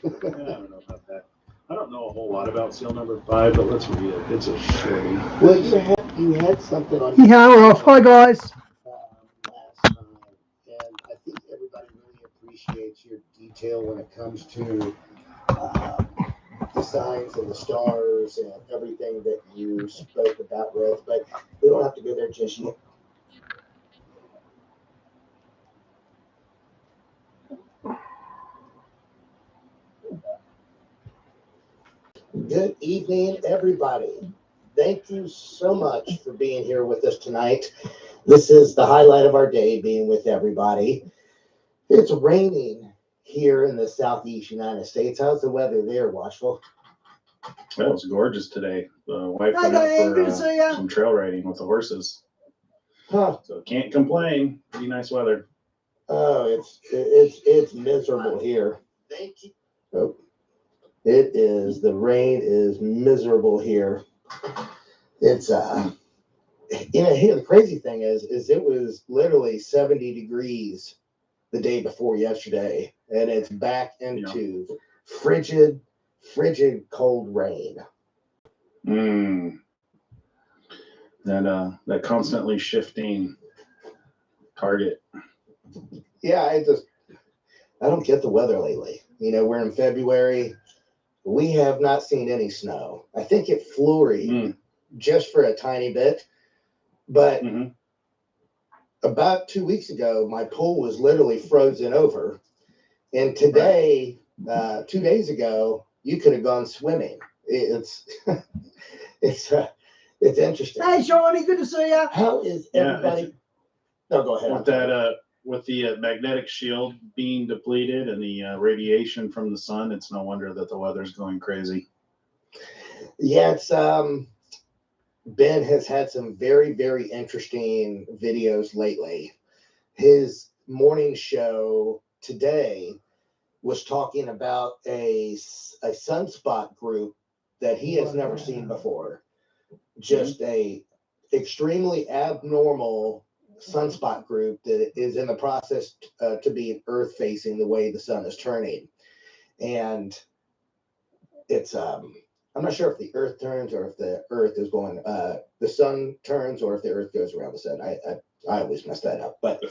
I don't know about that. I don't know a whole lot about seal number 5, but let's read it. It's a shorty. Well, you had something on Yeah, we're off. Hi, guys. last time, and I think everybody really appreciates your detail when it comes to um, the signs and the stars and everything that you spoke about with. But we don't have to go there just yet. Good evening, everybody. Thank you so much for being here with us tonight. This is the highlight of our day, being with everybody. It's raining here in the southeast United States. How's the weather there, Watchful? Well, it was gorgeous today. The wife Hi, went out Diane. for Good to see ya. some trail riding with the horses, Huh. so can't complain. Pretty nice weather. Oh, it's miserable here. Thank you. Oh, it is. The rain is miserable here. It's here the crazy thing is it was literally 70 degrees the day before yesterday, and it's back into frigid cold rain. That constantly shifting target. Yeah, I don't get the weather lately. We're in February. We have not seen any snow. I think it flurried just for a tiny bit, but about 2 weeks ago, my pool was literally frozen over. And today, 2 days ago, you could have gone swimming. It's it's interesting. Hey, Shawnee. Good to see ya. How is everybody? No, go ahead. With that, with the magnetic shield being depleted and the radiation from the sun, it's no wonder that the weather's going crazy. Yeah, it's Ben has had some very, very interesting videos lately. His morning show today was talking about a sunspot group that he has never seen before. Just a extremely abnormal sunspot group that is in the process to be Earth facing the way the sun is turning. And it's I'm not sure if the Earth turns or if the Earth is going, the sun turns or if the Earth goes around the sun. I always mess that up. But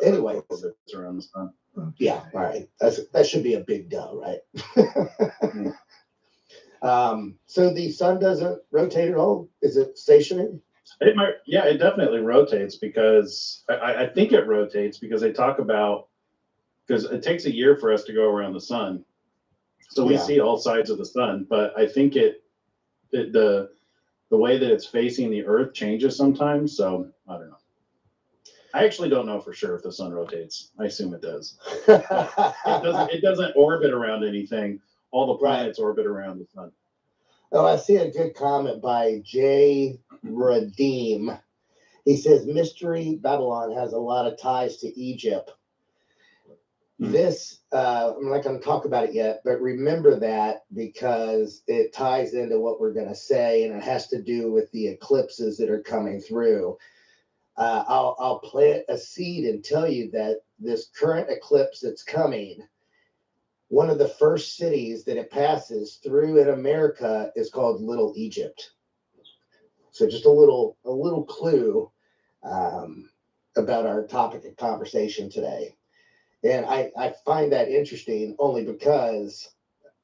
anyway, it's around the sun. Yeah, all right. That should be a big duh, right? So the sun doesn't rotate at all? Is it stationary? It might, yeah, it definitely rotates because I think it rotates because they talk about, because it takes a year for us to go around the sun. So we see all sides of the sun, but I think the way that it's facing the Earth changes sometimes. So I don't know. I actually don't know for sure if the sun rotates. I assume it does. It doesn't orbit around anything. All the planets orbit around the sun. Oh, I see a good comment by Jay Redeem. He says Mystery Babylon has a lot of ties to Egypt. This, I'm not going to talk about it yet, but remember that because it ties into what we're going to say, and it has to do with the eclipses that are coming through. I'll plant a seed and tell you that this current eclipse that's coming, one of the first cities that it passes through in America is called Little Egypt. So just a little clue about our topic of conversation today. And I find that interesting only because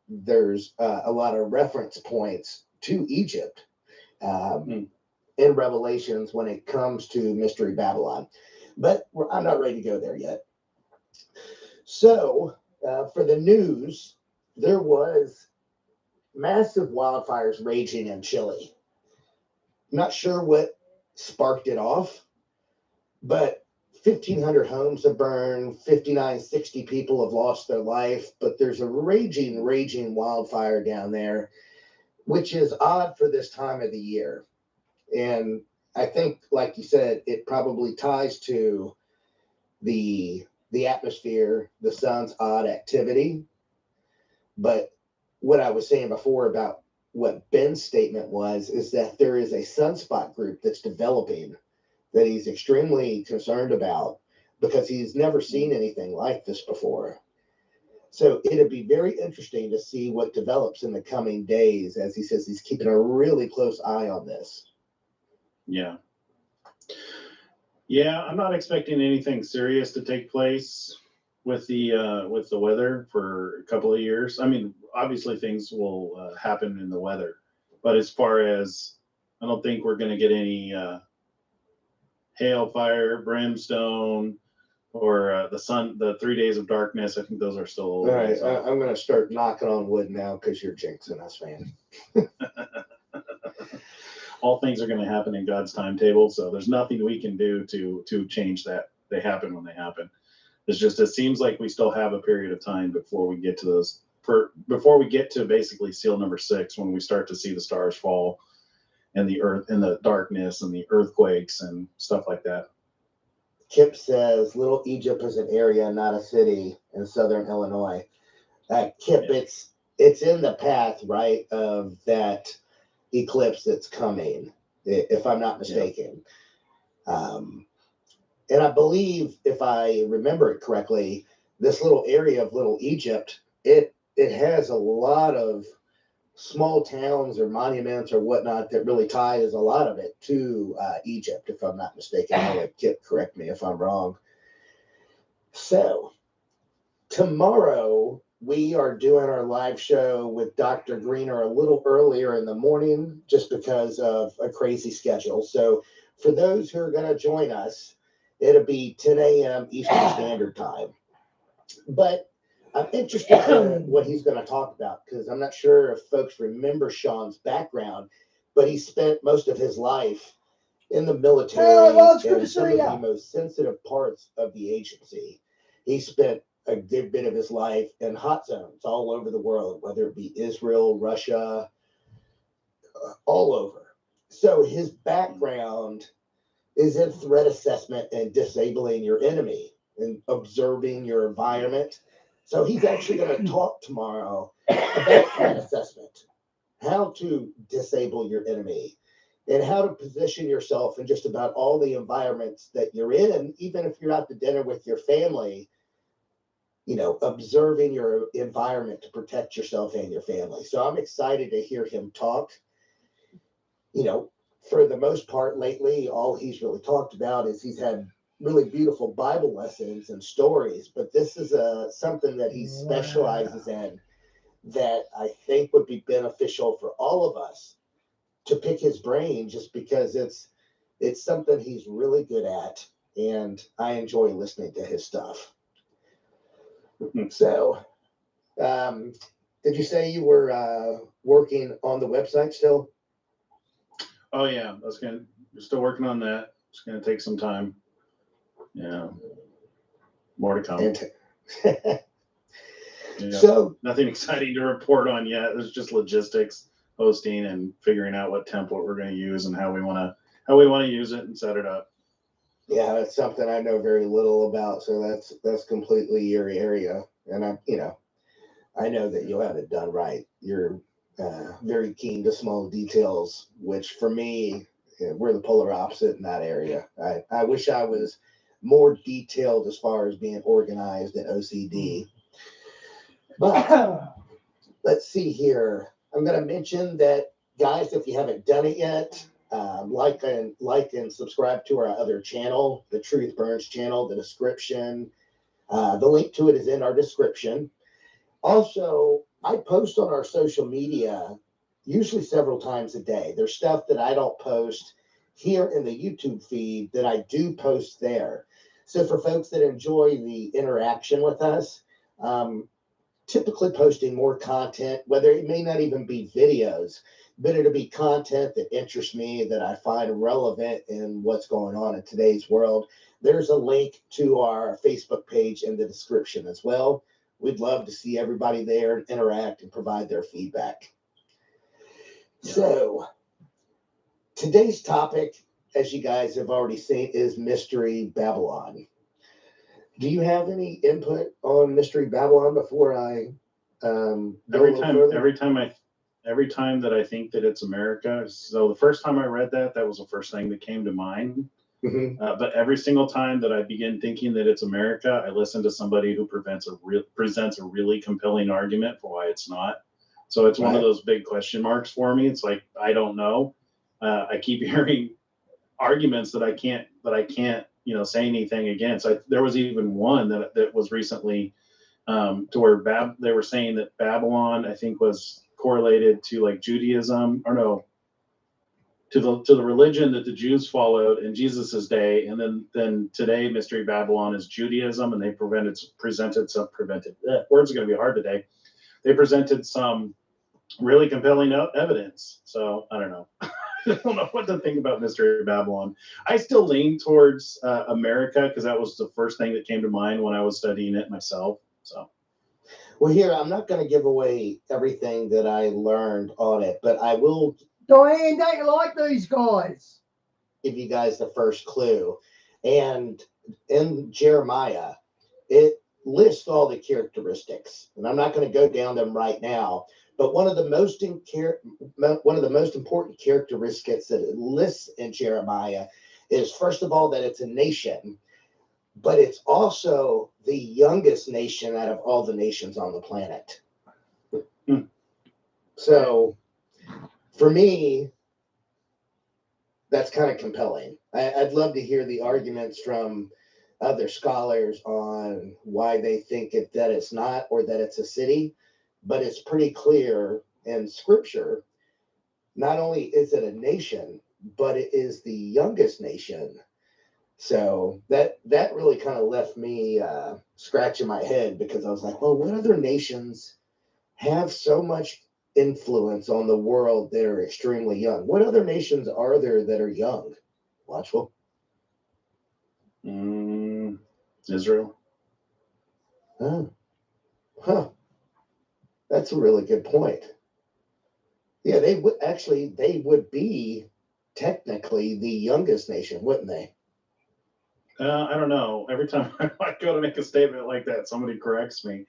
there's a lot of reference points to Egypt in Revelations when it comes to Mystery Babylon. But I'm not ready to go there yet. So for the news, there was massive wildfires raging in Chile. Not sure what sparked it off, but 1,500 homes have burned, 60 people have lost their life, but there's a raging wildfire down there, which is odd for this time of the year. And I think, like you said, it probably ties to the atmosphere, the sun's odd activity. But what I was saying before about what Ben's statement was, is that there is a sunspot group that's developing that he's extremely concerned about because he's never seen anything like this before. So it'd be very interesting to see what develops in the coming days. As he says, he's keeping a really close eye on this. Yeah. Yeah, I'm not expecting anything serious to take place with the weather for a couple of years. I mean, obviously things will happen in the weather, but as far as I don't think we're going to get any hail, fire, brimstone, or the 3 days of darkness. I think those are still. All right, I'm going to start knocking on wood now because you're jinxing us, man. All things are going to happen in God's timetable, so there's nothing we can do to change that. They happen when they happen. It's just it seems like we still have a period of time before we get to those before we get to basically seal number 6, when we start to see the stars fall and the earth and the darkness and the earthquakes and stuff like that. Kip says Little Egypt is an area, not a city in southern Illinois. Kip, Yeah. it's in the path, right, of that eclipse that's coming, if I'm not mistaken. Yeah. And I believe, if I remember it correctly, this little area of Little Egypt, it has a lot of small towns or monuments or whatnot that really ties a lot of it to Egypt, if I'm not mistaken. I'll let Kip correct me if I'm wrong. So tomorrow we are doing our live show with Dr. Greener a little earlier in the morning, just because of a crazy schedule. So for those who are going to join us, it'll be 10 a.m. Eastern Standard Time. But I'm interested in what he's going to talk about, because I'm not sure if folks remember Sean's background, but he spent most of his life in the military in some of the most sensitive parts of the agency. He spent a good bit of his life in hot zones all over the world, whether it be Israel, Russia, all over. So his background is in threat assessment and disabling your enemy and observing your environment. So he's actually going to talk tomorrow about threat assessment, how to disable your enemy, and how to position yourself in just about all the environments that you're in, even if you're out to dinner with your family, observing your environment to protect yourself and your family. So I'm excited to hear him talk. For the most part lately, all he's really talked about is he's had really beautiful Bible lessons and stories, but this is something that he specializes in that I think would be beneficial for all of us to pick his brain, just because it's something he's really good at, and I enjoy listening to his stuff. So, did you say you were working on the website still? Oh yeah, we're still working on that. It's gonna take some time. Yeah, more to come. Yeah. So nothing exciting to report on yet. There's just logistics, hosting, and figuring out what template we're going to use and how we want to use it and set it up. Yeah, that's something I know very little about. So that's completely your area, and I know that you'll have it done right. You're very keen to small details, which for me, we're the polar opposite in that area. I wish I was more detailed as far as being organized and OCD. But let's see here. I'm going to mention that, guys, if you haven't done it yet, like and subscribe to our other channel, the Truth Burns channel. The description, the link to it is in our description. Also, I post on our social media usually several times a day. There's stuff that I don't post here in the YouTube feed that I do post there. So for folks that enjoy the interaction with us, typically posting more content, whether it may not even be videos, but it'll be content that interests me, that I find relevant in what's going on in today's world. There's a link to our Facebook page in the description as well. We'd love to see everybody there and interact and provide their feedback. Yeah. So today's topic, as you guys have already seen, is Mystery Babylon. Do you have any input on Mystery Babylon before I every time that I think that it's America? So the first time I read that was the first thing that came to mind. Mhm. But every single time that I begin thinking that it's America, I listen to somebody who presents a really compelling argument for why it's not. So it's one of Right. those big question marks for me. It's like I don't know. I keep hearing arguments that I can't say anything against. There was even one that was recently to where they were saying that Babylon, I think, was correlated to like Judaism, or no, to the religion that the Jews followed in Jesus's day, and then today Mystery Babylon is Judaism, and they presented some words are going to be hard today. They presented some really compelling evidence. So I don't know. I don't know what to think about Mystery Babylon. I still lean towards America because that was the first thing that came to mind when I was studying it myself. So. Well, here, I'm not going to give away everything that I learned on it, but I will Diane, don't you like these guys? give you guys the first clue. And in Jeremiah, it lists all the characteristics, and I'm not going to go down them right now. But one of the most important characteristics that it lists in Jeremiah is, first of all, that it's a nation, but it's also the youngest nation out of all the nations on the planet. Hmm. So, for me, that's kind of compelling. I'd love to hear the arguments from other scholars on why they think that it's not, or that it's a city, but it's pretty clear in Scripture. Not only is it a nation, but it is the youngest nation. So that really kind of left me scratching my head, because I was like, well, what other nations have so much influence on the world that are extremely young? What other nations are there that are young? Watchful. Israel. Oh, huh. That's a really good point. Yeah, they would be technically the youngest nation, wouldn't they? I don't know. Every time I go to make a statement like that, somebody corrects me.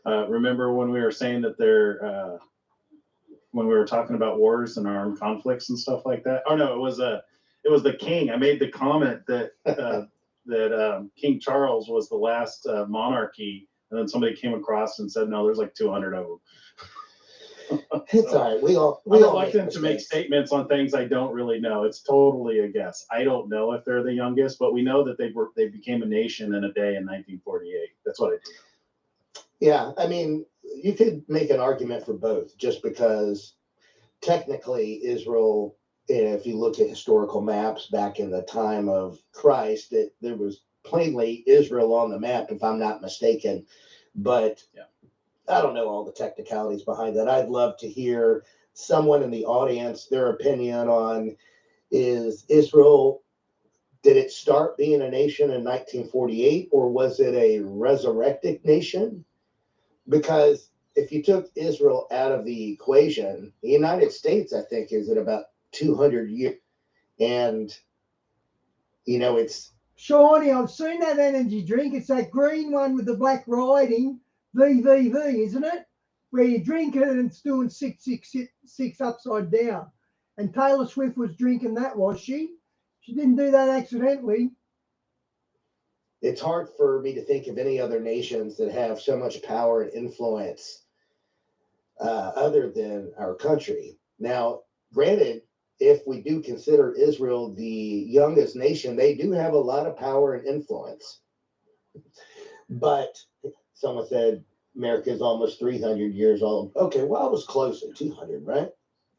Remember when we were saying that when we were talking about wars and armed conflicts and stuff like that? Oh no, it was the king. I made the comment that King Charles was the last monarchy, and then somebody came across and said, no, there's like 200 of them. It's all right. We all I'm reluctant to make statements on things I don't really know. It's totally a guess. I don't know if they're the youngest, but we know that they became a nation in a day in 1948. That's what I do. Yeah, I mean, you could make an argument for both, just because technically Israel, if you look at historical maps back in the time of Christ, there was plainly Israel on the map, if I'm not mistaken. But yeah. I don't know all the technicalities behind that. I'd love to hear someone in the audience, their opinion on, is Israel, did it start being a nation in 1948, or was it a resurrected nation? Because if you took Israel out of the equation, the United States, I think, is at about 200 years. And, it's... Shawnee, I've seen that energy drink. It's that green one with the black writing, VVV, isn't it? Where you drink it and it's doing 666 upside down. And Taylor Swift was drinking that, was she? She didn't do that accidentally. It's hard for me to think of any other nations that have so much power and influence other than our country. Now, granted, if we do consider Israel the youngest nation, they do have a lot of power and influence. But someone said America is almost 300 years old. Okay, well, I was close at 200, right?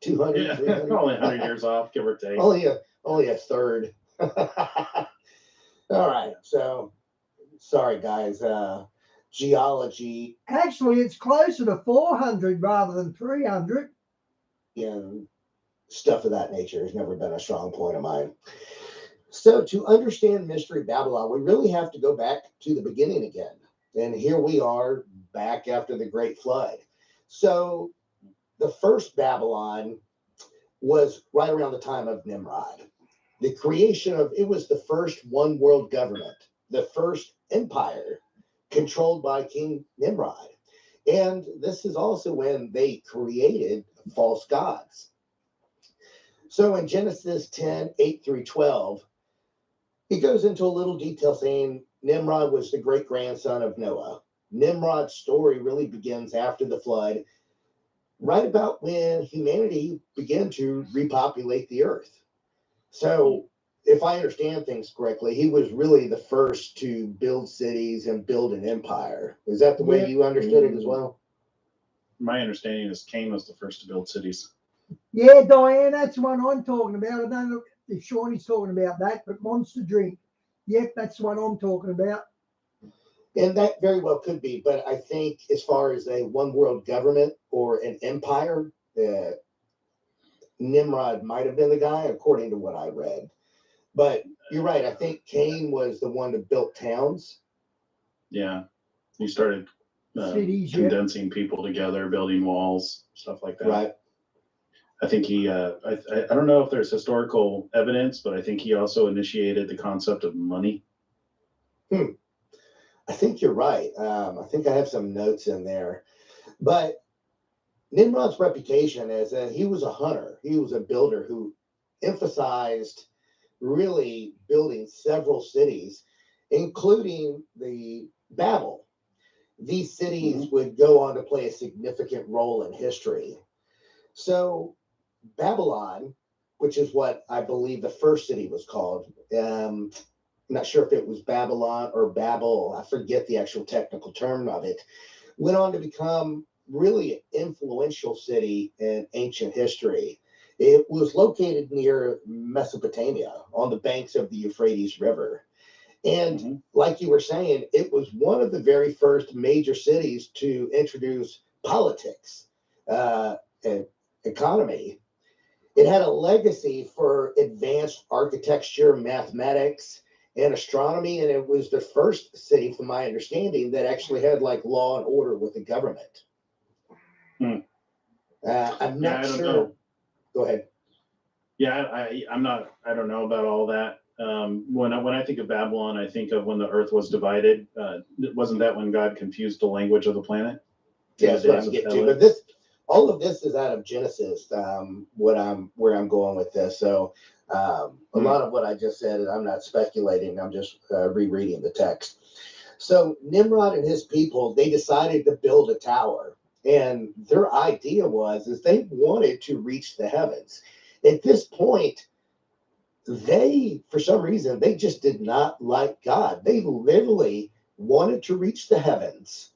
200, yeah, 300? Only 100 years off, give or take. Only a third. All right, so sorry, guys. Geology. Actually, it's closer to 400 rather than 300. And stuff of that nature has never been a strong point of mine. So to understand Mystery Babylon, we really have to go back to the beginning again. And here we are back after the Great Flood. So the first Babylon was right around the time of Nimrod. The creation of, it was the first one world government, the first empire controlled by King Nimrod. And this is also when they created false gods. So in Genesis 10, 8 through 12, He goes into a little detail saying Nimrod was the great grandson of Noah. Nimrod's story really begins after the flood, right about when humanity began to repopulate the earth. So, if I understand things correctly, he was really the first to build cities and build an empire. Is that the way you understood it as well? My understanding is Cain was the first to build cities. Yeah, Diane, that's the one I'm talking about. I don't know if Shawnee's talking about that, but Monster Drink. Yep, that's what I'm talking about. And that very well could be, but I think as far as a one world government or an empire, Nimrod might have been the guy, according to what I read. But you're right. I think Cain was the one that built towns. Yeah, he started Cities, condensing people together, building walls, stuff like that. Right. I think he. I don't know if there's historical evidence, but I think he also initiated the concept of money. I think you're right. I think I have some notes in there. But Nimrod's reputation as he was a hunter, he was a builder who emphasized really building several cities, including the Babel. These cities would go on to play a significant role in history. So Babylon, which is what I believe the first city was called. I'm not sure if it was Babylon or Babel. I forget the actual technical term of it. Went on to become really an influential city in ancient history. It was located near Mesopotamia on the banks of the Euphrates River. And like you were saying, it was one of the very first major cities to introduce politics and economy. It had a legacy for advanced architecture, mathematics, and astronomy, and it was the first city, from my understanding, that actually had like law and order with the government. I'm not sure. Know. Go ahead. Yeah, I'm not. I don't know about all that. When I think of Babylon, I think of when the earth was divided. Wasn't that when God confused the language of the planet? Yeah, that's what I'm getting to. But all of this is out of Genesis. Where I'm going with this. So a lot of what I just said, I'm not speculating. I'm just rereading the text. So Nimrod and his people, they decided to build a tower, and their idea is they wanted to reach the heavens. At this point, they, for some reason, they just did not like God. They literally wanted to reach the heavens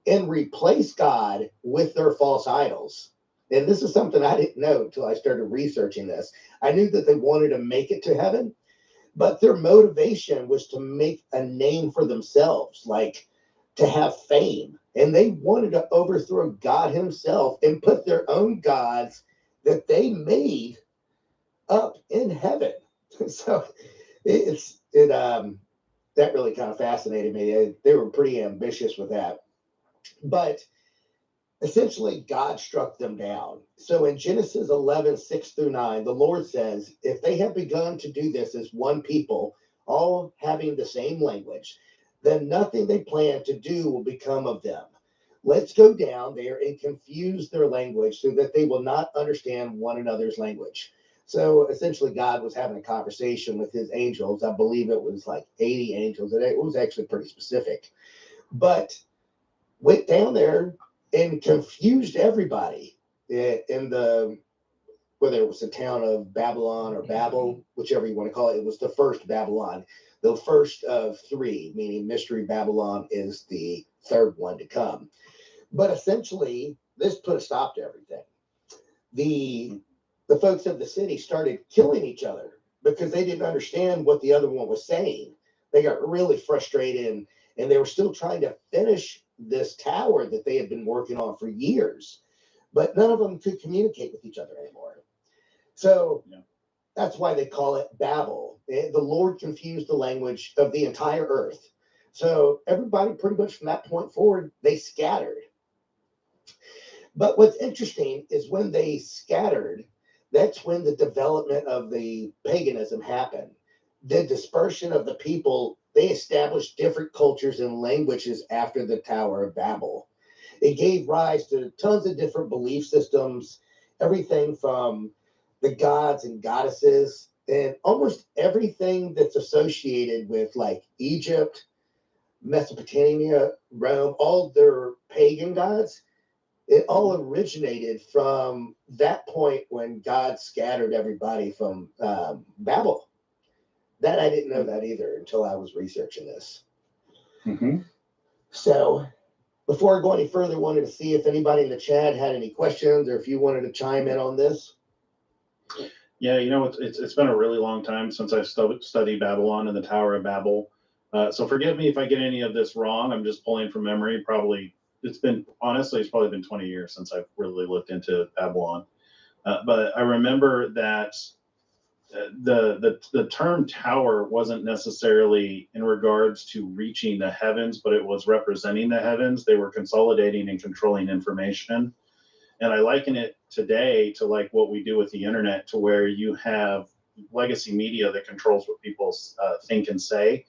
and replace God with their false idols. And this is something I didn't know until I started researching this. I knew that they wanted to make it to heaven, but their motivation was to make a name for themselves, like to have fame. And they wanted to overthrow God himself and put their own gods that they made up in heaven. So that really kind of fascinated me. They were pretty ambitious with that. But essentially, God struck them down. So in Genesis 11:6-9, the Lord says, if they have begun to do this as one people, all having the same language, then nothing they plan to do will become of them. Let's go down there and confuse their language so that they will not understand one another's language. So essentially, God was having a conversation with his angels. I believe it was like 80 angels. And it was actually pretty specific. But went down there and confused everybody in the, whether it was the town of Babylon or Babel, whichever you want to call it. It was the first Babylon, the first of three, meaning Mystery Babylon is the third one to come. But essentially, this put a stop to everything. The folks of the city started killing each other because they didn't understand what the other one was saying. They got really frustrated, and they were still trying to finish this tower that they had been working on for years, but none of them could communicate with each other anymore. So that's why they call it Babel. The Lord confused the language of the entire earth. So everybody pretty much from that point forward, they scattered. But what's interesting is when they scattered, that's when the development of the paganism happened. The dispersion of the people, they established different cultures and languages after the Tower of Babel. It gave rise to tons of different belief systems, everything from the gods and goddesses And almost everything that's associated with like Egypt, Mesopotamia, Rome, all their pagan gods, it all originated from that point when God scattered everybody from Babel. That I didn't know that either until I was researching this. Mm-hmm. So before I go any further, wanted to see if anybody in the chat had any questions or if you wanted to chime in on this. Yeah, it's been a really long time since I've studied Babylon and the Tower of Babel. So forgive me if I get any of this wrong. I'm just pulling from memory. Probably it's probably been 20 years since I've really looked into Babylon. But I remember that the term tower wasn't necessarily in regards to reaching the heavens, but it was representing the heavens. They were consolidating and controlling information. And I liken it today to like what we do with the internet, to where you have legacy media that controls what people think and say.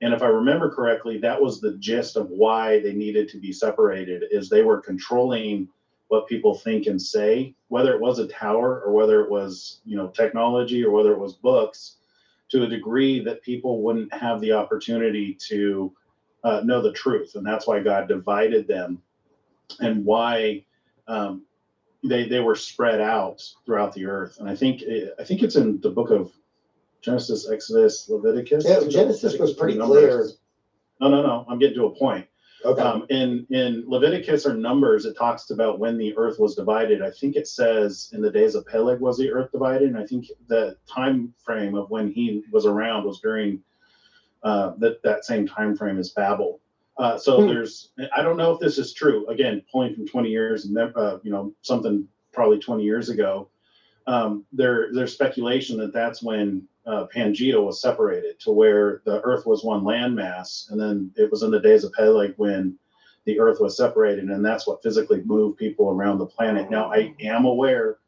And if I remember correctly, that was the gist of why they needed to be separated, is they were controlling what people think and say, whether it was a tower or whether it was, technology or whether it was books, to a degree that people wouldn't have the opportunity to know the truth. And that's why God divided them, and why they were spread out throughout the earth. And I think it's in the book of Genesis, Exodus, Leviticus. Yeah, Genesis was pretty clear. No. I'm getting to a point. Okay. In Leviticus or Numbers, it talks about when the earth was divided. I think it says in the days of Peleg was the earth divided, and I think the time frame of when he was around was during that same time frame as Babel. So I don't know if this is true. Again, pulling from 20 years, something probably 20 years ago. There's speculation that that's when Pangea was separated, to where the earth was one landmass, and then it was in the days of Peleg when the earth was separated, and that's what physically moved people around the planet. Now, I am aware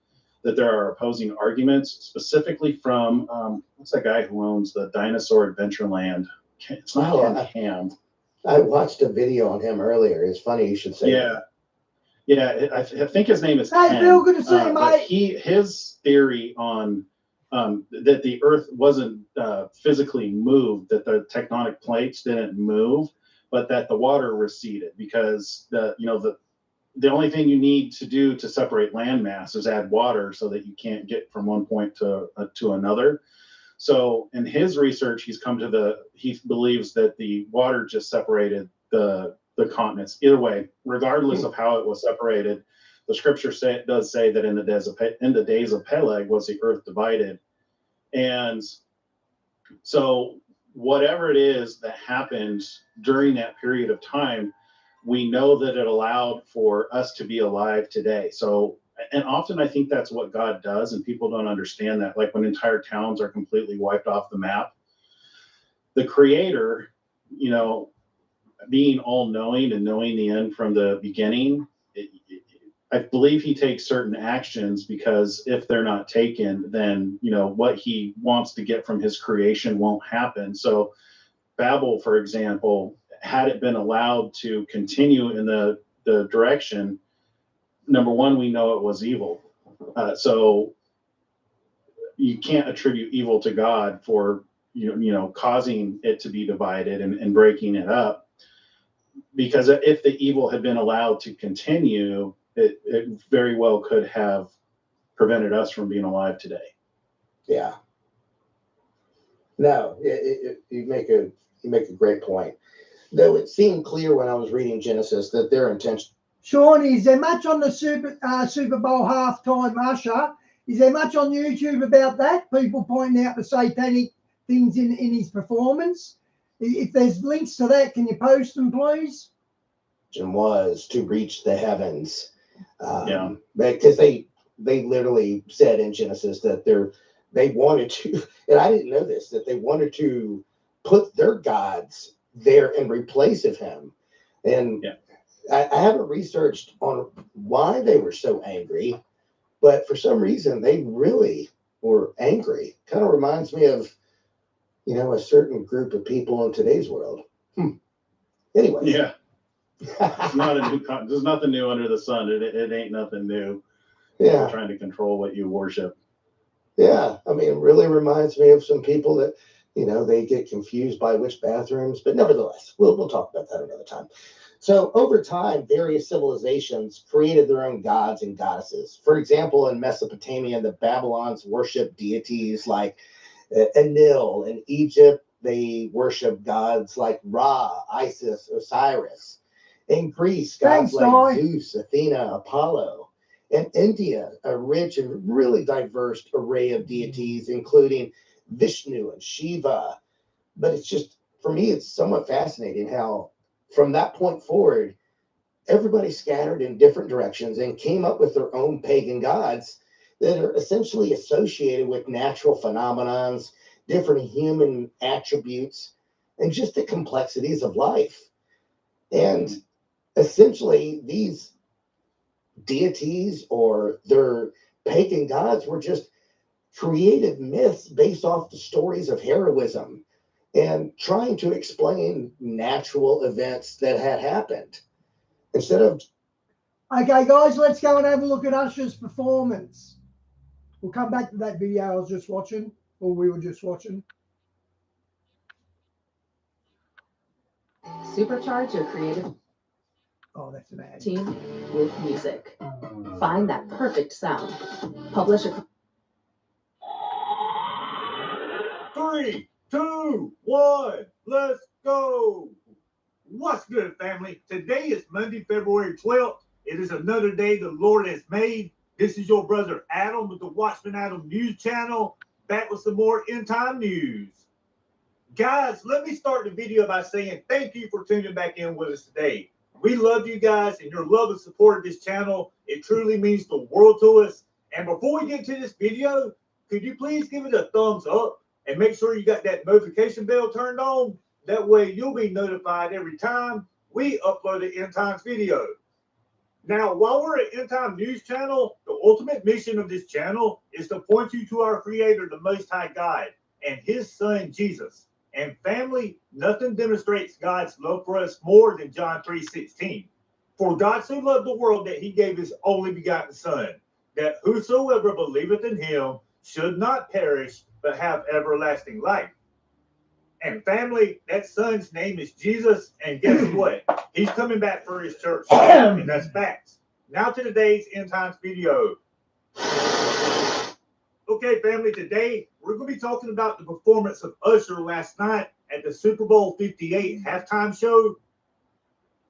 that there are opposing arguments, specifically from what's that guy who owns the Dinosaur Adventureland? It's not Ken Ham. I watched a video on him earlier. It's funny you should say that. Yeah, I think his name is Hey, Ken. Bill, good to see you, But mate. his theory on that the Earth wasn't physically moved, that the tectonic plates didn't move, but that the water receded, because the only thing you need to do to separate landmass is add water, so that you can't get from one point to another. So in his research, he believes that the water just separated the continents. Either way, regardless of how it was separated, the scripture does say that in the days of Peleg was the earth divided. And so whatever it is that happened during that period of time, we know that it allowed for us to be alive today. So, and often I think that's what God does, and people don't understand that. Like when entire towns are completely wiped off the map, the Creator, being all knowing and knowing the end from the beginning, I believe he takes certain actions, because if they're not taken, then what he wants to get from his creation won't happen. So Babel, for example, had it been allowed to continue in the direction, number one, we know it was evil. So you can't attribute evil to God for causing it to be divided and breaking it up, because if the evil had been allowed to continue, it very well could have prevented us from being alive today. Yeah. No, you make a great point. Though it seemed clear when I was reading Genesis that their intention. Sean, is there much on the Super Bowl halftime usher? Is there much on YouTube about that? People pointing out the satanic things in his performance. If there's links to that, can you post them, please? Was to reach the heavens. Yeah. Because they literally said in Genesis that they wanted to, and I didn't know this, that they wanted to put their gods there in replace of him. And I haven't researched on why they were so angry, but for some reason they really were angry. Kind of reminds me of, a certain group of people in today's world. Anyway. Yeah. It's not there's nothing new under the sun. It ain't nothing new. Yeah. They're trying to control what you worship. Yeah, I mean, it really reminds me of some people that, they get confused by which bathrooms, but nevertheless, we'll talk about that another time. So over time, various civilizations created their own gods and goddesses. For example, in Mesopotamia, the Babylons worshiped deities like Enlil. In Egypt, they worship gods like Ra, Isis, Osiris. In Greece, gods Thanks, like Di. Zeus, Athena, Apollo. In India, a rich and really diverse array of deities, including Vishnu and Shiva. But it's just, for me, it's somewhat fascinating how, from that point forward, everybody scattered in different directions and came up with their own pagan gods that are essentially associated with natural phenomenons, different human attributes, and just the complexities of life. And essentially, these deities or their pagan gods were just created myths based off the stories of heroism and trying to explain natural events that had happened instead of. Okay, guys, let's go and have a look at Usher's performance. We'll come back to that video I was just watching, or we were just watching. Supercharge your creative Oh, that's an ad. team with music. Find that perfect sound. Publish a 3, 2, 1, let's go. What's good, family? Today is Monday, February 12th. It is another day the Lord has made. This is your brother Adam with the Watchman Adam News Channel, back with some more end time news. Guys, let me start the video by saying thank you for tuning back in with us today. We love you guys, and your love and support of this channel, it truly means the world to us. And before we get to this video, could you please give it a thumbs up and make sure you got that notification bell turned on? That way you'll be notified every time we upload an End Times video. Now, while we're an End Time News channel, the ultimate mission of this channel is to point you to our Creator, the Most High God, and His Son, Jesus. And family, nothing demonstrates God's love for us more than John 3:16. For God so loved the world that He gave His only begotten Son, that whosoever believeth in Him should not perish, but have everlasting life. And family, that Son's name is Jesus, and guess what? He's coming back for His church, and that's facts. Now to today's End Times video. Okay, family, today we're going to be talking about the performance of Usher last night at the Super Bowl 58 halftime show.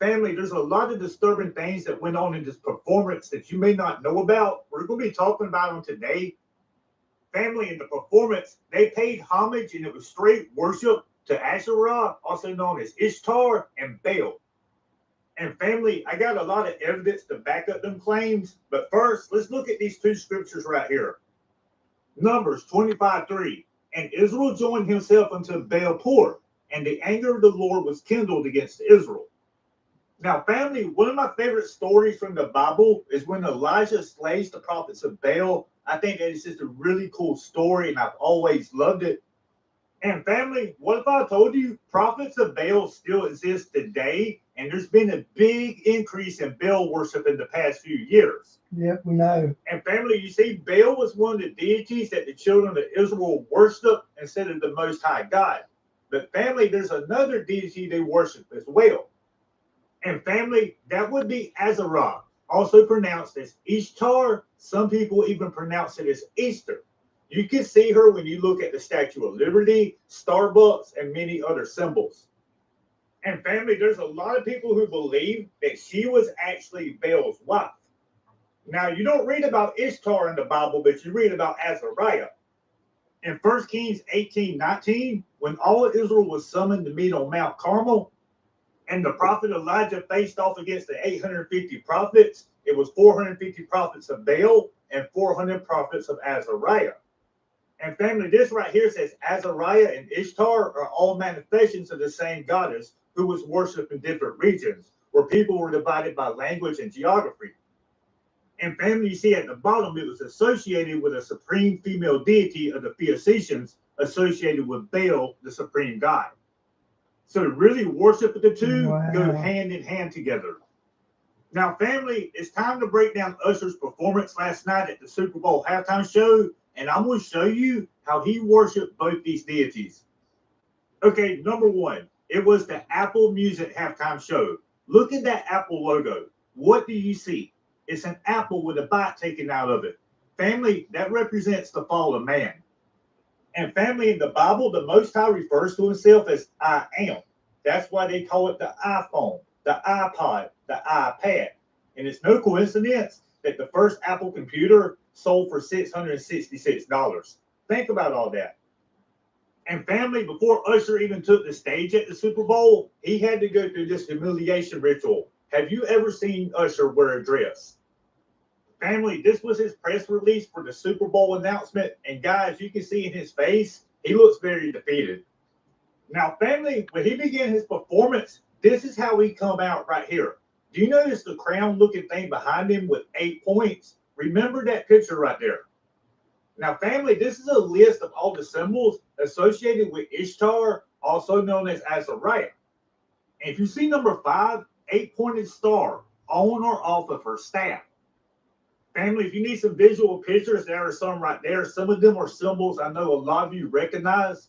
Family, there's a lot of disturbing things that went on in this performance that you may not know about. We're going to be talking about them today. Family, in the performance, they paid homage, and it was straight worship to Asherah, also known as Ishtar, and Baal. And family, I got a lot of evidence to back up them claims, but first, let's look at these two scriptures right here. Numbers 25:3. And Israel joined himself unto Baal-Peor, and the anger of the Lord was kindled against Israel. Now, family, one of my favorite stories from the Bible is when Elijah slays the prophets of Baal. I think that is just a really cool story, and I've always loved it. And family, what if I told you prophets of Baal still exist today, and there's been a big increase in Baal worship in the past few years? Yep, we know. And family, you see, Baal was one of the deities that the children of Israel worshiped instead of the Most High God. But family, there's another deity they worship as well. And family, that would be Azarah, also pronounced as Ishtar. Some people even pronounce it as Easter. You can see her when you look at the Statue of Liberty, Starbucks, and many other symbols. And family, there's a lot of people who believe that she was actually Baal's wife. Now, you don't read about Ishtar in the Bible, but you read about Azariah. In 1 Kings 18:19, when all of Israel was summoned to meet on Mount Carmel, and the prophet Elijah faced off against the 850 prophets, it was 450 prophets of Baal and 400 prophets of Azariah. And family, this right here says Azariah and Ishtar are all manifestations of the same goddess who was worshipped in different regions, where people were divided by language and geography. And family, you see at the bottom, it was associated with a supreme female deity of the Phaeacians, associated with Baal, the supreme god. So really, worship of the two go hand in hand together. Now, family, it's time to break down Usher's performance last night at the Super Bowl halftime show. and I'm going to show you how he worshiped both these deities. Okay, number one, it was the Apple Music halftime show. Look at that Apple logo. What do you see? It's an apple with a bite taken out of it. Family, that represents the fall of man. And family, in the Bible, the Most High refers to himself as I am. That's why they call it the iPhone, the iPod, the iPad. And it's no coincidence that the first Apple computer sold for $666. Think about all that. And family, before Usher even took the stage at the Super Bowl, he had to go through this humiliation ritual. Have you ever seen Usher wear a dress? Family, this was his press release for the Super Bowl announcement. And guys, you can see in his face, he looks very defeated. Now, family, when he began his performance, this is how he come out right here. Do you notice the crown-looking thing behind him with 8 points? Remember that picture right there. Now, family, this is a list of all the symbols associated with Ishtar, also known as Azariah. And if you see number 5, 8-pointed star on or off of her staff. Family, if you need some visual pictures, there are some right there. Some of them are symbols I know a lot of you recognize.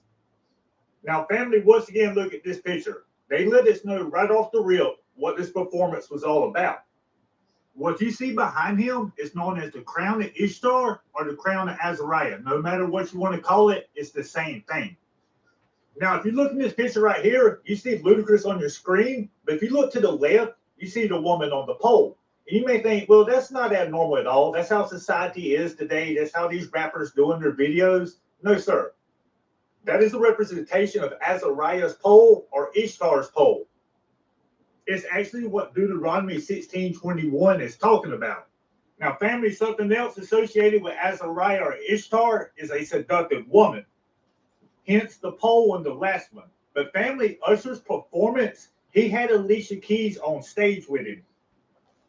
Now, family, once again, look at this picture. They let us know right off the rip what this performance was all about. What you see behind him is known as the crown of Ishtar or the crown of Azariah. No matter what you want to call it, it's the same thing. Now, if you look in this picture right here, you see Ludacris on your screen. But if you look to the left, you see the woman on the pole. And you may think, well, that's not abnormal at all. That's how society is today. That's how these rappers doing their videos. No, sir. That is a representation of Azariah's pole or Ishtar's pole. It's actually what Deuteronomy 16:21 is talking about. Now, family, something else associated with Azariah or Ishtar is a seductive woman. Hence the pole in the last one. But family, Usher's performance, he had Alicia Keys on stage with him.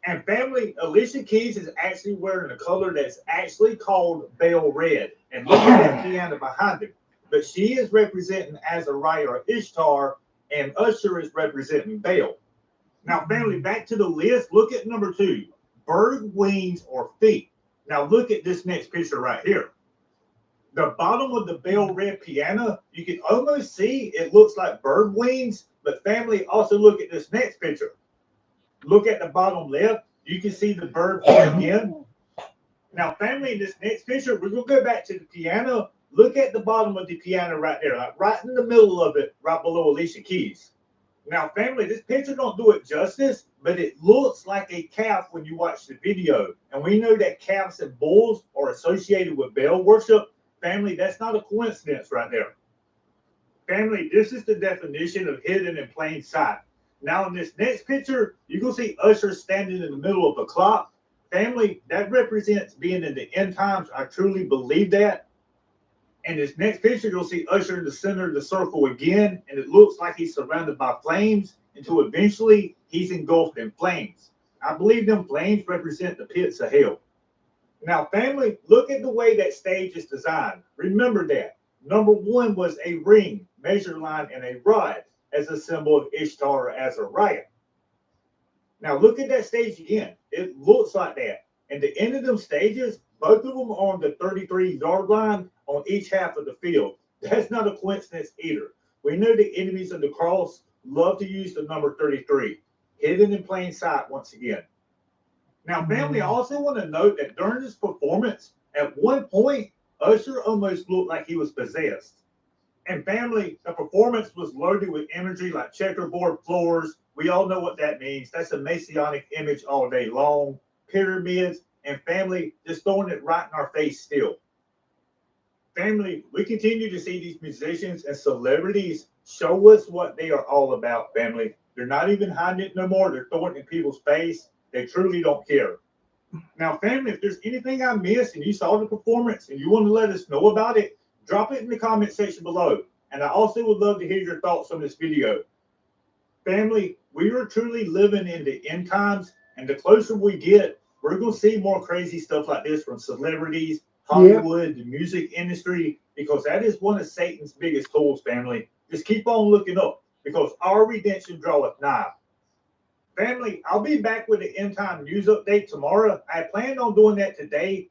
And family, Alicia Keys is actually wearing a color that's actually called Bell Red. And look at that piano behind him. But she is representing Azariah or Ishtar, and Usher is representing Baal. Now, family, back to the list. Look at number 2, bird wings or feet. Now, look at this next picture right here. The bottom of the Bell Red piano, you can almost see it looks like bird wings. But family, also look at this next picture. Look at the bottom left. You can see the bird again. Now, family, in this next picture, we're going to go back to the piano. Look at the bottom of the piano right there, like right in the middle of it, right below Alicia Keys. Now, family, this picture don't do it justice, but it looks like a calf when you watch the video. And we know that calves and bulls are associated with Baal worship. Family, that's not a coincidence right there. Family, this is the definition of hidden in plain sight. Now, in this next picture, you're going to see Usher standing in the middle of a clock. Family, that represents being in the end times. I truly believe that. And this next picture, you'll see Usher in the center of the circle again, and it looks like he's surrounded by flames until eventually he's engulfed in flames. I believe them flames represent the pits of hell. Now, family, look at the way that stage is designed. Remember that. Number 1 was a ring, measure line, and a rod as a symbol of Ishtar or Azariah. Now, look at that stage again. It looks like that. And the end of them stages, both of them are on the 33-yard line on each half of the field. That's not a coincidence either. We know the enemies of the cross love to use the number 33, hidden in plain sight once again. Now, family, I also want to note that during this performance, at one point, Usher almost looked like he was possessed. And family, the performance was loaded with imagery like checkerboard floors. We all know what that means. That's a messianic image all day long. Pyramids, and family, just throwing it right in our face still. Family, we continue to see these musicians and celebrities show us what they are all about, family. They're not even hiding it no more. They're throwing it in people's face. They truly don't care. Now, family, if there's anything I missed and you saw the performance and you want to let us know about it, drop it in the comment section below. And I also would love to hear your thoughts on this video. Family, we are truly living in the end times, and the closer we get, we're going to see more crazy stuff like this from celebrities, Hollywood, the music industry, because that is one of Satan's biggest tools, family. Just keep on looking up, because our redemption draweth nigh. Family, I'll be back with the end time news update tomorrow. I planned on doing that today.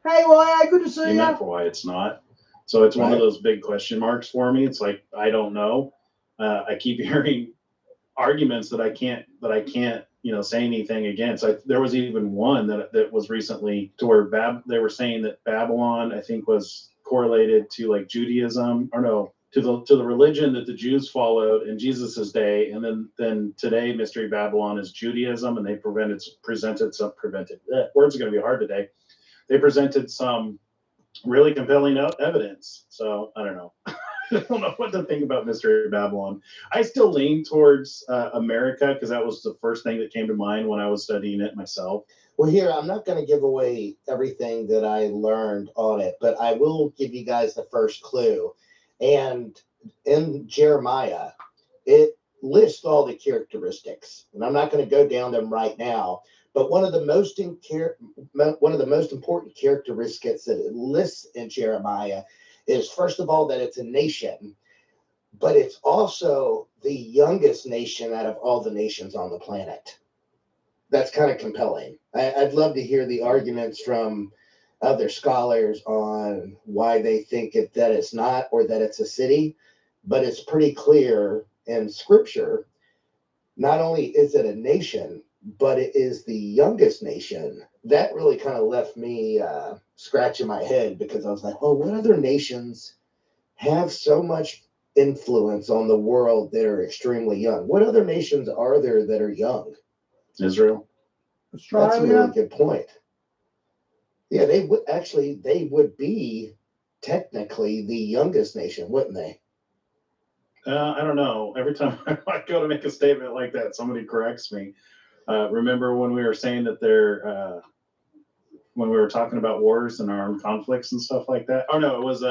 Hey, YA, good to see Amen you. for why it's not. So it's one Right. of those big question marks for me. It's like, I don't know. I keep hearing arguments that I can't, say anything against. There was even one that was recently to where they were saying that Babylon, I think, was correlated to like Judaism, or no, to the religion that the Jews followed in Jesus's day, and then today Mystery Babylon is Judaism, and they presented some words are going to be hard today. They presented some really compelling evidence. So I don't know. I don't know what to think about Mystery Babylon. I still lean towards America because that was the first thing that came to mind when I was studying it myself. Well, here, I'm not going to give away everything that I learned on it, but I will give you guys the first clue. And in Jeremiah, it lists all the characteristics. And I'm not going to go down them right now. But one of the most important characteristics that it lists in Jeremiah is, first of all, that it's a nation, but it's also the youngest nation out of all the nations on the planet. That's kind of compelling. I'd love to hear the arguments from other scholars on why they think that it's not, or that it's a city, but it's pretty clear in Scripture. Not only is it a nation, but it is the youngest nation. That really kind of left me scratching my head, because I was like, well, what other nations have so much influence on the world that are extremely young? What other nations are there that are young? Israel. That's a really Australia. good point. Yeah, they would be technically the youngest nation, wouldn't they? I don't know. Every time I go to make a statement like that, somebody corrects me. Remember when we were saying that when we were talking about wars and armed conflicts and stuff like that? Oh no, it was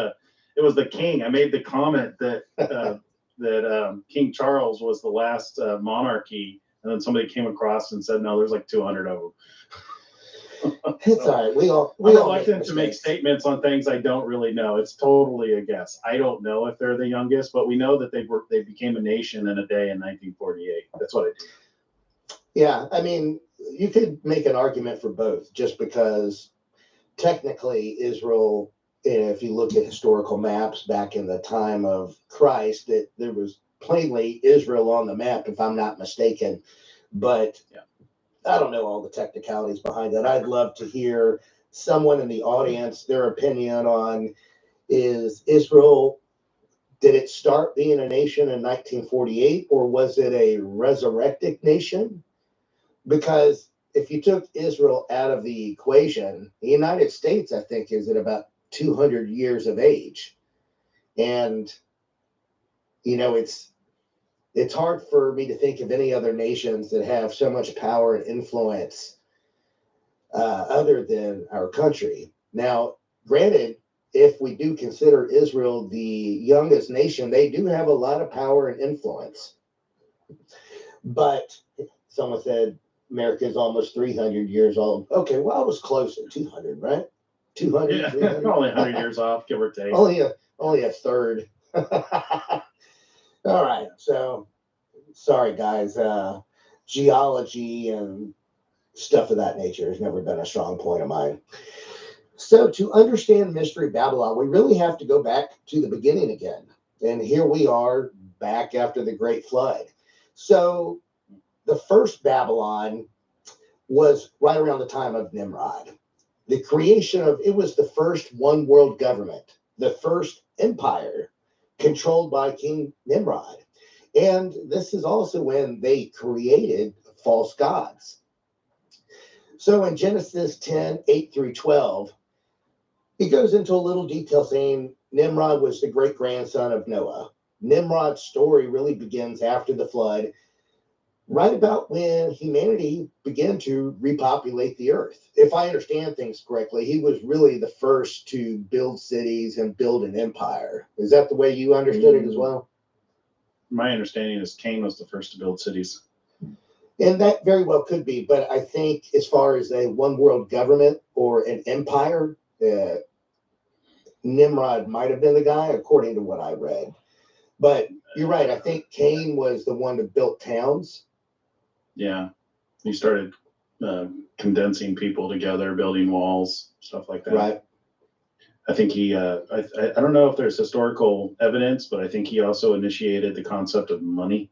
the king. I made the comment that King Charles was the last monarchy, and then somebody came across and said, no, there's like 200 of them. It's all right. We all I'm reluctant to make statements on things I don't really know. It's totally a guess. I don't know if they're the youngest, but we know that they became a nation in a day in 1948. That's what I do. Yeah, I mean, you could make an argument for both, just because technically Israel, if you look at historical maps back in the time of Christ, that there was plainly Israel on the map, if I'm not mistaken. But yeah. I don't know all the technicalities behind that. I'd love to hear someone in the audience, their opinion on, is Israel, did it start being a nation in 1948, or was it a resurrected nation? Because if you took Israel out of the equation, the United States, I think, is at about 200 years of age. And, it's hard for me to think of any other nations that have so much power and influence other than our country. Now, granted, if we do consider Israel the youngest nation, they do have a lot of power and influence. But someone said America is almost 300 years old. Okay, well, I was close at 200, right? 200, yeah, 300? Only 100 years off, give or take. Only a third. All right, so sorry guys, geology and stuff of that nature has never been a strong point of mine. So to understand Mystery Babylon, we really have to go back to the beginning again. And here we are back after the Great Flood. So the first Babylon was right around the time of Nimrod. The creation of it was the first one world government, the first empire controlled by King Nimrod. And this is also when they created false gods. So in Genesis 10:8-12, he goes into a little detail saying Nimrod was the great grandson of Noah. Nimrod's story really begins after the flood, right about when humanity began to repopulate the earth. If I understand things correctly, he was really the first to build cities and build an empire. Is that the way you understood it as well? My understanding is Cain was the first to build cities. And that very well could be, but I think as far as a one world government or an empire, Nimrod might have been the guy, according to what I read. But you're right. I think Cain was the one that built towns. Yeah, he started condensing people together, building walls, stuff like that. Right. I think he, I don't know if there's historical evidence, but I think he also initiated the concept of money.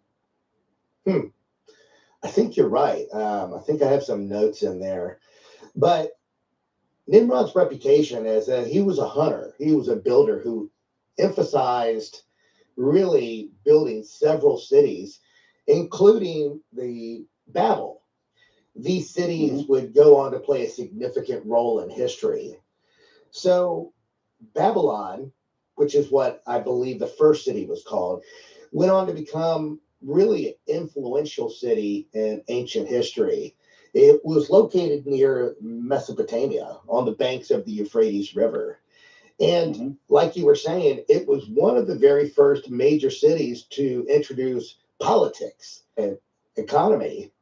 I think you're right. I think I have some notes in there. But Nimrod's reputation is that he was a hunter, he was a builder who emphasized really building several cities, including the Babel. These cities would go on to play a significant role in history. So Babylon, which is what I believe the first city was called, went on to become really an influential city in ancient history. It was located near Mesopotamia on the banks of the Euphrates River. And like you were saying, it was one of the very first major cities to introduce politics and economy.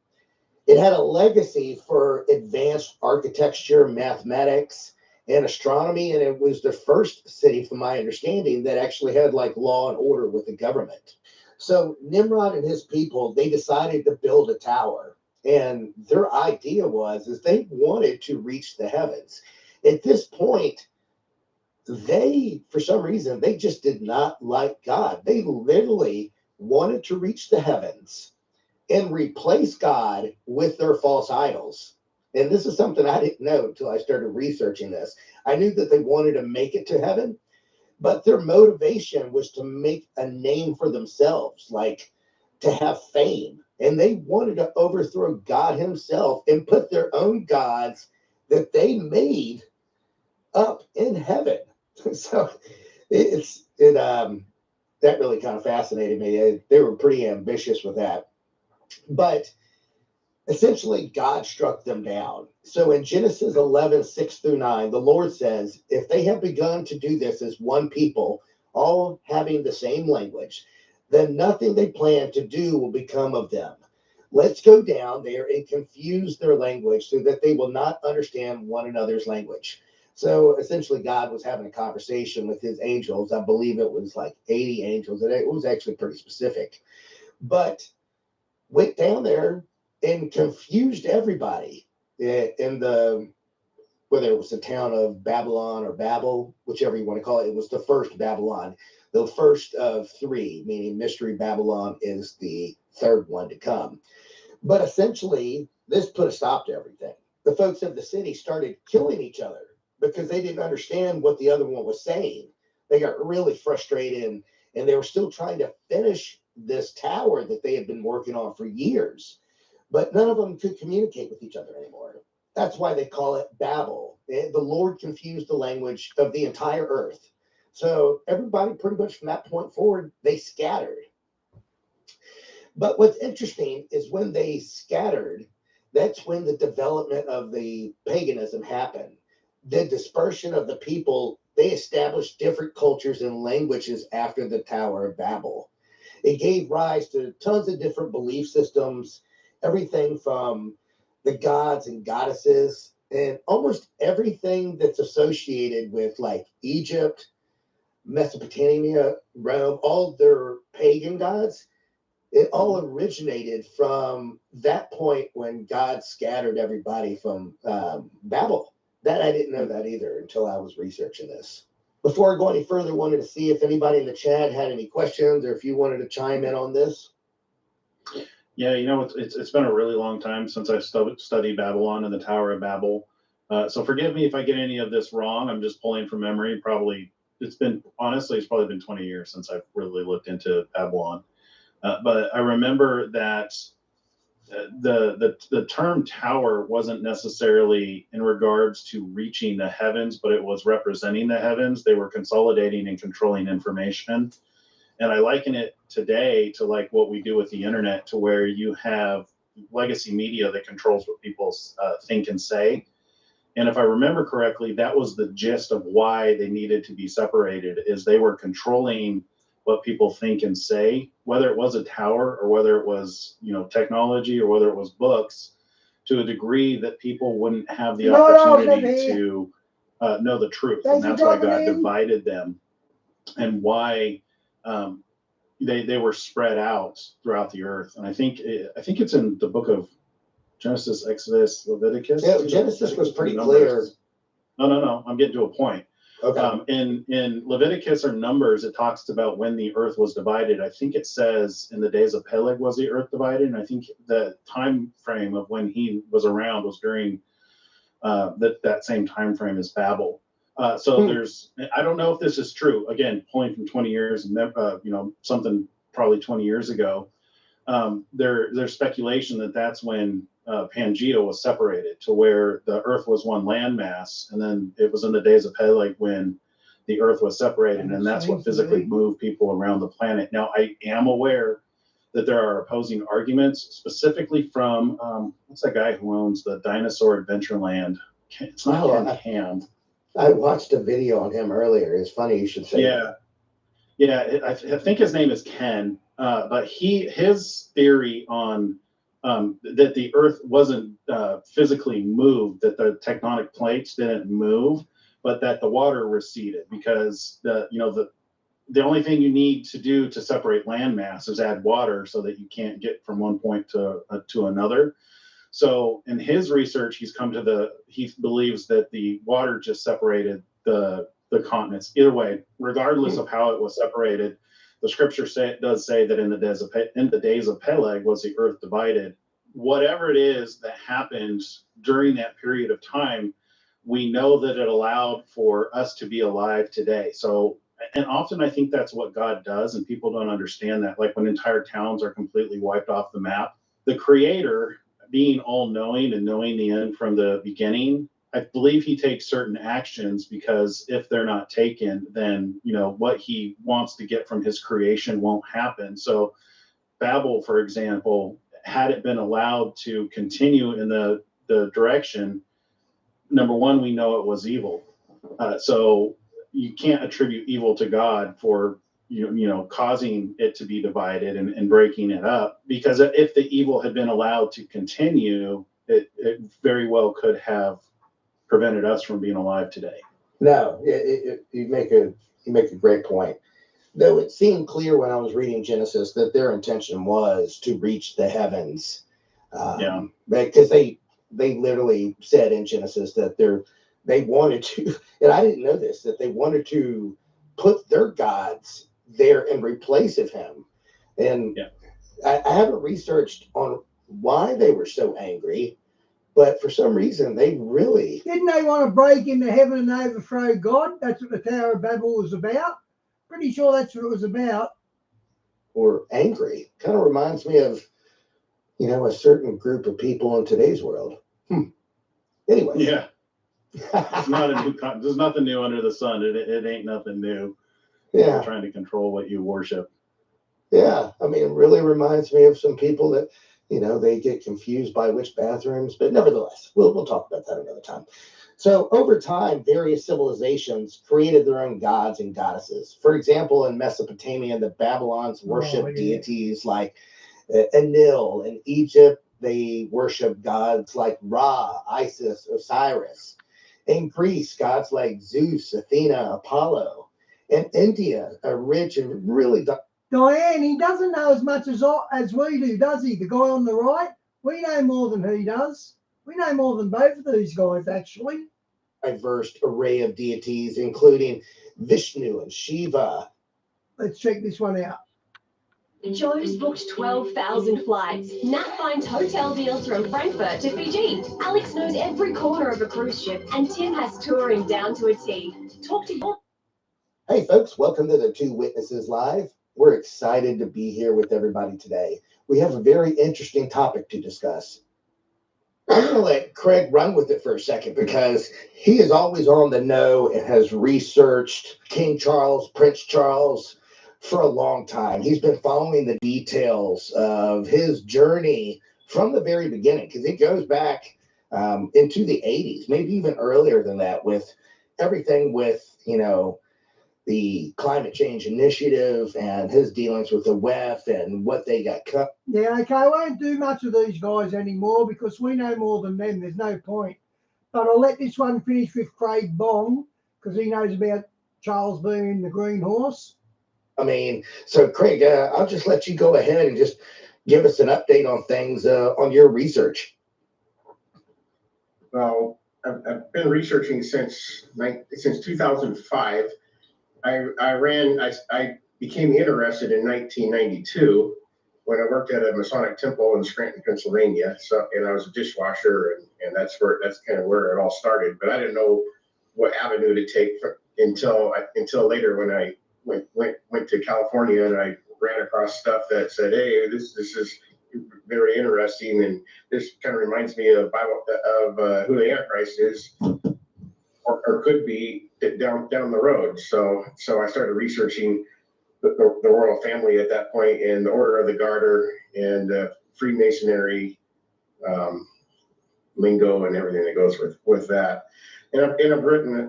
It had a legacy for advanced architecture, mathematics, and astronomy, and it was the first city, from my understanding, that actually had like law and order with the government. So Nimrod and his people, they decided to build a tower, and their idea is they wanted to reach the heavens. At this point, they, for some reason, they just did not like God. They literally wanted to reach the heavens and replace God with their false idols. And this is something I didn't know until I started researching this. I knew that they wanted to make it to heaven, but their motivation was to make a name for themselves, like to have fame. And they wanted to overthrow God himself and put their own gods that they made up in heaven. So that really kind of fascinated me. They were pretty ambitious with that. But essentially, God struck them down. So in Genesis 11:6-9, the Lord says, if they have begun to do this as one people, all having the same language, then nothing they plan to do will become of them. Let's go down there and confuse their language so that they will not understand one another's language. So essentially, God was having a conversation with his angels. I believe it was like 80 angels, and it was actually pretty specific. But went down there and confused everybody in the, whether it was the town of Babylon or Babel, whichever you want to call it. It was the first Babylon, the first of three, meaning Mystery Babylon is the third one to come. But essentially, this put a stop to everything. The folks of the city started killing each other because they didn't understand what the other one was saying. They got really frustrated, and they were still trying to finish this tower that they had been working on for years, but none of them could communicate with each other anymore. That's why they call it Babel. The Lord confused the language of the entire earth. So everybody, pretty much from that point forward, they scattered. But what's interesting is when they scattered, that's when the development of the paganism happened. The dispersion of the people, they established different cultures and languages after the Tower of Babel. It gave rise to tons of different belief systems, everything from the gods and goddesses, and almost everything that's associated with like Egypt, Mesopotamia, Rome, all their pagan gods. It all originated from that point when God scattered everybody from Babel. That I didn't know that either until I was researching this. Before I go any further, wanted to see if anybody in the chat had any questions or if you wanted to chime in on this. Yeah, it's been a really long time since I've studied Babylon and the Tower of Babel. So forgive me if I get any of this wrong. I'm just pulling from memory. It's probably been 20 years since I've really looked into Babylon. But I remember that the term tower wasn't necessarily in regards to reaching the heavens, but it was representing the heavens. They were consolidating and controlling information. And I liken it today to like what we do with the internet, to where you have legacy media that controls what people think and say. And if I remember correctly, that was the gist of why they needed to be separated, is they were controlling what people think and say, whether it was a tower or whether it was, technology or whether it was books, to a degree that people wouldn't have the opportunity to know the truth. And that's why God divided them, and why they were spread out throughout the earth. And I think it's in the book of Genesis, Exodus, Leviticus. Yeah, Genesis was pretty Numbers. clear. No. I'm getting to a point. Okay. In Leviticus or Numbers, it talks about when the earth was divided. I think it says in the days of Peleg was the earth divided, and I think the time frame of when he was around was during that same time frame as Babel. So there's, I don't know if this is true. Again, pulling from 20 years, something probably 20 years ago. There's speculation that that's when Pangea was separated, to where the earth was one landmass, and then it was in the days of Peleg when the earth was separated, and that's what physically moved people around the planet. Now, I am aware that there are opposing arguments, specifically from what's that guy who owns the Dinosaur Adventureland? It's not Ken Ham. I watched a video on him earlier. It's funny you should say that. Yeah, I think his name is Ken, but his theory on that the Earth wasn't physically moved, that the tectonic plates didn't move, but that the water receded, because the only thing you need to do to separate landmass is add water so that you can't get from one point to another. So in his research, he believes that the water just separated the continents. Either way, regardless of how it was separated, the scripture does say that in the days of Peleg was the earth divided. Whatever it is that happened during that period of time, we know that it allowed for us to be alive today. So, and often I think that's what God does, and people don't understand that. Like when entire towns are completely wiped off the map, the Creator, being all-knowing and knowing the end from the beginning, I believe he takes certain actions, because if they're not taken, then what he wants to get from his creation won't happen. So Babel, for example, had it been allowed to continue in the direction, number one, we know it was evil. So you can't attribute evil to God for causing it to be divided and breaking it up, because if the evil had been allowed to continue, it very well could have prevented us from being alive today. No, you make a great point. Though it seemed clear when I was reading Genesis that their intention was to reach the heavens. Because they literally said in Genesis that they wanted to, and I didn't know this, that they wanted to put their gods there in replace of him. And I haven't researched on why they were so angry, but for some reason they really didn't they want to break into heaven and overthrow God? That's what the Tower of Babel was about. Pretty sure that's what it was about. Or angry. Kind of reminds me of a certain group of people in today's world. Anyway. Yeah. It's not a new there's nothing new under the sun. It ain't nothing new. Yeah. They're trying to control what you worship. Yeah. I mean, it really reminds me of some people that, they get confused by which bathrooms, but nevertheless, we'll talk about that another time. So over time, various civilizations created their own gods and goddesses. For example, in Mesopotamia, the Babylons worshiped deities like Enlil. In Egypt, they worshiped gods like Ra, Isis, Osiris. In Greece, gods like Zeus, Athena, Apollo. In India, a rich and really... Diane, he doesn't know as much as we do, does he? The guy on the right? We know more than he does. We know more than both of these guys, actually. Diverse array of deities, including Vishnu and Shiva. Let's check this one out. Joe's booked 12,000 flights. Nat finds hotel deals from Frankfurt to Fiji. Alex knows every corner of a cruise ship, and Tim has touring down to a T. Talk to your... Hey folks, welcome to the Two Witnesses Live. We're excited to be here with everybody today. We have a very interesting topic to discuss. I'm going to let Craig run with it for a second, because he is always on the know and has researched King Charles, Prince Charles for a long time. He's been following the details of his journey from the very beginning, because it goes back into the 80s, maybe even earlier than that, with everything with, the climate change initiative and his dealings with the WEF and what they got cut. Yeah, okay, I won't do much of these guys anymore, because we know more than them. There's no point. But I'll let this one finish with Craig Bong, because he knows about Charles being the green horse. I mean, so Craig, I'll just let you go ahead and just give us an update on things on your research. Well, I've been researching since 2005. I became interested in 1992 when I worked at a Masonic temple in Scranton, Pennsylvania. So, and I was a dishwasher, and that's kind of where it all started. But I didn't know what avenue to take until later when I went to California, and I ran across stuff that said, "Hey, this is very interesting," and this kind of reminds me of who the Antichrist is, or could be down the road. So I started researching the royal family at that point, and the Order of the Garter, and Freemasonry, lingo, and everything that goes with that. And I've written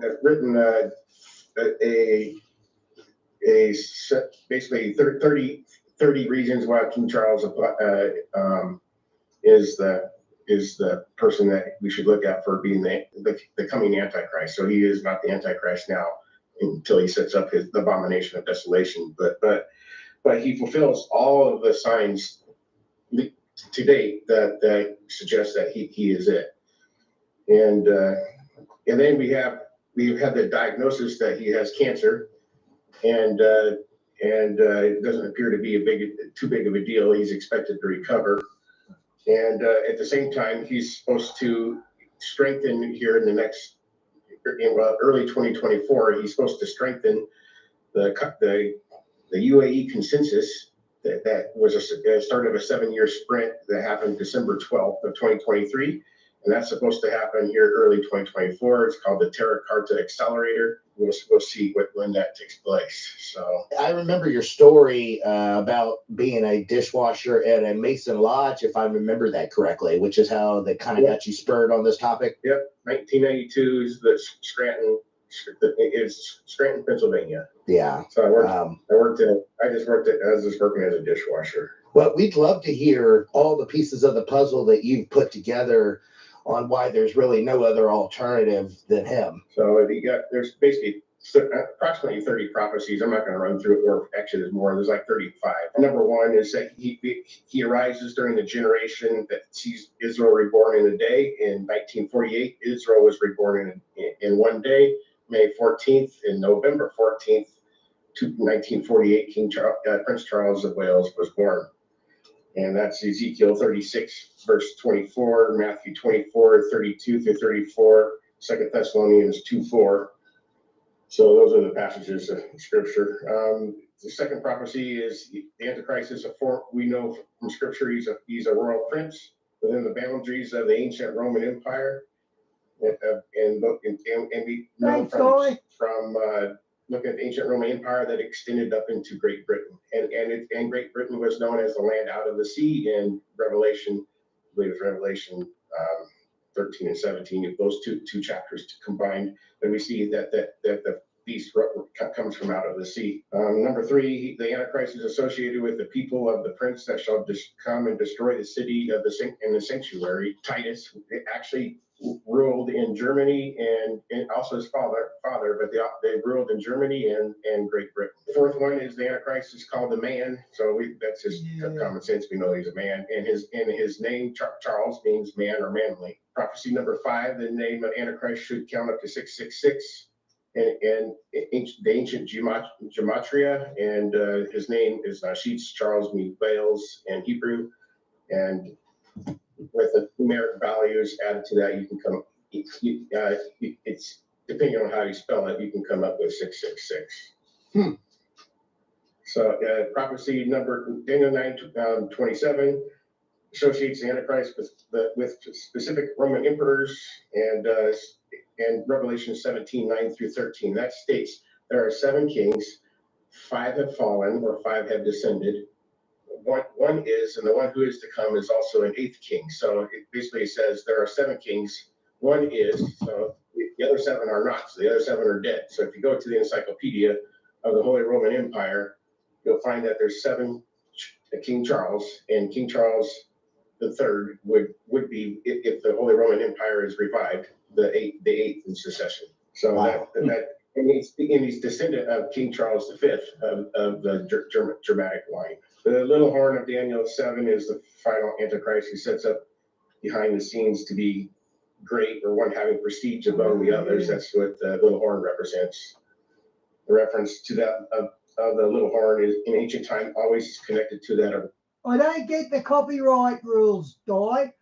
basically 30 reasons why King Charles is the person that we should look at for being the coming Antichrist. So he is not the Antichrist now until he sets up the abomination of desolation. But he fulfills all of the signs to date that suggest that he is it. And then we've had the diagnosis that he has cancer, and it doesn't appear to be too big of a deal. He's expected to recover. And at the same time, he's supposed to strengthen here in the next, early 2024. He's supposed to strengthen the UAE consensus that was a start of a 7-year sprint that happened December 12th of 2023. And that's supposed to happen here early 2024. It's called the Terra Carta Accelerator. We'll see when that takes place. So I remember your story about being a dishwasher at a Mason Lodge, if I remember that correctly, which is how that kind of got you spurred on this topic. Yep, 1992 is the Scranton. It's Scranton, Pennsylvania. Yeah. So I was just working as a dishwasher. Well, we'd love to hear all the pieces of the puzzle that you've put together on why there's really no other alternative than him. So there's basically approximately 30 prophecies. I'm not going to run through it, or actually there's more. There's like 35. Number one is that he arises during the generation that sees Israel reborn in a day. In 1948, Israel was reborn in one day, May 14th, and November 14th, 1948, Prince Charles of Wales was born. And that's Ezekiel 36, verse 24, Matthew 24, 32 through 34, 2 Thessalonians 2:4. So those are the passages of scripture. The second prophecy is the Antichrist is we know from scripture he's a royal prince within the boundaries of the ancient Roman Empire. And we know from looking at the ancient Roman Empire that extended up into Great Britain. And Great Britain was known as the land out of the sea in Revelation, I believe it's Revelation 13 and 17, those two chapters combined, and we see that the beast comes from out of the sea. Number 3, the Antichrist is associated with the people of the prince that shall come and destroy the city of the sanctuary. Titus actually ruled in Germany and also his father, but they ruled in Germany and Great Britain. The fourth one is the Antichrist is called the man. So that's just common sense. We know he's a man, and his name Charles means man or manly. Prophecy number 5, the name of Antichrist should count up to 666. And the ancient gematria, and his name is Sheets. Charles means Wales in Hebrew, and with the numeric values added to that, you can come. It's depending on how you spell it, you can come up with 666. So prophecy number Daniel 9:27 associates the Antichrist with specific Roman emperors, and Revelation 17:9 through 13. That states there are 7 kings, 5 have fallen or 5 have descended. One is, and the one who is to come is also an 8th king. So it basically says there are 7 kings. One is, so the other 7 are not. So the other 7 are dead. So if you go to the Encyclopedia of the Holy Roman Empire, you'll find that there's 7 King Charles, and King Charles III would be, if the Holy Roman Empire is revived, the eighth in succession. So wow. And he's descendant of King Charles V of the Germanic line. The little horn of Daniel 7 is the final Antichrist who sets up behind the scenes to be great or one having prestige among the others. That's what the little horn represents. The reference to that of the little horn is in ancient time always connected to that of. I don't get the copyright rules, Di.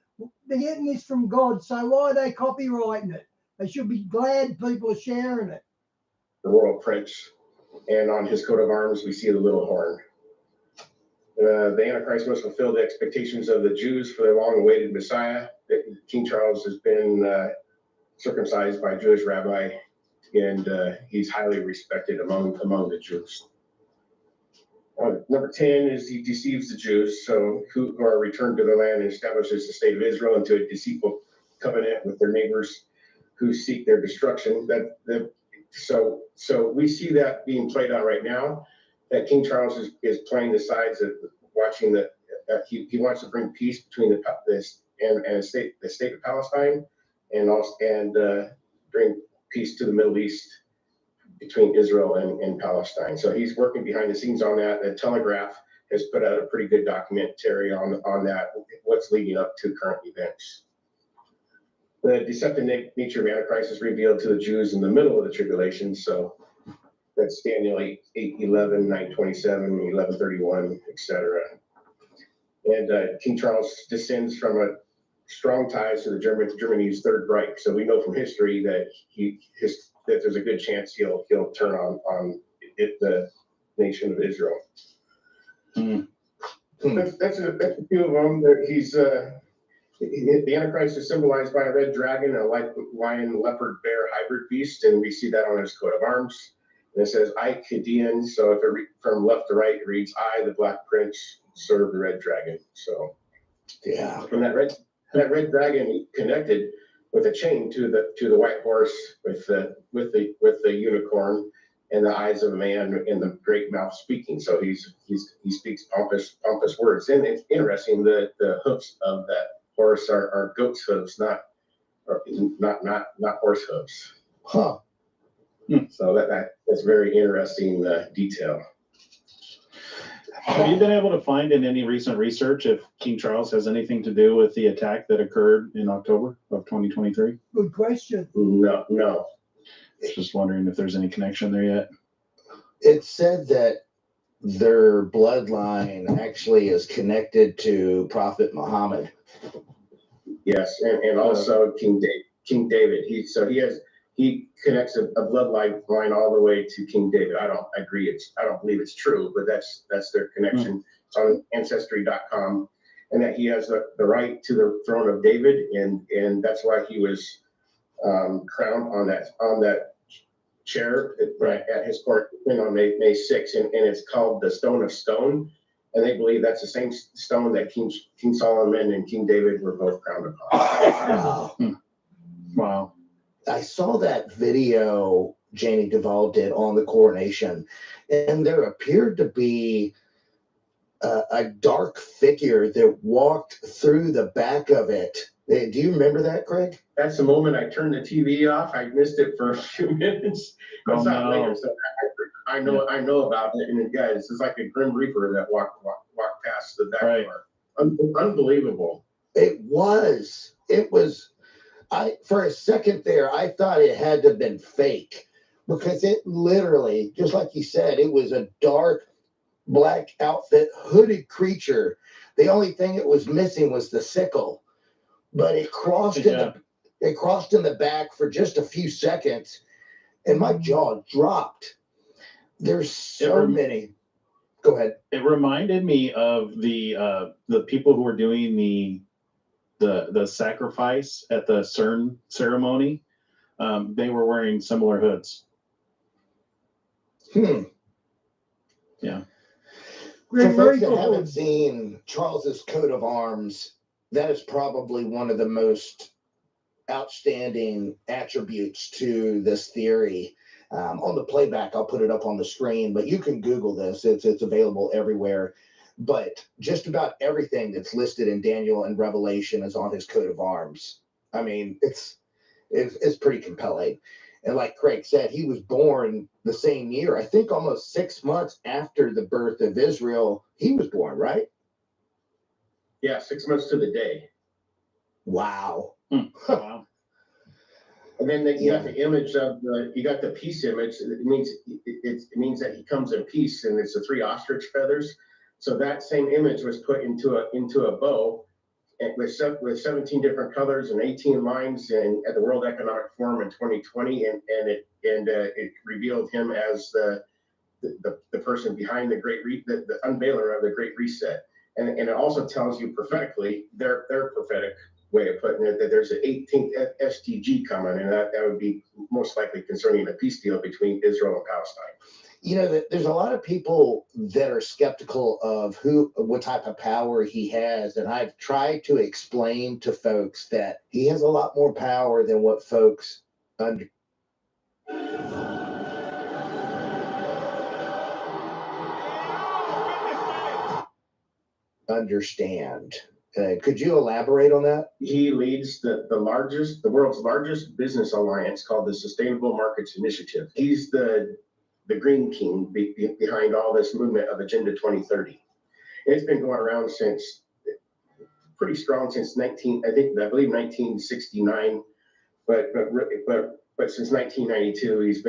They're getting this from God, so why are they copyrighting it? They should be glad people are sharing it. The royal prince, and on his coat of arms we see the little horn. The Antichrist must fulfill the expectations of the Jews for their long-awaited Messiah. King Charles has been circumcised by a Jewish rabbi, and he's highly respected among the Jews. Number 10 is he deceives the Jews, so who are returned to their land and establishes the state of Israel into a deceitful covenant with their neighbors who seek their destruction. So we see that being played out right now. That King Charles is playing the sides of watching he wants to bring peace between the state of Palestine, and bring peace to the Middle East between Israel and Palestine. So he's working behind the scenes on that. The Telegraph has put out a pretty good documentary on that, what's leading up to current events. The deceptive nature of Antichrist is revealed to the Jews in the middle of the tribulation. So that's Daniel 8:11, 9:27, 11:31, etc. And King Charles descends from a strong ties to the Germany's Third Reich. So we know from history that that there's a good chance he'll turn on the nation of Israel. That's a few of them. The Antichrist is symbolized by a red dragon, a lion, leopard, bear hybrid beast, and we see that on his coat of arms. And it says I, Chaldean. So if from left to right, it reads I, the Black Prince, serve the red dragon. So Yeah. from that red dragon connected with a chain to the white horse with the unicorn and the eyes of a man and the great mouth speaking. So he speaks pompous words. And it's interesting that the hoofs of that horse are goat's hooves, not horse hooves. Huh. So that's very interesting detail. Have you been able to find in any recent research if King Charles has anything to do with the attack that occurred in October of 2023? Good question. No. Just wondering if there's any connection there yet. It said that their bloodline actually is connected to Prophet Muhammad. Yes, and also King David. He connects a bloodline all the way to King David. I don't believe it's true, but that's their connection. It's on Ancestry.com, and that he has the right to the throne of David, and that's why he was crowned on that chair at his court on May 6th, and it's called the Stone of Stone, and they believe that's the same stone that King Solomon and King David were both crowned upon. Wow. I saw that video Janie Duvall did on the coronation, and there appeared to be a dark figure that walked through the back of it. Do you remember that, Craig? That's the moment I turned the TV off. I missed it for a few minutes. I saw it later, so I know about it. And yeah, it's just like a Grim Reaper that walked past the back door. Unbelievable. It was. For a second there, I thought it had to have been fake, because it literally, just like you said, it was a dark black outfit, hooded creature. The only thing it was missing was the sickle, but it crossed in the back for just a few seconds, and my jaw dropped. There's so many. Go ahead. It reminded me of the people who were doing the sacrifice at the CERN ceremony. They were wearing similar hoods. Yeah. For folks that haven't seen Charles's coat of arms, that is probably one of the most outstanding attributes to this theory. On the playback, I'll put it up on the screen, but you can Google this. It's available everywhere. But just about everything that's listed in Daniel and Revelation is on his coat of arms. I mean, it's pretty compelling. And like Craig said, he was born the same year. I think almost 6 months after the birth of Israel, he was born, right? Yeah, 6 months to the day. Wow. Wow. And then you got the image of you got the peace image. It means that he comes in peace, and it's the 3 ostrich feathers. So that same image was put into a bow, and with 17 different colors and 18 lines, and at the World Economic Forum in 2020, and it revealed him as the person behind the unveiler of the Great Reset, and it also tells you prophetically their prophetic way of putting it, that there's an 18th SDG coming, and that would be most likely concerning a peace deal between Israel and Palestine. You know, there's a lot of people that are skeptical of what type of power he has, and I've tried to explain to folks that he has a lot more power than what folks understand. Could you elaborate on that? He leads the world's largest business alliance called the Sustainable Markets Initiative. He's the Green King behind all this movement of Agenda 2030. And it's been going around pretty strong since I believe 1969, but since 1992 he's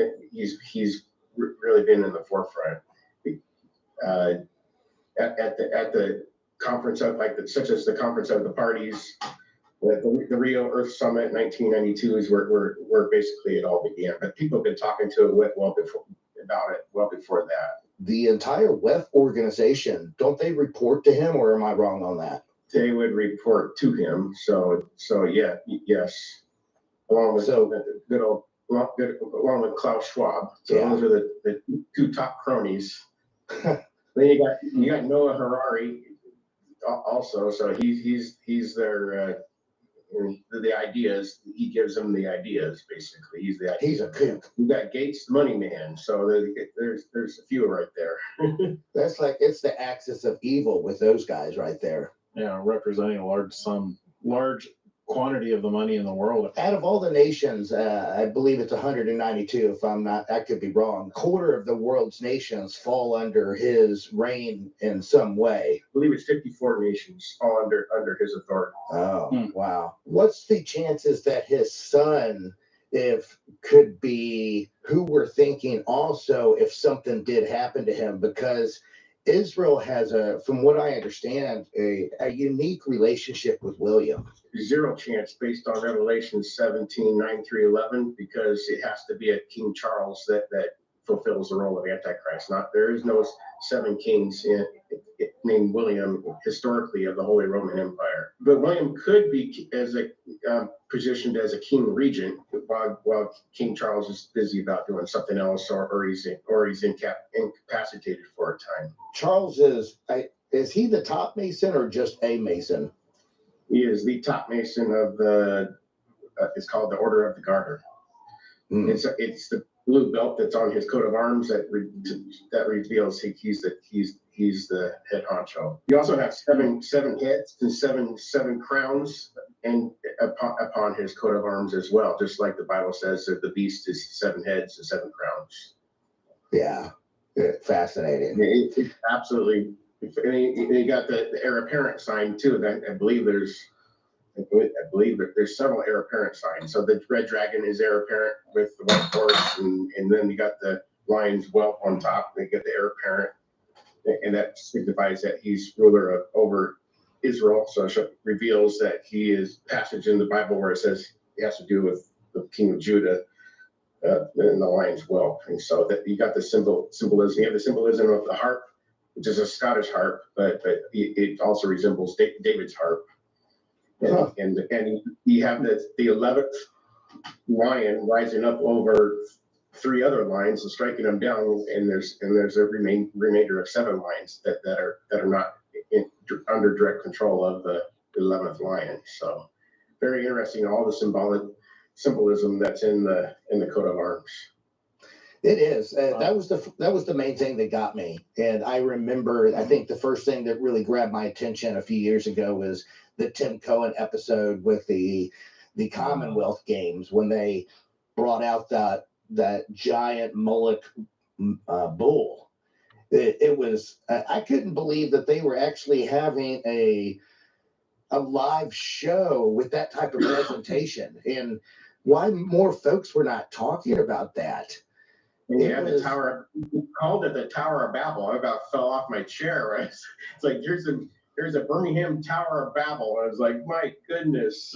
really been in the forefront. At the conference of such as the Conference of the Parties, the Rio Earth Summit in 1992 is where basically it all began. But people have been talking to it well before that. The entire WEF organization, don't they report to him, or am I wrong on that? They would report to him. So yeah, yes, along with along with Klaus Schwab. So those are the 2 top cronies. Then you got Noah Harari also. So he's their the ideas. He gives them the ideas basically. He's a kook. You got Gates, the money man. So there's a few right there. That's it's the axis of evil with those guys right there. Yeah, representing a large quantity of the money in the world. Out of all the nations, I believe it's 192, if I'm not, I could be wrong. Quarter of the world's nations fall under his reign in some way. I believe it's 54 nations fall under his authority. Oh, wow. What's the chances that his son, could be who we're thinking also if something did happen to him? Because Israel has from what I understand, a unique relationship with William. Zero chance based on Revelation 17:9-11, because it has to be a King Charles that fulfills the role of Antichrist. There is no 7 kings named William historically of the Holy Roman Empire. But William could be positioned as a king regent while King Charles is busy about doing something else, or he's incapacitated for a time. Charles is he the top Mason or just a Mason? He is the top Mason of it's called the Order of the Garter. It's the blue belt that's on his coat of arms that reveals he's the head honcho. You also have seven heads and seven crowns and upon his coat of arms as well, just like the Bible says that the beast is 7 heads and 7 crowns. Yeah, fascinating. It's absolutely. And you got the heir apparent sign too. That I believe that there's several heir apparent signs. So the red dragon is heir apparent with the white horse, and then you got the lion's whelp on top. They get the heir apparent, and that signifies that he's ruler over Israel. So it reveals that he is passage in the Bible where it says he has to do with the king of Judah and the lion's whelp. And so that you got the symbolism. You have the symbolism of the harp, which is a Scottish harp, but it also resembles David's harp. And you have the 11th lion rising up over 3 other lions and striking them down, and there's a remainder of 7 lions that are not under direct control of the 11th lion. So very interesting, all the symbolism that's in the coat of arms. It is. That was the main thing that got me. And I remember, I think the first thing that really grabbed my attention a few years ago was the Tim Cohen episode with the Commonwealth Games, when they brought out that giant Moloch bull. It was, I couldn't believe that they were actually having a live show with that type of presentation. And why more folks were not talking about that. And It yeah, the was- tower, we called it the Tower of Babel. I about fell off my chair. Right? It's like, here's a Birmingham Tower of Babel. I was like, my goodness.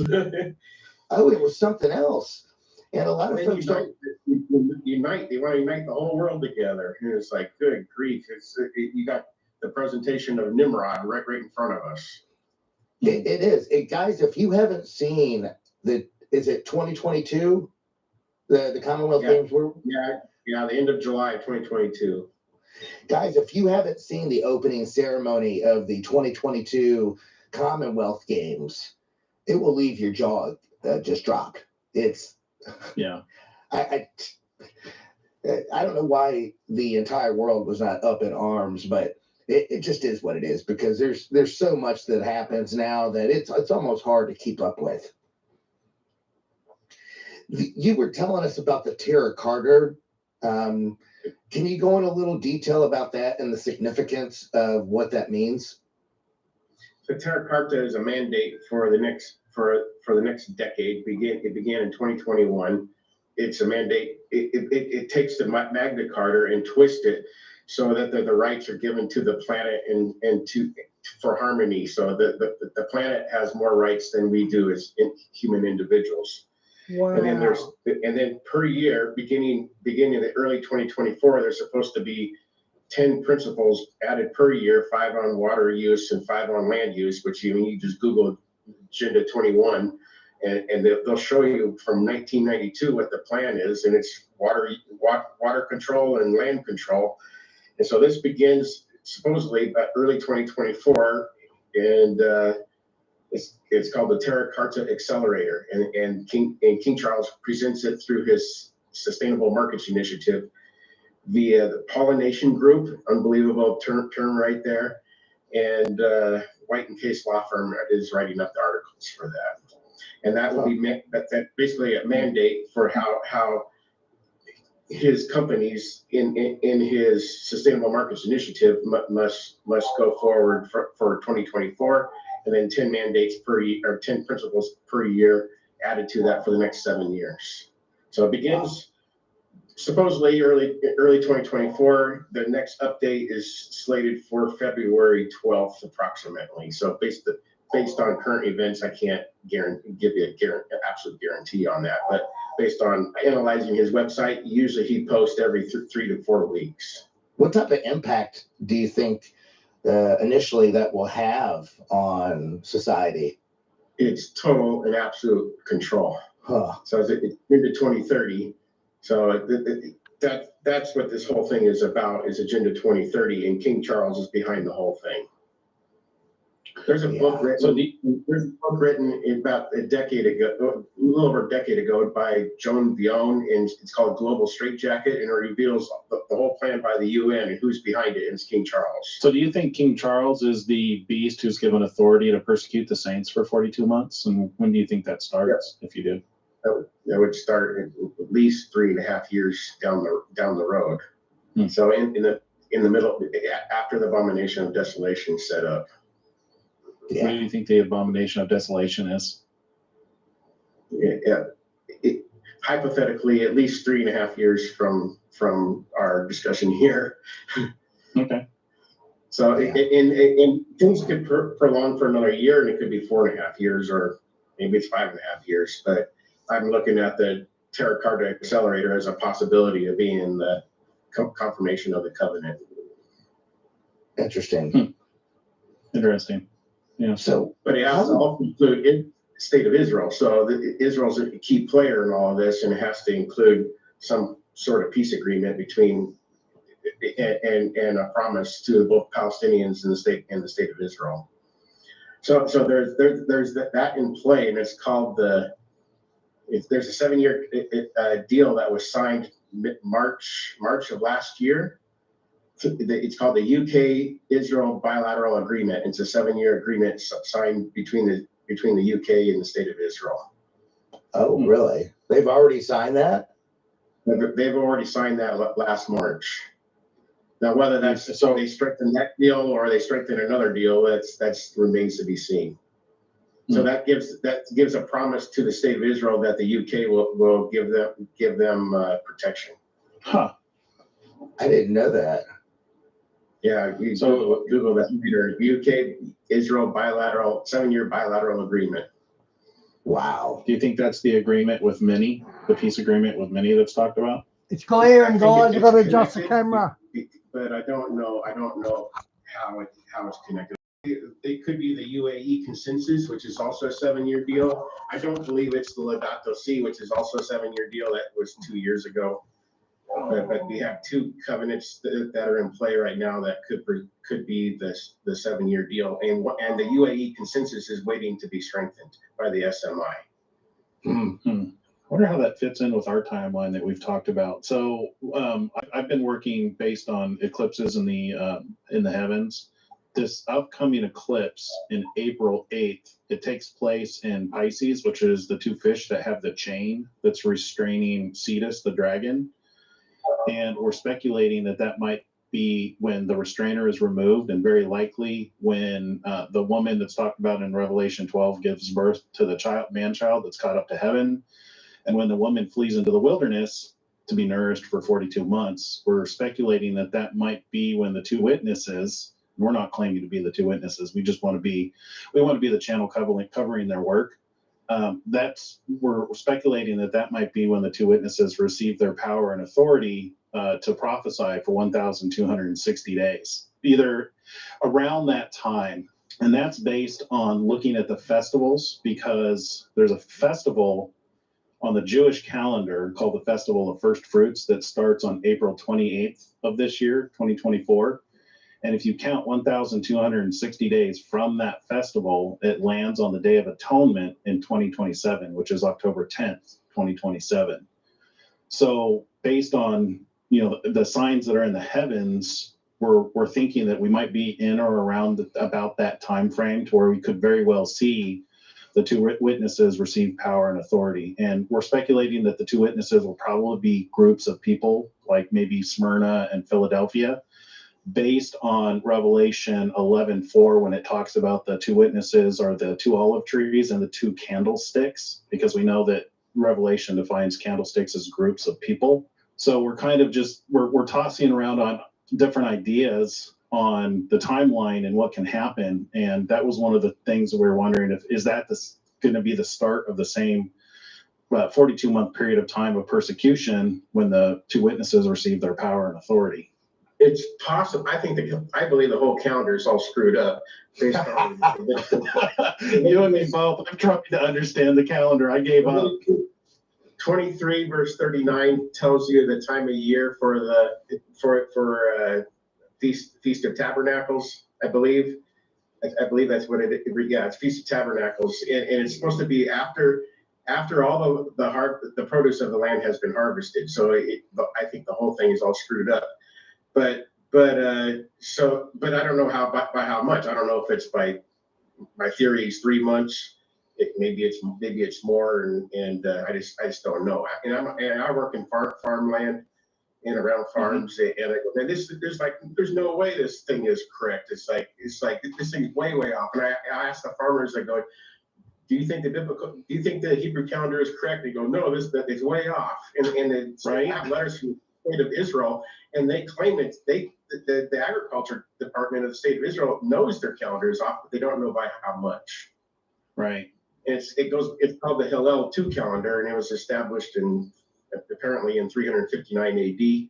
Oh, it was something else. And a lot of They folks don't. they want to unite the whole world together. And it's like, good grief. You got the presentation of Nimrod right in front of us. It is. Guys, if you haven't seen is it 2022? The Commonwealth Yeah. Games were. Yeah, the end of July 2022. Guys, if you haven't seen the opening ceremony of the 2022 Commonwealth Games, it will leave your jaw just dropped. It's Yeah. I don't know why the entire world was not up in arms, but it just is what it is, because there's so much that happens now that it's almost hard to keep up with. You were telling us about the Terra Carta. Can you go in a little detail about that and the significance of what that means? The Terra Carta is a mandate for the next decade. It began in 2021. It's a mandate. It takes the Magna Carta and twists it so that the rights are given to the planet and for harmony. So the planet has more rights than we do as human individuals. Wow. And then per year, beginning in the early 2024, there's supposed to be 10 principles added per year, 5 on water use and 5 on land use, which you just Google Agenda 21, and they'll show you from 1992 what the plan is, and it's water control and land control. And so this begins supposedly by early 2024, and it's called the Terra Carta Accelerator, and King Charles presents it through his Sustainable Markets Initiative via the Pollination Group, unbelievable term right there, and White and Case Law Firm is writing up the articles for that, and that will be that basically a mandate for how his companies in his Sustainable Markets Initiative must go forward for 2024. And then 10 mandates per year, or 10 principles per year added to that for the next 7 years. So it begins supposedly early 2024. The next update is slated for February 12th, approximately. So based on current events, I can't give you an absolute guarantee on that. But based on analyzing his website, usually he posts every 3 to 4 weeks. What type of impact do you think initially that will have on society? It's total and absolute control. Huh. So it's into 2030. So that's what this whole thing is about, is Agenda 2030, and King Charles is behind the whole thing. There's a book written about a decade ago, a little over a decade ago, by Joan Vion, and it's called Global Straitjacket, and it reveals the whole plan by the UN and who's behind it, and it's King Charles. So do you think King Charles is the beast who's given authority to persecute the saints for 42 months? And when do you think that starts, if you do? That would start at least 3.5 years down the road. So in the middle, after the abomination of desolation set up. Yeah. What do you think the abomination of desolation is? Hypothetically, at least 3.5 years from our discussion here. Okay. So, and things could prolong for another year, and it could be 4.5 years, or maybe it's 5.5 years. But I'm looking at the Terra Carta Accelerator as a possibility of being the confirmation of the covenant. Interesting. Interesting. Yeah. So, but it has to also include the state of Israel. So Israel's a key player in all of this, and it has to include some sort of peace agreement between and a promise to both Palestinians and the state of Israel. So there's that in play, and it's called there's a 7-year deal that was signed March of last year. It's called the UK-Israel bilateral agreement. It's a 7-year agreement signed between the UK and the state of Israel. Oh, really? They've already signed that? They've already signed that last March. Now, whether that's so they strengthen that deal or they strengthen another deal, that's remains to be seen. So that gives a promise to the state of Israel that the UK will give them protection. Huh. I didn't know that. Yeah, you So- Google that later. UK Israel 7-year bilateral agreement. Wow. Do you think that's the agreement with Minnie, the peace agreement with Minnie that's talked about? It's clear, and I think guys, I've got to adjust the connected, camera. but I don't know how it's connected. It could be the UAE consensus, which is also a 7-year deal. I don't believe it's the Laudato Si, which is also a 7-year deal. That was 2 years ago. But we have two covenants that are in play right now that could be the 7-year deal, and the UAE consensus is waiting to be strengthened by the SMI. I wonder how that fits in with our timeline that we've talked about. So I've been working based on eclipses in the heavens. This upcoming eclipse in April 8th, it takes place in Pisces, which is the two fish that have the chain that's restraining Cetus, the dragon. And we're speculating that might be when the restrainer is removed, and very likely when the woman that's talked about in Revelation 12 gives birth to the man-child that's caught up to heaven. And when the woman flees into the wilderness to be nourished for 42 months, we're speculating that might be when the two witnesses, we're not claiming to be the two witnesses, we want to be the channel covering their work. We're speculating that might be when the two witnesses receive their power and authority to prophesy for 1,260 days, either around that time. And that's based on looking at the festivals, because there's a festival on the Jewish calendar called the Festival of First Fruits that starts on April 28th of this year, 2024. And if you count 1,260 days from that festival, it lands on the Day of Atonement in 2027, which is October 10th, 2027. So based on the signs that are in the heavens, we're thinking that we might be in or around about that time frame to where we could very well see the two witnesses receive power and authority. And we're speculating that the two witnesses will probably be groups of people, like maybe Smyrna and Philadelphia, based on Revelation 11:4, when it talks about the two witnesses are the two olive trees and the two candlesticks, because we know that Revelation defines candlesticks as groups of people. So we're kind of we're tossing around on different ideas on the timeline and what can happen. And that was one of the things that we were wondering, is that going to be the start of the same 42-month period of time of persecution when the two witnesses receive their power and authority? It's possible. I believe the whole calendar is all screwed up based on You and me both. I'm trying to understand the calendar. I gave up. 23 verse 39 tells you the time of year for Feast of Tabernacles, I believe. I believe that's what it's Feast of Tabernacles, and it's supposed to be after all the produce of the land has been harvested. So I think the whole thing is all screwed up. But I don't know by how much. I don't know if it's my theory is 3 months. Maybe it's more, and I just don't know. And I work in farmland and around farms, and I go, man, there's no way this thing is correct. It's like this thing's way off. And I ask the farmers, I go, do you think the Hebrew calendar is correct? They go, no, it's way off. And it's right. I have letters from the state of Israel, and they claim the agriculture department of the state of Israel knows their calendar is off, but they don't know by how much. Right. It's called the Hillel 2 calendar, and it was established apparently in 359 AD,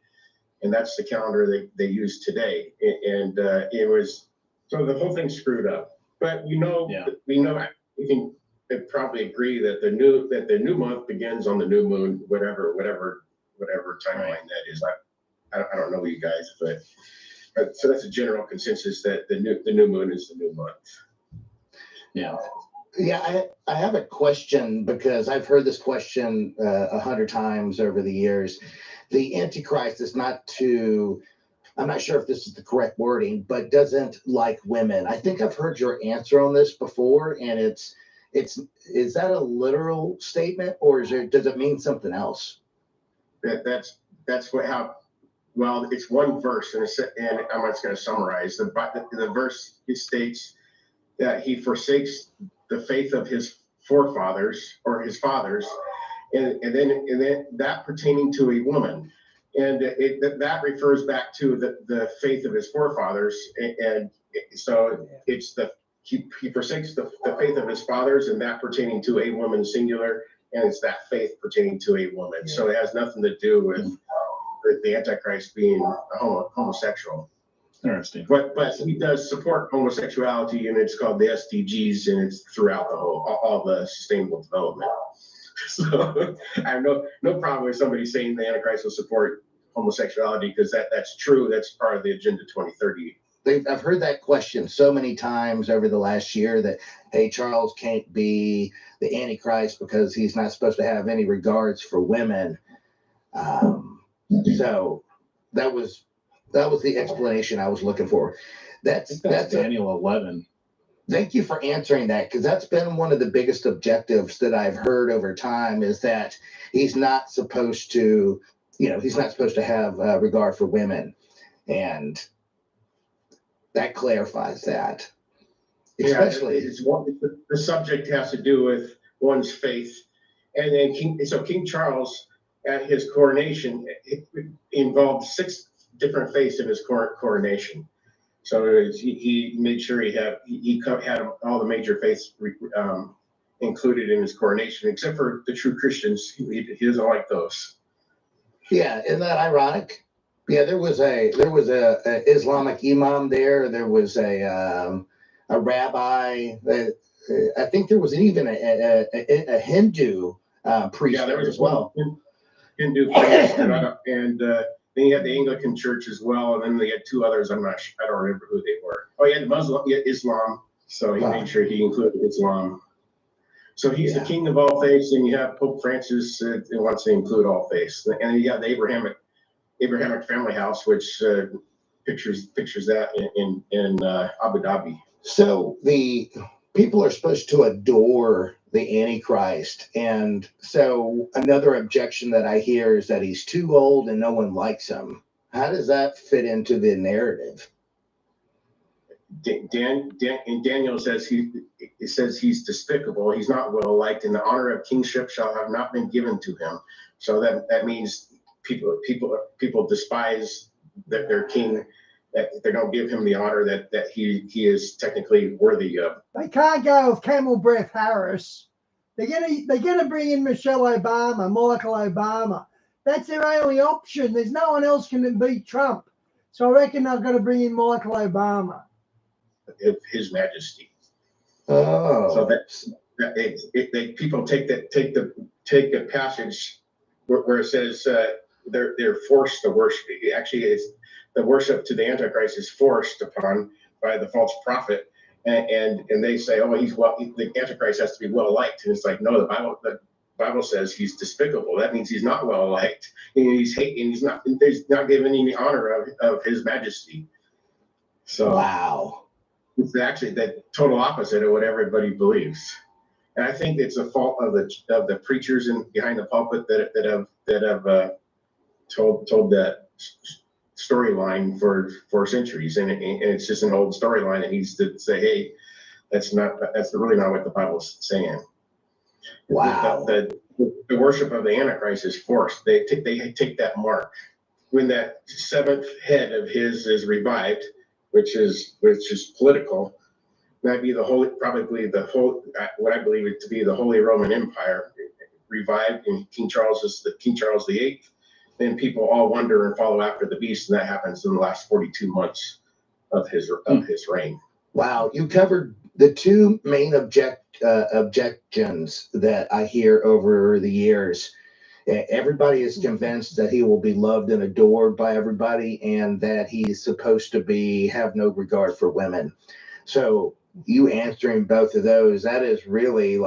and that's the calendar they use today. And it was, so the whole thing's screwed up. But we can probably agree that the new month begins on the new moon, whatever timeline that is. I don't know you guys, but so that's a general consensus that the new moon is the new month. Yeah. Yeah, I have a question, because I've heard this question 100 times over the years. The Antichrist is I'm not sure if this is the correct wording, but doesn't like women. I think I've heard your answer on this before, and is that a literal statement, or does it mean something else? That's well, it's one verse, and I'm just going to summarize. The verse states that he forsakes the faith of his forefathers or his fathers, and then that pertaining to a woman. And that refers back to the faith of his forefathers. And so it's he forsakes the faith of his fathers, and that pertaining to a woman singular, and it's that faith pertaining to a woman. Yeah. So it has nothing to do with the Antichrist being a homosexual. Interesting. But he does support homosexuality, and it's called the SDGs, and it's throughout all the sustainable development. So I have no problem with somebody saying the Antichrist will support homosexuality, because that's true. That's part of the Agenda 2030. I've heard that question so many times over the last year that, hey, Charles can't be the Antichrist because he's not supposed to have any regards for women. So that was the explanation I was looking for. That's Daniel 11. Thank you for answering that, because that's been one of the biggest objectives that I've heard over time, is that he's not supposed to, he's not supposed to have regard for women. And that clarifies that. Especially, the subject has to do with one's faith. And then King Charles, at his coronation, it involved 6 different faiths in his coronation. So he made sure he had all the major faiths included in his coronation, except for the true Christians. He doesn't like those. Yeah, isn't that ironic? Yeah, there was a Islamic imam there. There was a rabbi. I think there was even a Hindu priest. Yeah, there was as well. Hindu priest, and then you had the Anglican Church as well, and then they had 2 others. I don't remember who they were. Oh, he had Islam. So he made sure he included Islam. So he's the king of all faiths, and you have Pope Francis who wants to include all faiths, and you have the Abrahamic family house, which pictures that in Abu Dhabi. So the people are supposed to adore the Antichrist, and so another objection that I hear is that he's too old and no one likes him. How does that fit into the narrative? Daniel says he's despicable. He's not well liked, and the honor of kingship shall have not been given to him. So that means people despise their king, that they don't give him the honor that he is technically worthy of. They can't go with Camel Breath Harris. They're gonna bring in Michelle Obama, Michael Obama. That's their only option. There's no one else can beat Trump. So I reckon they're going to bring in Michael Obama. His Majesty. Oh. So that people take a passage where it says they're forced to worship. Actually, it's the worship to the Antichrist is forced upon by the false prophet, and they say, oh, the Antichrist has to be well liked, and it's like, no, the Bible says he's despicable. That means he's not well liked, and he's not given any honor of his Majesty. So wow. It's actually the total opposite of what everybody believes, and I think it's a fault of the preachers behind the pulpit that have told that storyline for centuries, and it's just an old storyline that needs to say, hey, that's really not what the Bible's saying. Wow. The worship of the Antichrist is forced. They take that mark when that 7th head of his is revived, which is political. That'd be what I believe it to be the Holy Roman Empire revived, and King Charles VIII. Then people all wonder and follow after the beast, and that happens in the last 42 months of his reign. Wow, you covered the 2 main objections that I hear over the years. Everybody is convinced that he will be loved and adored by everybody, and that he's supposed to have no regard for women. So you answering both of those, that is really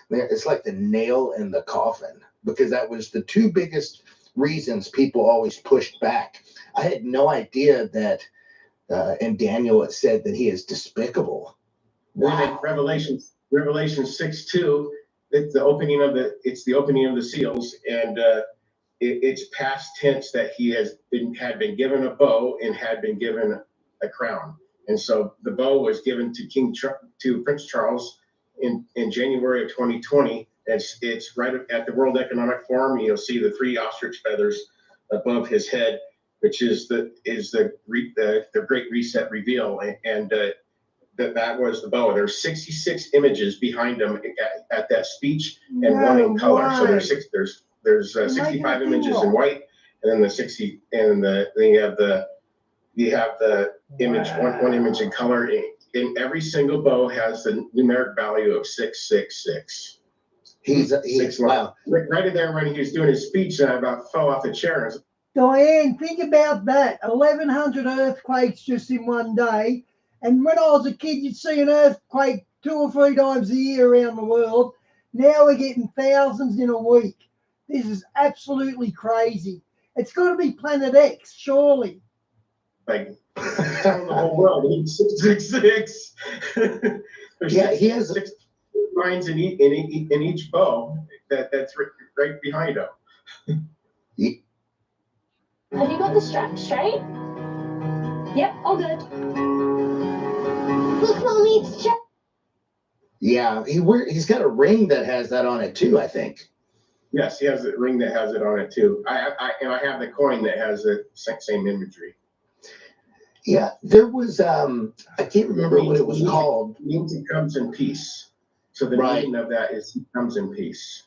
it's like the nail in the coffin, because that was the 2 biggest reasons people always pushed back. I had no idea that in Daniel it said that he is despicable. Wow. Revelation 6:2. It's the opening of the seals, and it's past tense that he had been given a bow and had been given a crown. And so the bow was given to Prince Charles in January of 2020. It's right at the World Economic Forum. You'll see the 3 ostrich feathers above his head, which is the Great Reset reveal, and that was the bow. There's 66 images behind him at that speech, and one in color. So there's 65 images in white, and then the 60, and then you have the image, one image in color. In every single bow has the numeric value of 666. He's wow. Right in there when he was doing his speech, and I about fell off the chair. Diane, think about that. 1,100 earthquakes just in one day. And when I was a kid, you'd see an earthquake 2 or 3 times a year around the world. Now we're getting thousands in a week. This is absolutely crazy. It's got to be Planet X, surely. Like, telling the whole world, he's 666. Yeah, he has 6 lines in each bow that's right behind him. Have you got the strap straight? Yep, all good. Look, Mommy, it's Jack. Yeah, he's got a ring that has that on it too, I think. Yes, he has a ring that has it on it too. I have the coin that has the same imagery. Yeah, there was I can't remember what it was called. It means he comes in peace. So the meaning of that is he comes in peace.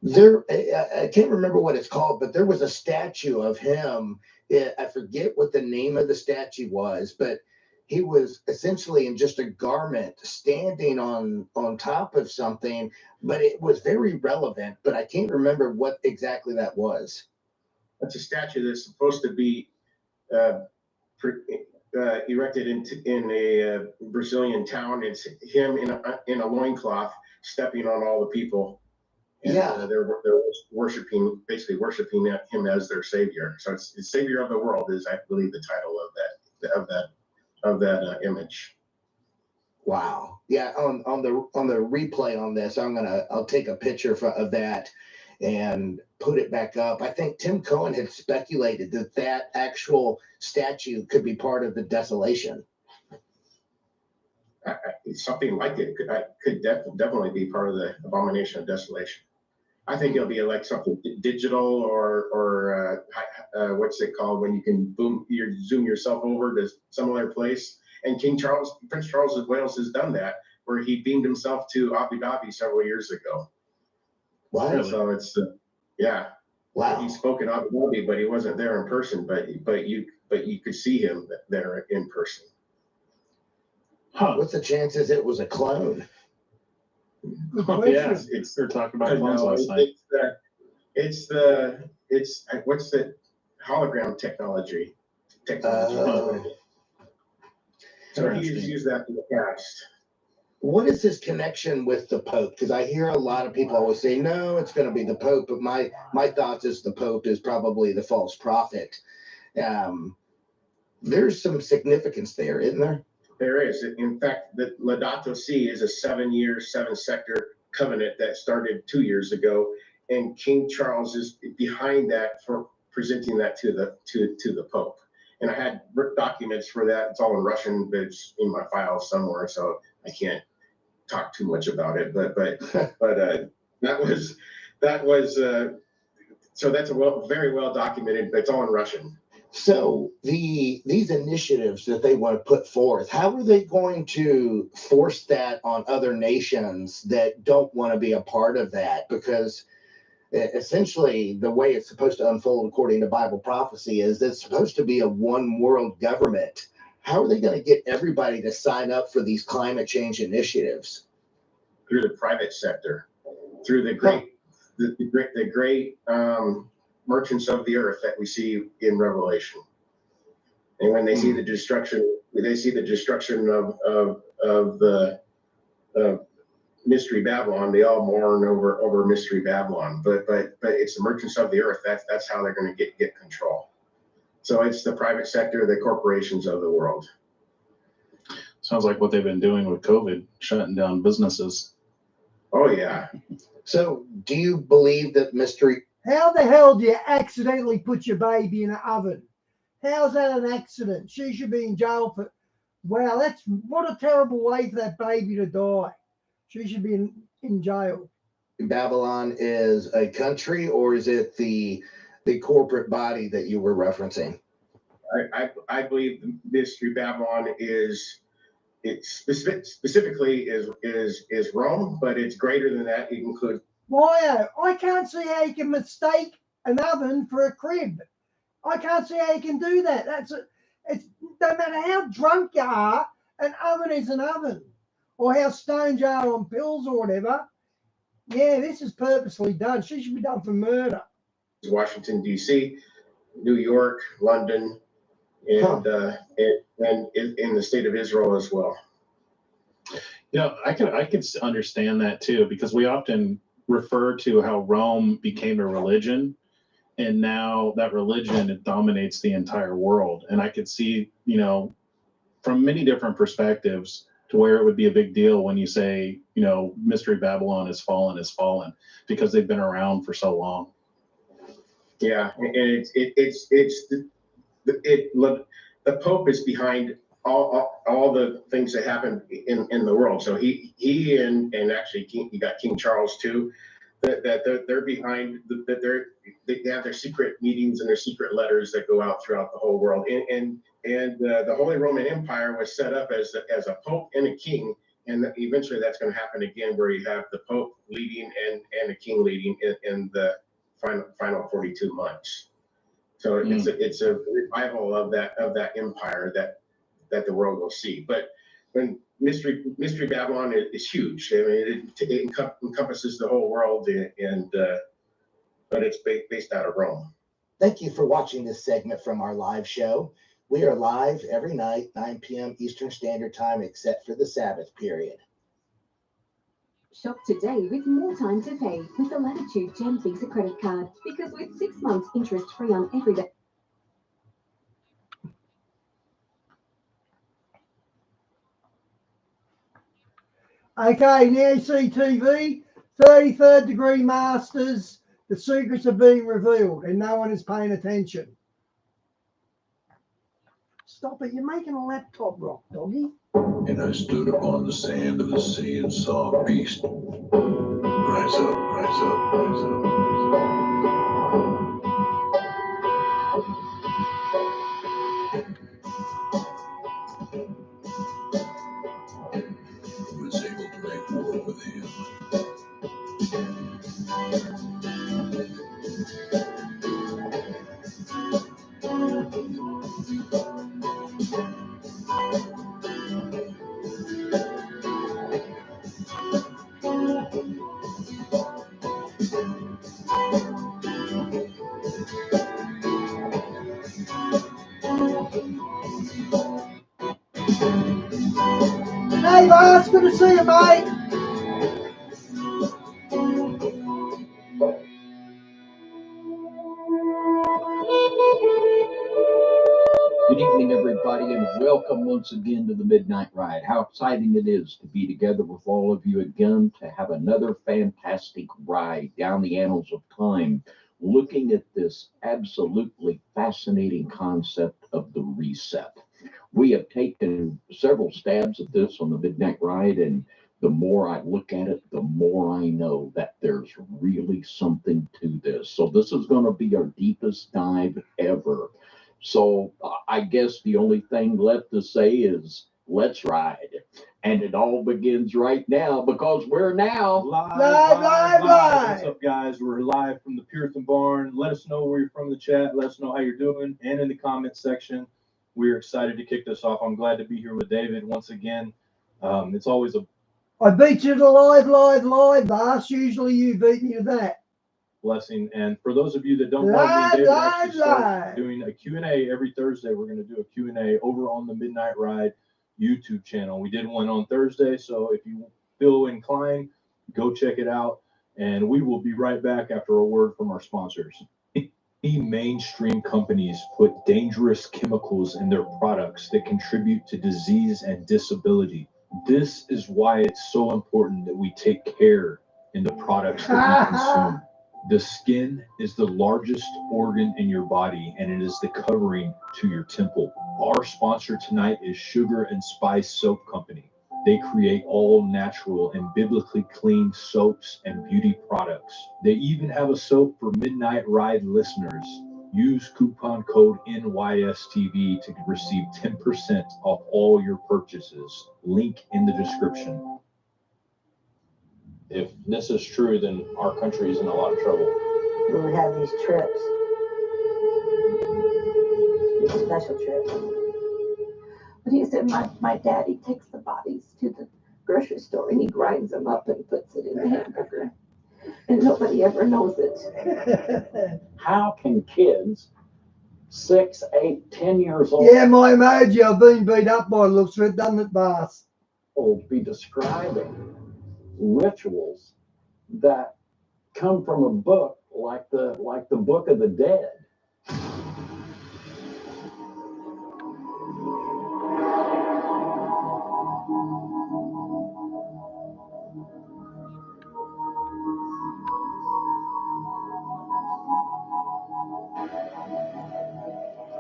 I can't remember what it's called, but there was a statue of him. I forget what the name of the statue was, but he was essentially in just a garment standing on top of something, but it was very relevant, but I can't remember what exactly that was. That's a statue that's supposed to be erected in a Brazilian town. It's him in a loincloth stepping on all the people. And, yeah, they're basically worshiping him as their savior. So it's the savior of the world is, I believe, the title of that image. Wow. Yeah, on the replay on this, I'll take a picture of that and put it back up. I think Tim Cohen had speculated that actual statue could be part of the desolation. Something like it could definitely be part of the abomination of desolation. I think it'll be like something digital or what's it called when you can zoom yourself over to some other place. And Prince Charles of Wales has done that, where he beamed himself to Abu Dhabi several years ago. Wow. So it's yeah. Wow. He spoke in Abu Dhabi, but he wasn't there in person. But you could see him there in person. Huh. What's the chances it was a clone? Yes, they're talking about clones last night. It's what's the hologram technology? So he's used that in the past. What is his connection with the Pope? Because I hear a lot of people always say, no, it's going to be the Pope. But my thoughts is the Pope is probably the false prophet. There's some significance there, isn't there? There is. In fact, the Laudato Si is a 7-year, 7-sector covenant that started 2 years ago, and King Charles is behind that for presenting that to the Pope. And I had documents for that. It's all in Russian, but it's in my files somewhere, so I can't talk too much about it. But that was so that's very well documented, but it's all in Russian. So these initiatives that they want to put forth, how are they going to force that on other nations that don't want to be a part of that? Because essentially the way it's supposed to unfold according to Bible prophecy is it's supposed to be a one world government. How are they going to get everybody to sign up for these climate change initiatives? Through the private sector, through the great merchants of the earth that we see in Revelation. And when they see the destruction, of the Mystery Babylon, they all mourn over Mystery Babylon. But it's the merchants of the earth. That's how they're going to get control. So it's the private sector, the corporations of the world. Sounds like what they've been doing with COVID, shutting down businesses. Oh yeah. So do you believe that mystery? How the hell do you accidentally put your baby in an oven? How's that an accident? She should be in jail for Wow, that's what a terrible way for that baby to die. She should be in jail. Babylon is a country, or is it the corporate body that you were referencing? I believe the Mystery Babylon is specifically is Rome, but it's greater than that. It includes. Why? I can't see how you can mistake an oven for a crib. I can't see how you can do that. It's no matter how drunk you are, an oven is an oven, or how stoned you are on pills or whatever. Yeah, this is purposely done. She should be done for murder. Washington D.C., New York, London, and in the state of Israel as well. You know, I could understand that too, because we often refer to how Rome became a religion, and now that religion, it dominates the entire world. And I could see, you know, from many different perspectives, to where it would be a big deal when you say, you know, Mystery Babylon is fallen, because they've been around for so long. Yeah, and the Pope is behind all the things that happen in the world. So he and actually you got King Charles too, that they're behind, that they have their secret meetings and their secret letters that go out throughout the whole world. And the Holy Roman Empire was set up as a Pope and a king, and eventually that's going to happen again, where you have the Pope leading and the king leading in the final 42 months. So it's a revival of that empire that the world will see. But when Mystery Babylon is huge. I mean, it encompasses the whole world, but it's based out of Rome. Thank you for watching this segment from our live show. We are live every night, 9 p.m. Eastern Standard Time, except for the Sabbath period. Shop today with more time to pay with the Latitude Gem Visa credit card, because with 6 months interest free on everyday. Okay, now CTV, 33rd degree masters, the secrets are being revealed and no one is paying attention. Stop it, you're making a laptop rock, doggy. And I stood upon the sand of the sea and saw a beast. Rise up, rise up, rise up, rise up. Who was able to make war with him. Hey, Lars, good to see you, mate. Good evening, everybody, and welcome once again to the Midnight Ride. How exciting it is to be together with all of you again, to have another fantastic ride down the annals of time, looking at this absolutely fascinating concept of the reset. We have taken several stabs at this on the Midnight Ride, and the more I look at it, the more I know that there's really something to this. So this is going to be our deepest dive ever. So I guess the only thing left to say is let's ride. And it all begins right now, because we're now Live. What's up, guys? We're live from the Puritan Barn. Let us know where you're from in the chat. Let us know how you're doing. And in the comment section, we're excited to kick this off. I'm glad to be here with David once again. It's always a I beat you to live, Lars. Usually you beat me to that. blessing. And for those of you that don't know me, David actually started doing a Q&A every Thursday. We're going to do a Q&A over on the Midnight Ride YouTube channel. We did one on Thursday, so if you feel inclined, go check it out. And we will be right back after a word from our sponsors. Mainstream companies put dangerous chemicals in their products that contribute to disease and disability. This is why it's so important that we take care in the products that we consume. The skin is the largest organ in your body, and it is the covering to your temple. Our sponsor tonight is Sugar and Spice Soap Company. They create all natural and biblically clean soaps and beauty products. They even have a soap for Midnight Ride listeners. Use coupon code NYSTV to receive 10% off all your purchases. Link in the description. If this is true, then our country is in a lot of trouble. We would have these trips, these special trips. But he said my daddy takes the bodies to the grocery store and he grinds them up and puts it in the hamburger. And nobody ever knows it. How can kids 6, 8, 10 years old Yeah, my emoji, I've been beat up by the looks of it, doesn't it, Bars? be describing rituals that come from a book like the Book of the Dead?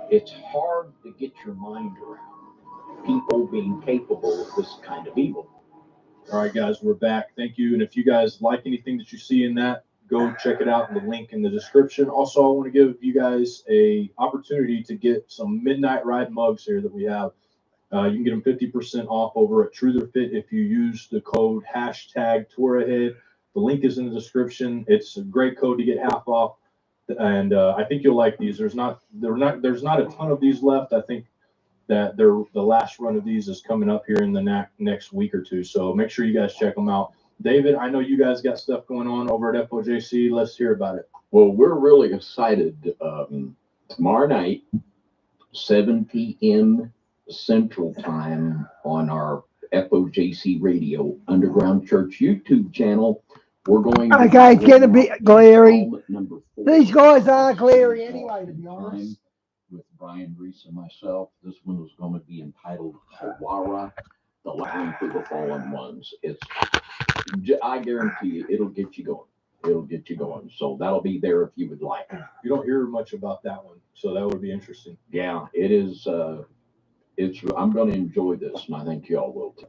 It's hard to get your mind around people being capable of this kind of evil. All right, guys, we're back. Thank you. And if you guys like anything that you see in that, go check it out in the link in the description. Also, I want to give you guys a opportunity to get some Midnight Ride mugs here that we have. You can get them 50% off over at Truth or Fit if you use the code #TourAhead. The link is in the description. It's a great code to get half off, and I think you'll like these. There's not a ton of these left. I think that the last run of these is coming up here in the next week or two. So make sure you guys check them out. David, I know you guys got stuff going on over at FOJC. Let's hear about it. Well, we're really excited. Tomorrow night, 7 p.m. Central Time on our FOJC Radio Underground Church YouTube channel, we're going to... Okay, it's going to be glary. Number 4. These guys are glary anyway, to be honest. With Brian Reese and myself. This one was going to be entitled Hawara, the Line for the Fallen Ones. I guarantee you, it'll get you going. It'll get you going. So that'll be there if you would like. You don't hear much about that one, so that would be interesting. Yeah, it is. I'm going to enjoy this, and I think y'all will too.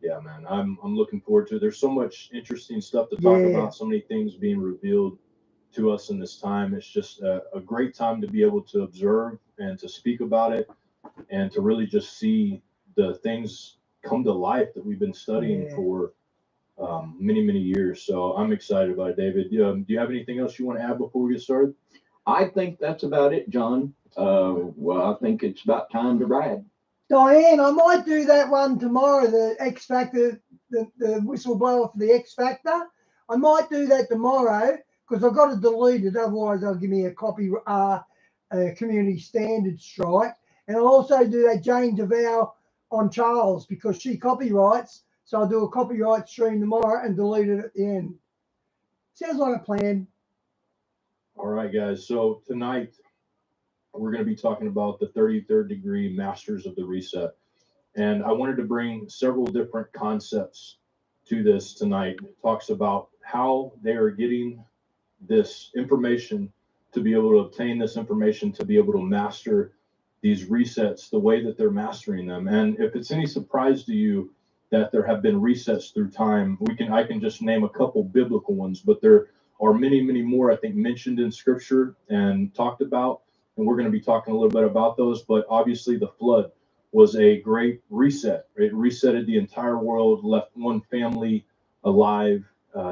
Yeah, man, I'm looking forward to it. There's so much interesting stuff to talk about. So many things being revealed to us in this time. It's just a great time to be able to observe and to speak about it and to really just see the things come to life that we've been studying for many years. So I'm excited about it, David. Do you have anything else you want to add before we get started? I think that's about it, John. Well, I think it's about time to ride. Diane, I might do that one tomorrow, the X Factor, the whistleblower for the X Factor. I might do that tomorrow, because I've got to delete it, otherwise they'll give me a copy community standard strike. And I'll also do that Jane DeVow on Charles, because she copyrights. So I'll do a copyright stream tomorrow and delete it at the end. Sounds like a plan. All right, guys. So tonight we're going to be talking about the 33rd degree Masters of the Reset. And I wanted to bring several different concepts to this tonight. It talks about how they are getting this information to be able to obtain this information, to be able to master these resets the way that they're mastering them. And if it's any surprise to you that there have been resets through time, I can just name a couple biblical ones, but there are many more, I think, mentioned in scripture and talked about, and we're going to be talking a little bit about those. But obviously the flood was a great reset. It resetted the entire world, left one family alive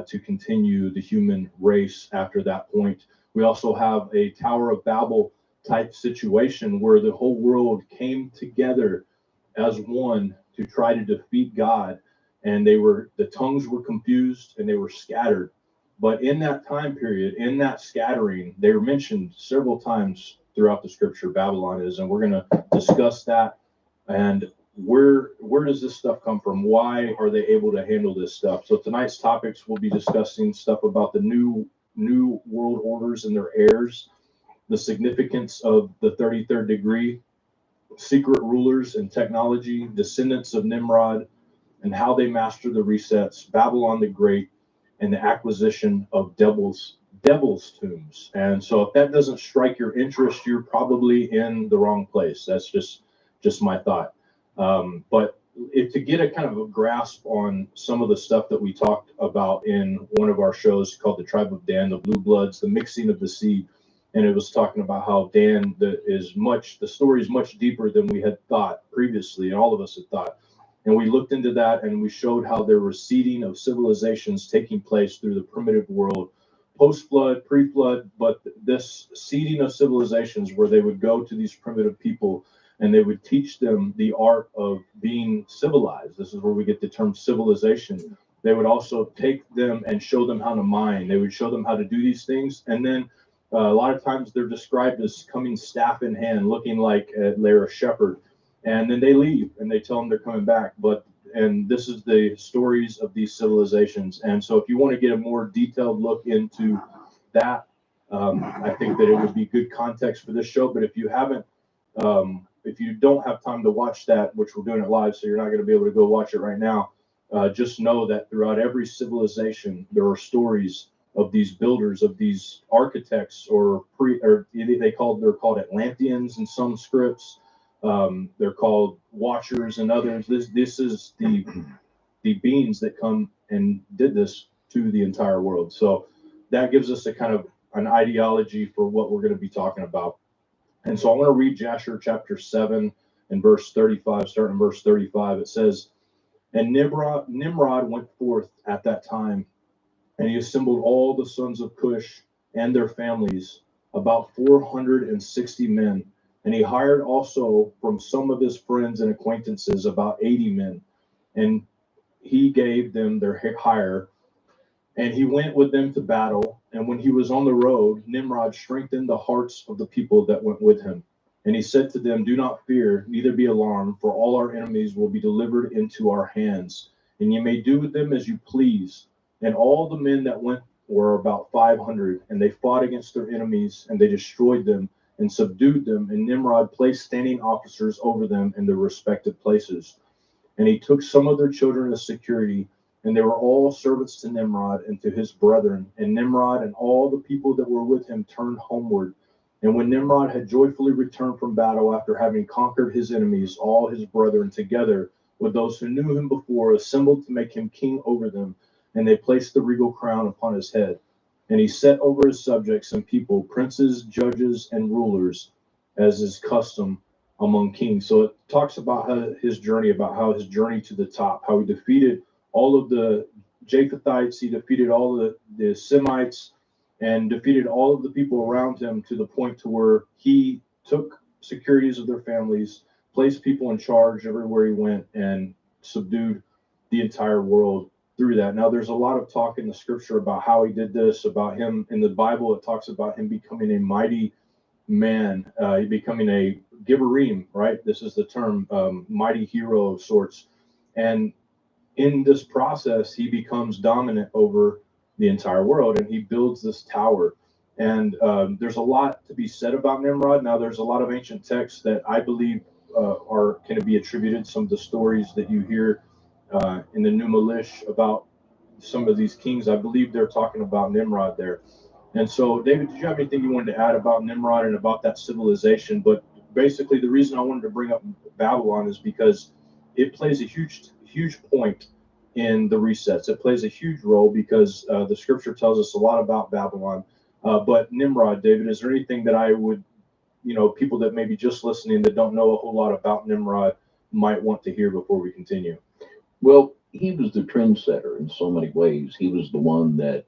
to continue the human race after that point. We also have a Tower of Babel type situation where the whole world came together as one to try to defeat God, and the tongues were confused and they were scattered. But in that time period, in that scattering, they were mentioned several times throughout the scripture, Babylon is, and we're going to discuss that. And where does this stuff come from? Why are they able to handle this stuff? So tonight's topics, we'll be discussing stuff about the new world orders and their heirs, the significance of the 33rd degree, secret rulers and technology, descendants of Nimrod, and how they master the resets, Babylon the Great, and the acquisition of devil's devil's tombs. And so if that doesn't strike your interest, you're probably in the wrong place. That's just my thought. But to get a kind of a grasp on some of the stuff that we talked about in one of our shows called The Tribe of Dan, the Blue Bloods, the mixing of the seed, and it was talking about how Dan the story is much deeper than we had thought previously, and all of us had thought. And we looked into that, and we showed how there was seeding of civilizations taking place through the primitive world, post-flood, pre-flood, but this seeding of civilizations where they would go to these primitive people and they would teach them the art of being civilized. This is where we get the term civilization. They would also take them and show them how to mine. They would show them how to do these things. And then a lot of times they're described as coming staff in hand, looking like they're a shepherd. And then they leave and they tell them they're coming back. And this is the stories of these civilizations. And so if you want to get a more detailed look into that, I think that it would be good context for this show. But if you haven't, if you don't have time to watch that, which we're doing it live, so you're not going to be able to go watch it right now, just know that throughout every civilization, there are stories of these builders, of these architects, they're called Atlanteans in some scripts. They're called watchers and others. This is the beings that come and did this to the entire world. So that gives us a kind of an ideology for what we're going to be talking about. And so I want to read Jasher chapter 7 and verse 35, starting in verse 35. It says, "And Nimrod went forth at that time, and he assembled all the sons of Cush and their families, about 460 men. And he hired also from some of his friends and acquaintances about 80 men. And he gave them their hire. And he went with them to battle. And when he was on the road, Nimrod strengthened the hearts of the people that went with him. And he said to them, 'Do not fear, neither be alarmed, for all our enemies will be delivered into our hands. And ye may do with them as you please.' And all the men that went were about 500. And they fought against their enemies, and they destroyed them and subdued them. And Nimrod placed standing officers over them in their respective places. And he took some of their children as security, and they were all servants to Nimrod and to his brethren. And Nimrod and all the people that were with him turned homeward. And when Nimrod had joyfully returned from battle after having conquered his enemies, all his brethren together with those who knew him before assembled to make him king over them. And they placed the regal crown upon his head. And he set over his subjects and people, princes, judges, and rulers, as is custom among kings." So it talks about his journey to the top, how he defeated all of the Japhethites, he defeated all of the Semites, and defeated all of the people around him to the point to where he took securities of their families, placed people in charge everywhere he went, and subdued the entire world through that. Now, there's a lot of talk in the scripture about how he did this, about him. In the Bible, it talks about him becoming a mighty man, becoming a Gibberim, right? This is the term, mighty hero of sorts. And in this process, he becomes dominant over the entire world, and he builds this tower. And there's a lot to be said about Nimrod. Now, there's a lot of ancient texts that I believe can be attributed. Some of the stories that you hear in the New Milish about some of these kings, I believe they're talking about Nimrod there. And so, David, did you have anything you wanted to add about Nimrod and about that civilization? But basically, the reason I wanted to bring up Babylon is because it plays a huge point in the resets. It plays a huge role because the scripture tells us a lot about Babylon. But Nimrod, David, is there anything that I would, people that may be just listening that don't know a whole lot about Nimrod might want to hear before we continue? Well, he was the trendsetter in so many ways. He was the one that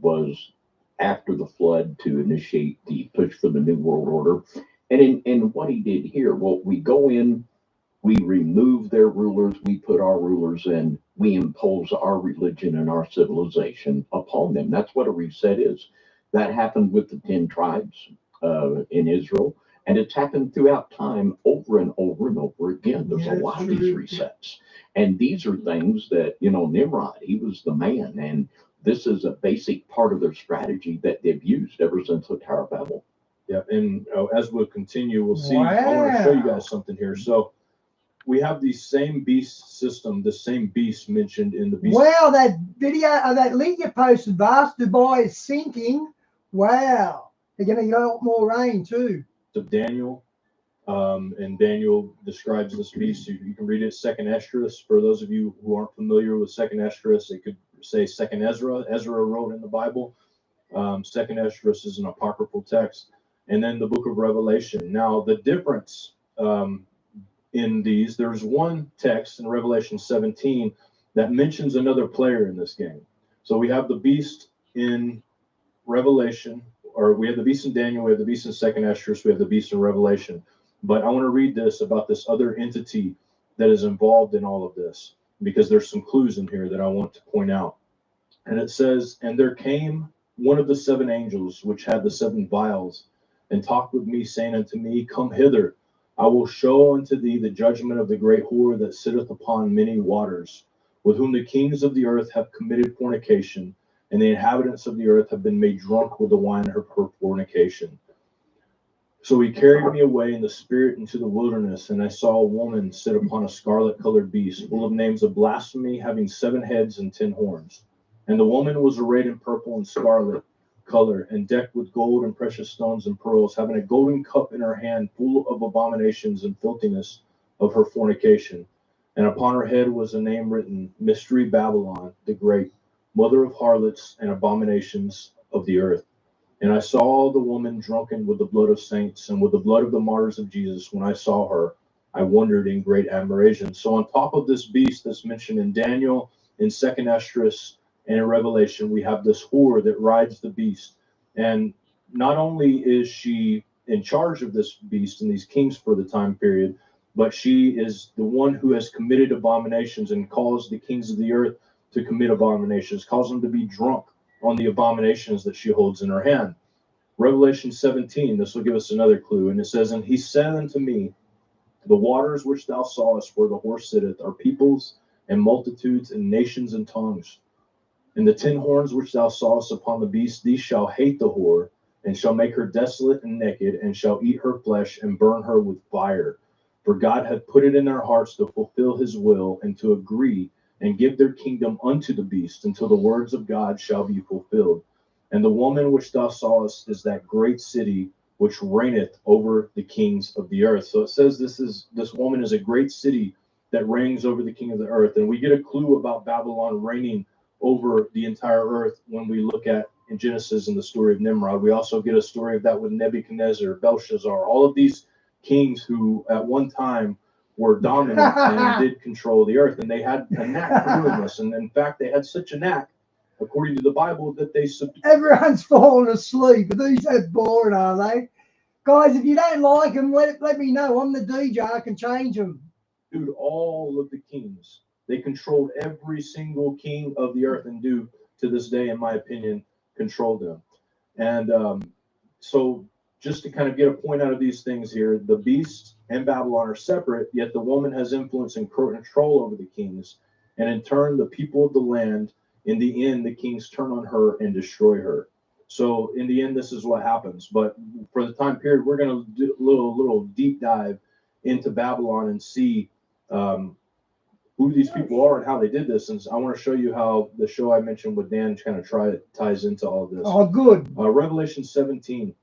was after the flood to initiate the push for the New World Order. And in what he did here, well, we go in, we remove their rulers, we put our rulers in, we impose our religion and our civilization upon them. That's what a reset is. That happened with the 10 tribes in Israel, and it's happened throughout time over and over and over again. There's a lot of these resets. And these are things that, Nimrod, he was the man, and this is a basic part of their strategy that they've used ever since the Tower of Babel. Yeah, and as we'll continue, we'll see. Wow. I want to show you guys something here. So we have the same beast system, the same beast mentioned in the beast. Well, that video, that link you posted, Vast Dubai is sinking. Wow. They're going to get a lot more rain too. Of Daniel. And Daniel describes this beast. You can read it, Second Esdras. For those of you who aren't familiar with Second Esdras, it could say Second Ezra. Ezra wrote in the Bible. Second Esdras is an apocryphal text. And then the book of Revelation. Now, the difference in these, there's one text in Revelation 17 that mentions another player in this game. So we have the beast in Revelation, or we have the beast in Daniel, we have the beast in Second Esdras, we have the beast in Revelation. But I want to read this about this other entity that is involved in all of this, because there's some clues in here that I want to point out. And it says, "And there came one of the seven angels which had the seven vials, and talked with me, saying unto me, Come hither, I will show unto thee the judgment of the great whore that sitteth upon many waters, with whom the kings of the earth have committed fornication, and the inhabitants of the earth have been made drunk with the wine of her fornication. So he carried me away in the spirit into the wilderness, and I saw a woman sit upon a scarlet-colored beast, full of names of blasphemy, having 7 heads and 10 horns. And the woman was arrayed in purple and scarlet color, and decked with gold and precious stones and pearls, having a golden cup in her hand, full of abominations and filthiness of her fornication. And upon her head was a name written, Mystery Babylon, the Great, mother of harlots and abominations of the earth. And I saw the woman drunken with the blood of saints and with the blood of the martyrs of Jesus. When I saw her, I wondered in great admiration." So on top of this beast that's mentioned in Daniel, in Second Esdras, and in Revelation, we have this whore that rides the beast. And not only is she in charge of this beast and these kings for the time period, but she is the one who has committed abominations and caused the kings of the earth to commit abominations, cause them to be drunk on the abominations that she holds in her hand. Revelation 17, this will give us another clue. And it says, "And he said unto me, The waters which thou sawest where the horse sitteth are peoples and multitudes and nations and tongues. And the 10 horns which thou sawest upon the beast, these shall hate the whore, and shall make her desolate and naked, and shall eat her flesh and burn her with fire. For God hath put it in their hearts to fulfill his will, and to agree and give their kingdom unto the beast, until the words of God shall be fulfilled. And the woman which thou sawest is that great city which reigneth over the kings of the earth." So it says this woman is a great city that reigns over the king of the earth. And we get a clue about Babylon reigning over the entire earth when we look at in Genesis and the story of Nimrod. We also get a story of that with Nebuchadnezzar, Belshazzar, all of these kings who at one time were dominant and did control the earth, and they had a knack for doing this. And in fact, they had such a knack, according to the Bible, that they Everyone's falling asleep. But these are boring, are they? Guys, if you don't like them, let me know. I'm the DJ. I can change them. Dude, all of the kings, they controlled every single king of the earth, and do to this day, in my opinion, control them. And so just to kind of get a point out of these things here, the beast and Babylon are separate, yet the woman has influence and control over the kings. And in turn, the people of the land, in the end, the kings turn on her and destroy her. So in the end, this is what happens. But for the time period, we're going to do a little deep dive into Babylon and see who these people are and how they did this. And I want to show you how the show I mentioned with Dan kind of ties into all of this. Oh, good. Revelation 17.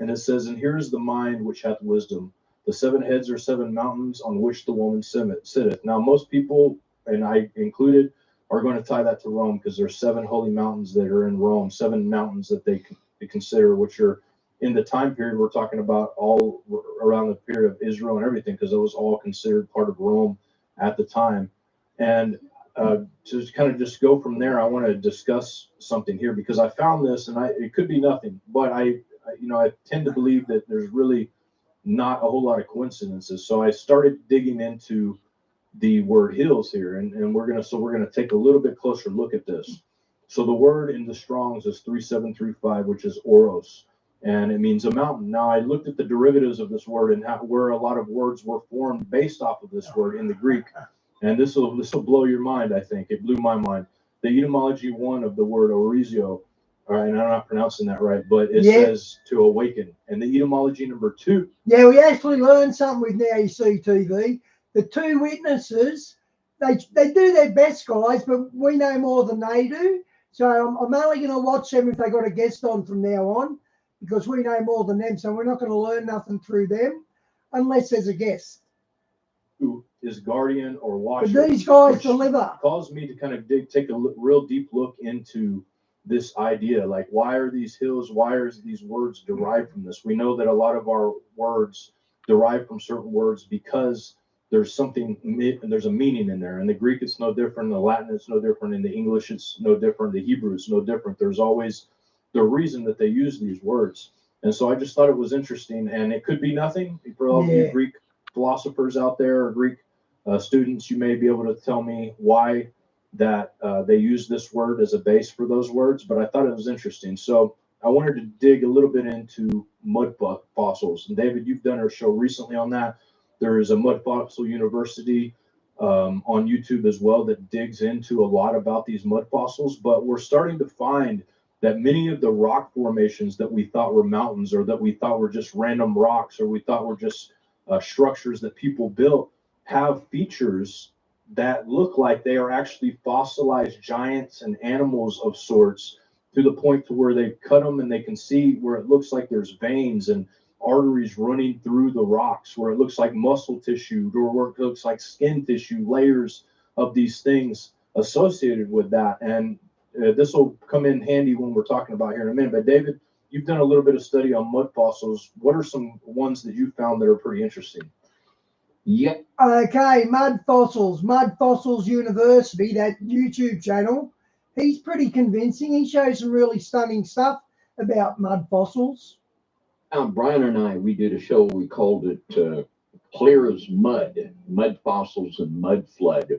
And it says, "And here is the mind which hath wisdom. The 7 heads are 7 mountains on which the woman sitteth." Now, most people, and I included, are going to tie that to Rome, because there's 7 holy mountains that are in Rome, 7 mountains that they consider, which are in the time period we're talking about, all around the period of Israel and everything, because it was all considered part of Rome at the time. And to kind of just go from there, I want to discuss something here, because I found this, and it could be nothing, but I tend to believe that there's really not a whole lot of coincidences. So I started digging into the word hills here, and we're gonna take a little bit closer look at this. So the word in the Strong's is 3735, which is oros, and it means a mountain. Now I looked at the derivatives of this word and where a lot of words were formed based off of this word in the Greek, and this will blow your mind. I think it blew my mind. The etymology 1 of the word orizio, and I'm not pronouncing that right, but it says to awaken. And the etymology number 2. Yeah, we actually learned something with Now You See TV. The 2 witnesses, they do their best, guys, but we know more than they do. So I'm only going to watch them if they got a guest on from now on, because we know more than them. So we're not going to learn nothing through them unless there's a guest. Who is guardian or watcher. But these guys which deliver. Caused me to kind of take a real deep look into this idea. Like, why are these hills, why are these words derived from this? We know that a lot of our words derive from certain words because there's there's a meaning in there. In the Greek, it's no different. In the Latin, it's no different. In the English, it's no different. The Hebrew, it's no different. There's always the reason that they use these words. And so I just thought it was interesting, and it could be nothing. For all of you Greek philosophers out there or Greek students, you may be able to tell me why that they use this word as a base for those words, but I thought it was interesting. So I wanted to dig a little bit into mud fossils. And David, you've done a show recently on that. There is a Mud Fossil University on YouTube as well that digs into a lot about these mud fossils, but we're starting to find that many of the rock formations that we thought were mountains, or that we thought were just random rocks, or we thought were just structures that people built, have features that look like they are actually fossilized giants and animals of sorts, to the point to where they cut them and they can see where it looks like there's veins and arteries running through the rocks, where it looks like muscle tissue, or where it looks like skin tissue, layers of these things associated with that. And this will come in handy when we're talking about here in a minute. But David, you've done a little bit of study on mud fossils. What are some ones that you found that are pretty interesting? Yep. Okay, Mud Fossils University, that YouTube channel. He's pretty convincing. He shows some really stunning stuff about mud fossils. Brian and I, we did a show, we called it Clear as Mud, Mud Fossils and Mud Flood.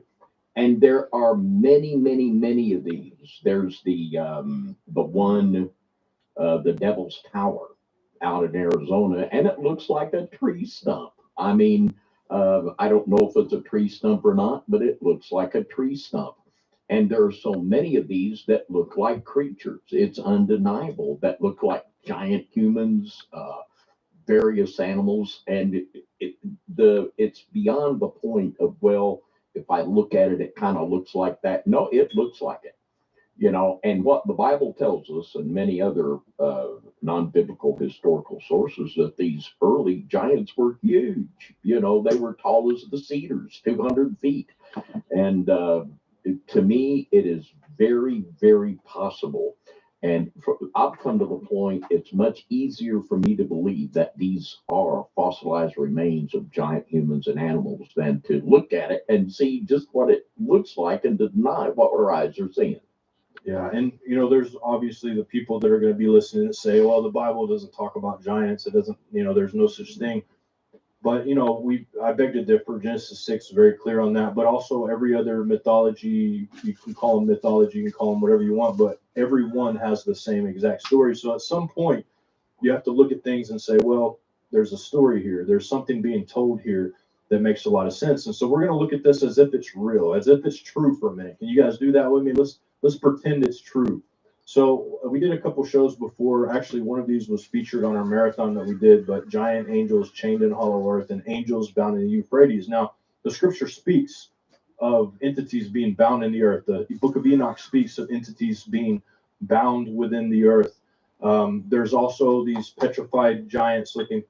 And there are many, many, many of these. There's the one, the Devil's Tower out in Arizona, and it looks like a tree stump. I mean, I don't know if it's a tree stump or not, but it looks like a tree stump. And there are so many of these that look like creatures. It's undeniable, that look like giant humans, various animals, and it's beyond the point of, well, if I look at it, it kind of looks like that. No, it looks like it, you know. And what the Bible tells us, and many other non-biblical historical sources, that these early giants were huge. You know, they were tall as the cedars, 200 feet. And to me, it is very, very possible. And I've come to the point, it's much easier for me to believe that these are fossilized remains of giant humans and animals than to look at it and see just what it looks like and deny what our eyes are seeing. Yeah, and you know, there's obviously the people that are going to be listening that say, well, the Bible doesn't talk about giants. It doesn't, you know, there's no such thing. But, you know, I beg to differ. Genesis 6 is very clear on that. But also every other mythology, you can call them mythology, you can call them whatever you want, but every one has the same exact story. So at some point, you have to look at things and say, well, there's a story here. There's something being told here that makes a lot of sense. And so we're going to look at this as if it's real, as if it's true for a minute. Can you guys do that with me? Let's pretend it's true. So we did a couple shows before. Actually, one of these was featured on our marathon that we did, but giant angels chained in hollow earth and angels bound in the Euphrates. Now, the scripture speaks of entities being bound in the earth. The book of Enoch speaks of entities being bound within the earth. There's also these petrified giants looking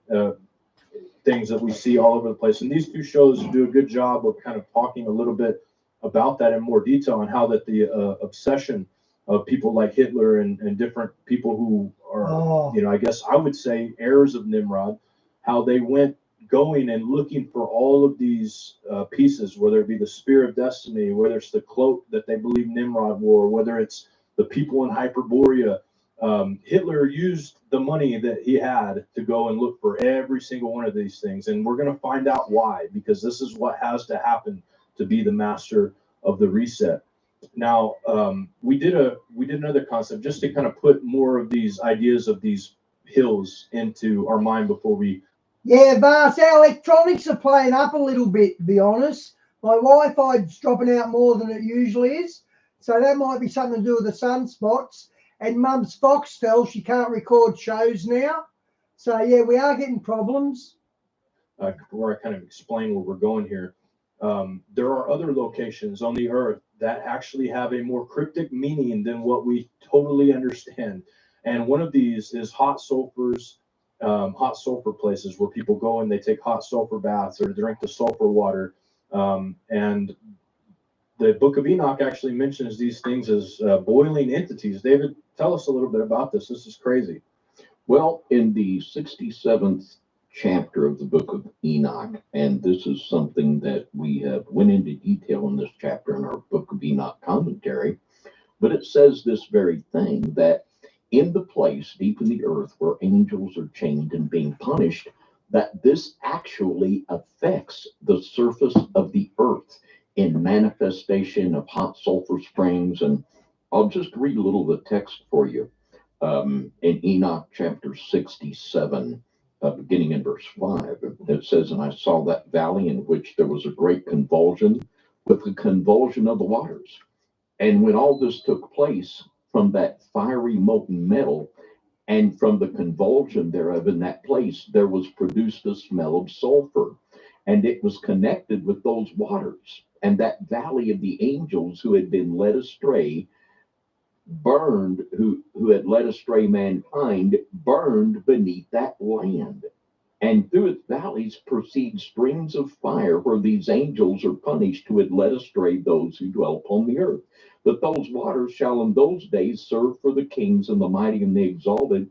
things that we see all over the place. And these two shows do a good job of kind of talking a little bit about that in more detail, and how that the obsession of people like Hitler and different people who are, you know, I guess I would say heirs of Nimrod, how they went going and looking for all of these pieces, whether it be the spear of destiny, whether it's the cloak that they believe Nimrod wore, whether it's the people in Hyperborea. Hitler used the money that he had to go and look for every single one of these things. And we're going to find out why, because this is what has to happen to be the master of the reset. Now, we did another concept just to kind of put more of these ideas of these hills into our mind before we. Yeah, Vars, our electronics are playing up a little bit, to be honest. My Wi-Fi's dropping out more than it usually is. So that might be something to do with the sunspots. And Mum's Foxtel, she can't record shows now. So, yeah, we are getting problems. Before I kind of explain where we're going here, There are other locations on the earth that actually have a more cryptic meaning than what we totally understand. And one of these is hot sulfur places where people go and they take hot sulfur baths or drink the sulfur water. And the Book of Enoch actually mentions these things as boiling entities. David, tell us a little bit about this. This is crazy. Well, in the 67th chapter of the book of Enoch, and this is something that we have went into detail in this chapter in our Book of Enoch commentary, but it says this very thing, that in the place deep in the earth where angels are chained and being punished, that this actually affects the surface of the earth in manifestation of hot sulfur springs. And I'll just read a little of the text for you. In Enoch chapter 67, beginning in verse 5, it says, "And I saw that valley in which there was a great convulsion, with the convulsion of the waters. And when all this took place, from that fiery molten metal, and from the convulsion thereof in that place, there was produced a smell of sulfur, and it was connected with those waters. And that valley of the angels who had been led astray burned, who had led astray mankind, burned beneath that land. And through its valleys proceed streams of fire, where these angels are punished who had led astray those who dwell upon the earth. But those waters shall in those days serve for the kings and the mighty and the exalted,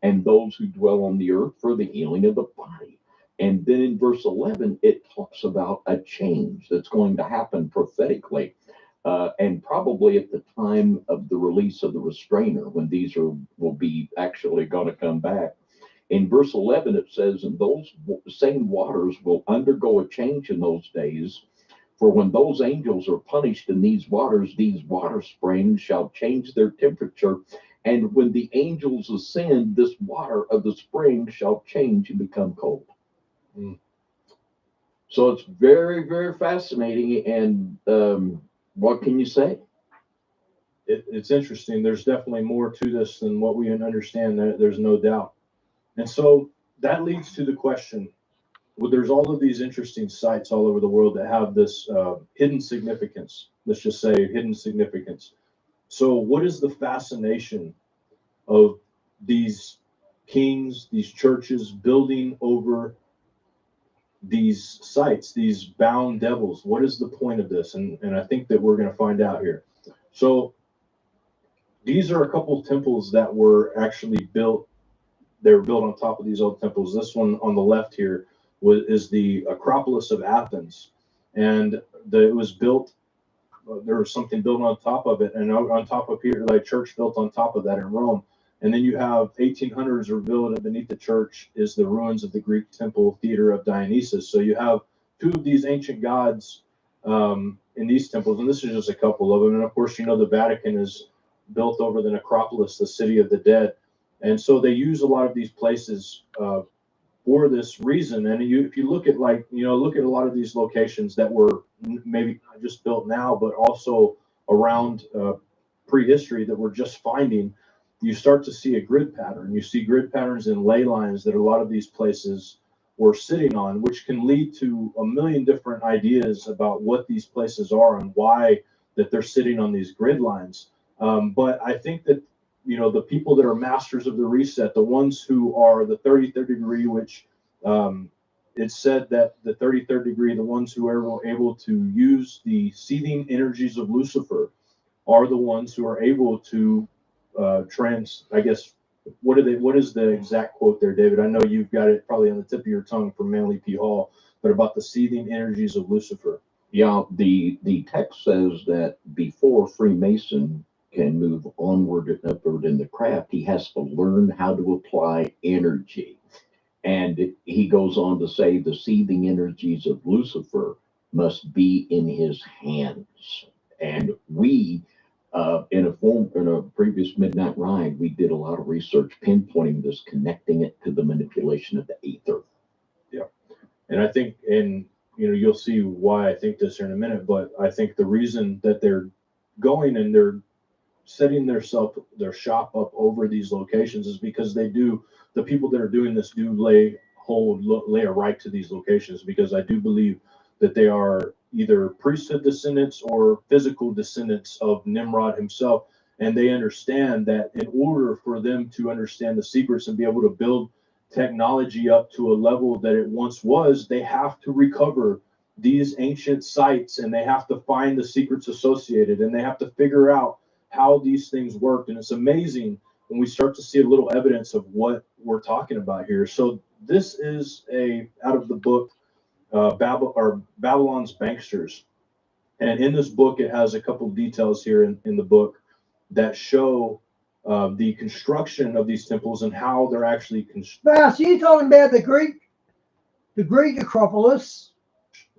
and those who dwell on the earth for the healing of the body." And then in verse 11, it talks about a change that's going to happen prophetically. And probably at the time of the release of the restrainer, when these will be actually going to come back. In verse 11, it says, "And those same waters will undergo a change in those days. For when those angels are punished in these water springs shall change their temperature. And when the angels ascend, this water of the spring shall change and become cold." So it's very, very fascinating. And what can you say? It's interesting. There's definitely more to this than what we understand. There's no doubt. And so that leads to the question, well, there's all of these interesting sites all over the world that have this hidden significance. Let's just say hidden significance. So what is the fascination of these kings, these churches building over these sites, these bound devils? What is the point of this? And I think that we're going to find out here. So these are a couple of temples that were actually built. They were built on top of these old temples. This one on the left here is the Acropolis of Athens, and it was built. There was something built on top of it, and on top of here, like church built on top of that in Rome. And then you have 1800s revealed beneath the church is the ruins of the Greek temple theater of Dionysus. So you have two of these ancient gods in these temples, and this is just a couple of them. And of course, you know, the Vatican is built over the necropolis, the city of the dead. And so they use a lot of these places for this reason. And if you look at look at a lot of these locations that were maybe not just built now, but also around prehistory that we're just finding, you start to see a grid pattern. You see grid patterns and ley lines that a lot of these places were sitting on, which can lead to a million different ideas about what these places are and why that they're sitting on these grid lines. But I think that, you know, the people that are masters of the reset, the ones who are the 33rd degree, which it's said that the 33rd degree, the ones who are able to use the seething energies of Lucifer, are the ones who are able to I guess, what is the exact quote there, David? I know you've got it probably on the tip of your tongue from Manly P. Hall, but about the seething energies of Lucifer. Yeah, the text says that before Freemason can move onward and upward in the craft, he has to learn how to apply energy. And he goes on to say the seething energies of Lucifer must be in his hands. And we, in a previous Midnight Ride, we did a lot of research pinpointing this, connecting it to the manipulation of the aether. Yeah, and I think, and you know, you'll see why I think this here in a minute, but I think the reason that they're going and they're setting their shop up over these locations is because the people that are doing this do lay a right to these locations, because I do believe that they are either priesthood descendants or physical descendants of Nimrod himself. And they understand that in order for them to understand the secrets and be able to build technology up to a level that it once was, they have to recover these ancient sites, and they have to find the secrets associated, and they have to figure out how these things work. And it's amazing when we start to see a little evidence of what we're talking about here. So this is out of the book Babylon's Banksters. And in this book, it has a couple of details here in the book that show the construction of these temples and how they're actually Now, so you're talking about the Greek Acropolis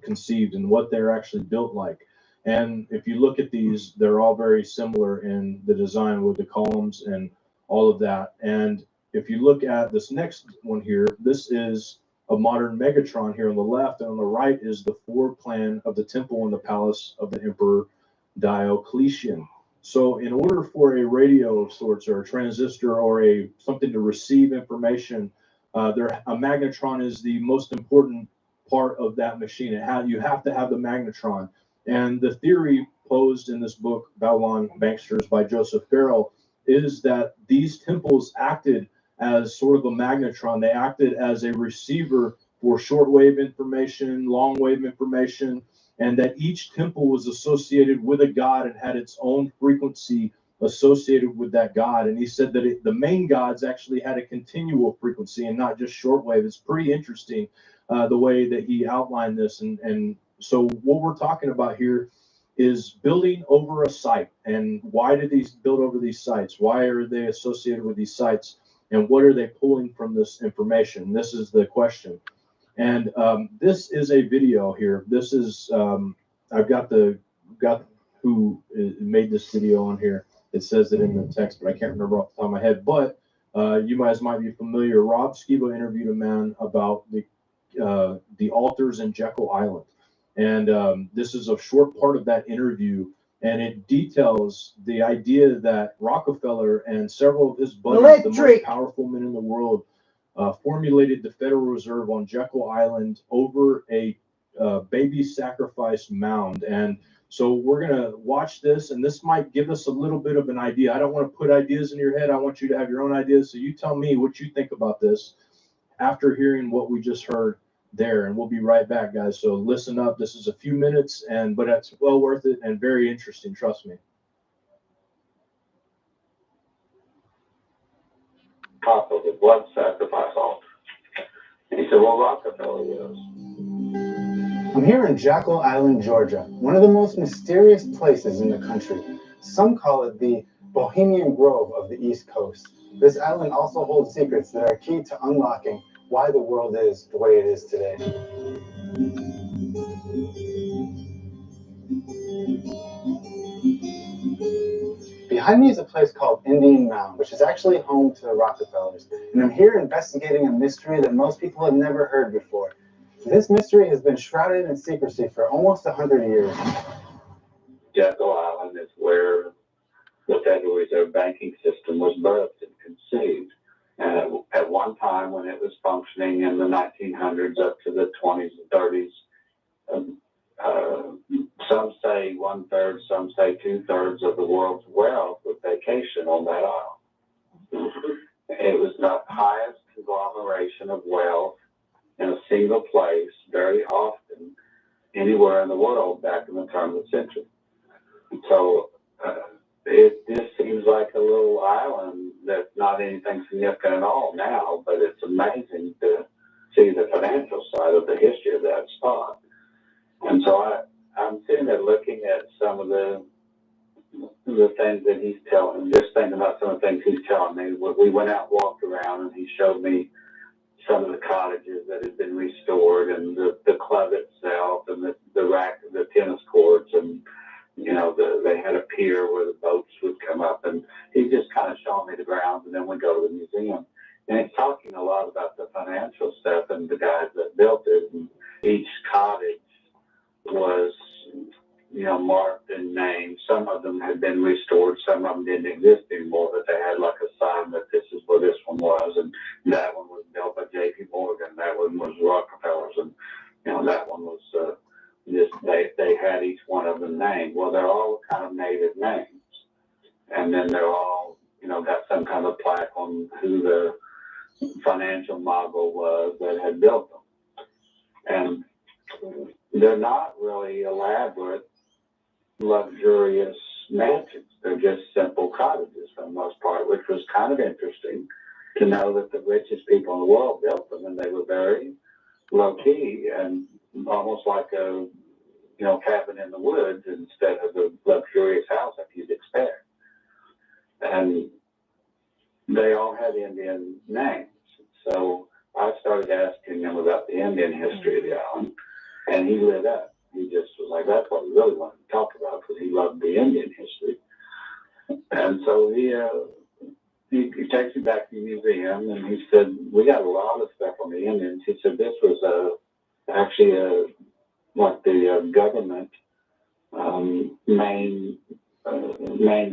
conceived and what they're actually built like. And if you look at these, they're all very similar in the design with the columns and all of that. And if you look at this next one here, this is a modern Megatron here on the left, and on the right is the floor plan of the temple and the palace of the Emperor Diocletian. So in order for a radio of sorts or a transistor or something to receive information, a magnetron is the most important part of that machine. You have to have the magnetron. And the theory posed in this book, Babylon Banksters by Joseph Farrell, is that these temples acted as sort of a magnetron. They acted as a receiver for shortwave information, long-wave information, and that each temple was associated with a god and had its own frequency associated with that god. And he said that the main gods actually had a continual frequency and not just shortwave. It's pretty interesting the way that he outlined this. And so what we're talking about here is building over a site. And why did these build over these sites? Why are they associated with these sites? And what are they pulling from this information? This is the question. And this is a video here. This is I've got who made this video on here. It says it in the text, but I can't remember off the top of my head. But you guys might be familiar. Rob Skiba interviewed a man about the altars in Jekyll Island, and this is a short part of that interview. And it details the idea that Rockefeller and several of his buddies, the most powerful men in the world, formulated the Federal Reserve on Jekyll Island over a baby sacrifice mound. And so we're going to watch this, and this might give us a little bit of an idea. I don't want to put ideas in your head. I want you to have your own ideas. So you tell me what you think about this after hearing what we just heard there, and we'll be right back, guys. So listen up. This is a few minutes, but it's well worth it and very interesting. Trust me. Top of the blood sacrifice altar. And he said, well, Rockefeller is. I'm here in Jekyll Island, Georgia, one of the most mysterious places in the country. Some call it the Bohemian Grove of the East Coast. This island also holds secrets that are key to unlocking why the world is the way it is today. Behind me is a place called Indian Mound, which is actually home to the Rockefellers. And I'm here investigating a mystery that most people have never heard before. This mystery has been shrouded in secrecy for almost 100 years. Jekyll Island is where the Federal Reserve banking system was birthed and conceived. And at one time, when it was functioning in the 1900s up to the 20s and 30s, some say 1/3, some say 2/3 of the world's wealth would vacation on that island. It was the highest conglomeration of wealth in a single place very often anywhere in the world back in the turn of the century. So it just seems like a little island that's not anything significant at all now, but it's amazing to see the financial side of the history of that spot. And so I'm sitting there looking at some of the things that he's telling, just thinking about some of the things he's telling me. We went out and walked around, and he showed me some of the cottages that had been restored, and the club itself, and the tennis courts, and they had a pier where the boats would come up, and he just kind of showed me the grounds, and then we go to the museum. And he's talking a lot about the financial stuff and the guys that built it, and each cottage was, marked and named. Some of them had been restored, some of them didn't exist anymore, but they had like a sign that this is where this one was, and that one was built by J.P. Morgan, that one was Rockefeller's, and that one was Just they had each one of them named. Well, they're all kind of native names, and then they're all, you know, got some kind of plaque on who the financial mogul was that had built them. And they're not really elaborate, luxurious mansions. They're just simple cottages for the most part, which was kind of interesting to know that the richest people in the world built them, and they were very low key and almost like a, you know, cabin in the woods instead of the luxurious house that you'd expect. And they all had Indian names. So I started asking him about the Indian history of the island, and he lit up. He just was like, that's what he really wanted to talk about, because he loved the Indian history. And so he takes me back to the museum, and he said, we got a lot of stuff on the Indians. He said, this was actually like the government main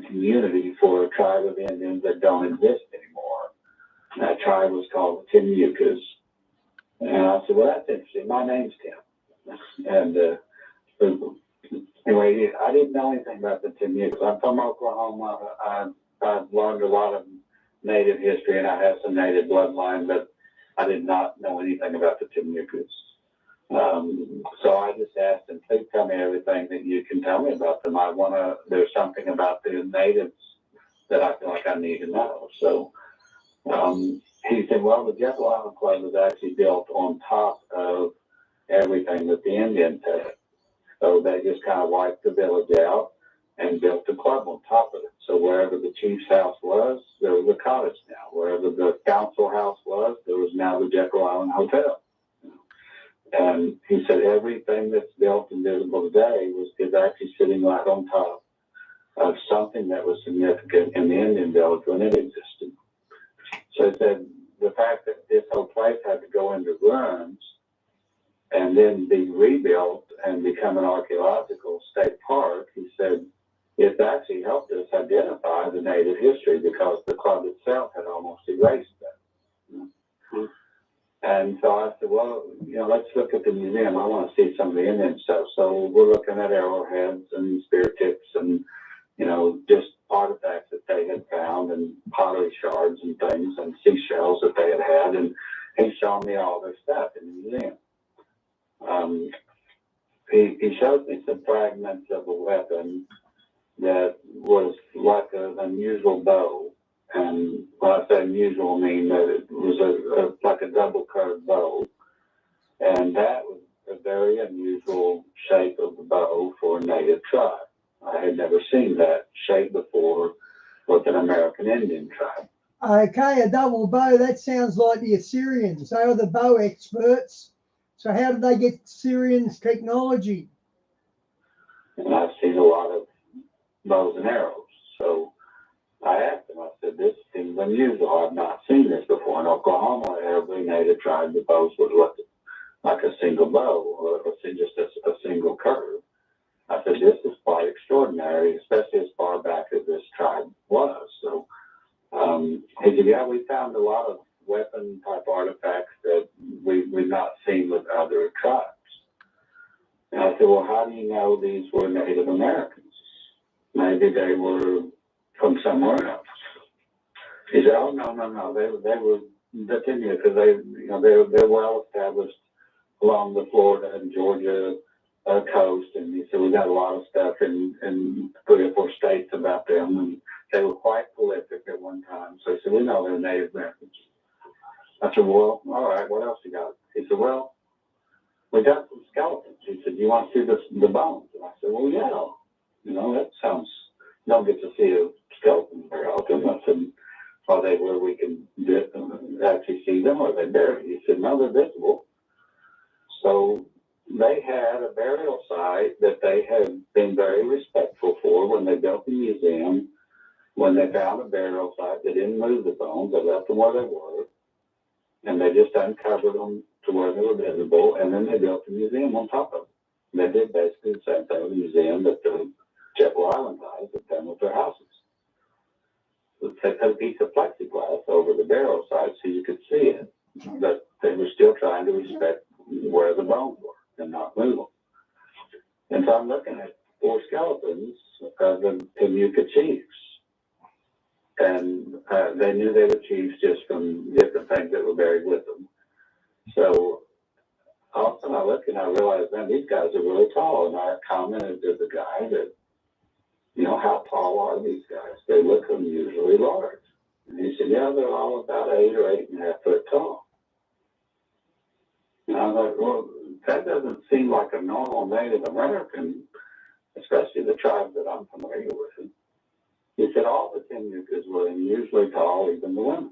community for a tribe of Indians that don't exist anymore. And that tribe was called the Timucas. And I said, well, that's interesting. My name's Tim. And anyway, I didn't know anything about the Timucas. I'm from Oklahoma. I've learned a lot of Native history, and I have some Native bloodline, but I did not know anything about the Timucas. So I just asked him, please tell me everything that you can tell me about them. There's something about the natives that I feel like I need to know. So he said, well, the Jekyll Island Club was actually built on top of everything that the Indians had. So they just kind of wiped the village out and built the club on top of it. So wherever the chief's house was, there was a cottage now. Wherever the council house was, there was now the Jekyll Island Hotel. And he said everything that's built and visible today is actually sitting right on top of something that was significant in the Indian village when it existed. So he said the fact that this whole place had to go into ruins and then be rebuilt and become an archaeological state park, he said it's actually helped us identify the Native history, because the club itself had almost erased that. And so I said, well, you know, let's look at the museum. I want to see some of the Indian stuff. So we're looking at arrowheads and spear tips and, you know, just artifacts that they had found and pottery shards and things and seashells that they had had. And he showed me all their stuff in the museum. He showed me some fragments of a weapon that was like an unusual bow. And when I say unusual, I mean that it was like a double curved bow. And that was a very unusual shape of the bow for a native tribe. I had never seen that shape before with an American Indian tribe. Okay, a double bow, that sounds like the Assyrians. They were the bow experts. So how did they get Assyrians' technology? And I've seen a lot of bows and arrows. So I asked him, I said, this seems unusual. I've not seen this before. In Oklahoma, every native tribe, the bows would look like a single bow or just a single curve. I said, this is quite extraordinary, especially as far back as this tribe was. So he said, yeah, we found a lot of weapon type artifacts that we've not seen with other tribes. And I said, well, how do you know these were Native Americans? Maybe they were from somewhere else. He said, oh, no. They were the Timucas, because they're well established along the Florida and Georgia coast. And he said, we got a lot of stuff in 3 or 4 states about them. And they were quite prolific at one time. So he said, we know they're Native Americans. I said, well, all right, what else you got? He said, well, we got some skeletons. He said, you want to see the bones? And I said, well, yeah. You know, that sounds, you don't get to see a skeleton very often. I said, are they where we can actually see them, or are they buried? He said, no, they're visible. So they had a burial site that they had been very respectful for when they built the museum. When they found a burial site, they didn't move the bones. They left them where they were. And they just uncovered them to where they were visible, and then they built the museum on top of them. They did basically the same thing with the museum that the Jekyll Island guys had done with their houses. They put a piece of plexiglass over the burial site so you could see it, but they were still trying to respect where the bones were and not move them. And so I'm looking at 4 skeletons of the Pamuka chiefs. And they knew they were chiefs just from different things that were buried with them. So all of a sudden I look and I realize, man, these guys are really tall. And I commented to the guy that, you know, how tall are these guys? They look unusually large. And he said, yeah, they're all about 8 or 8.5 foot tall. And I was like, well, that doesn't seem like a normal Native American, especially the tribes that I'm familiar with. He said all the Timukas were unusually tall, even the women.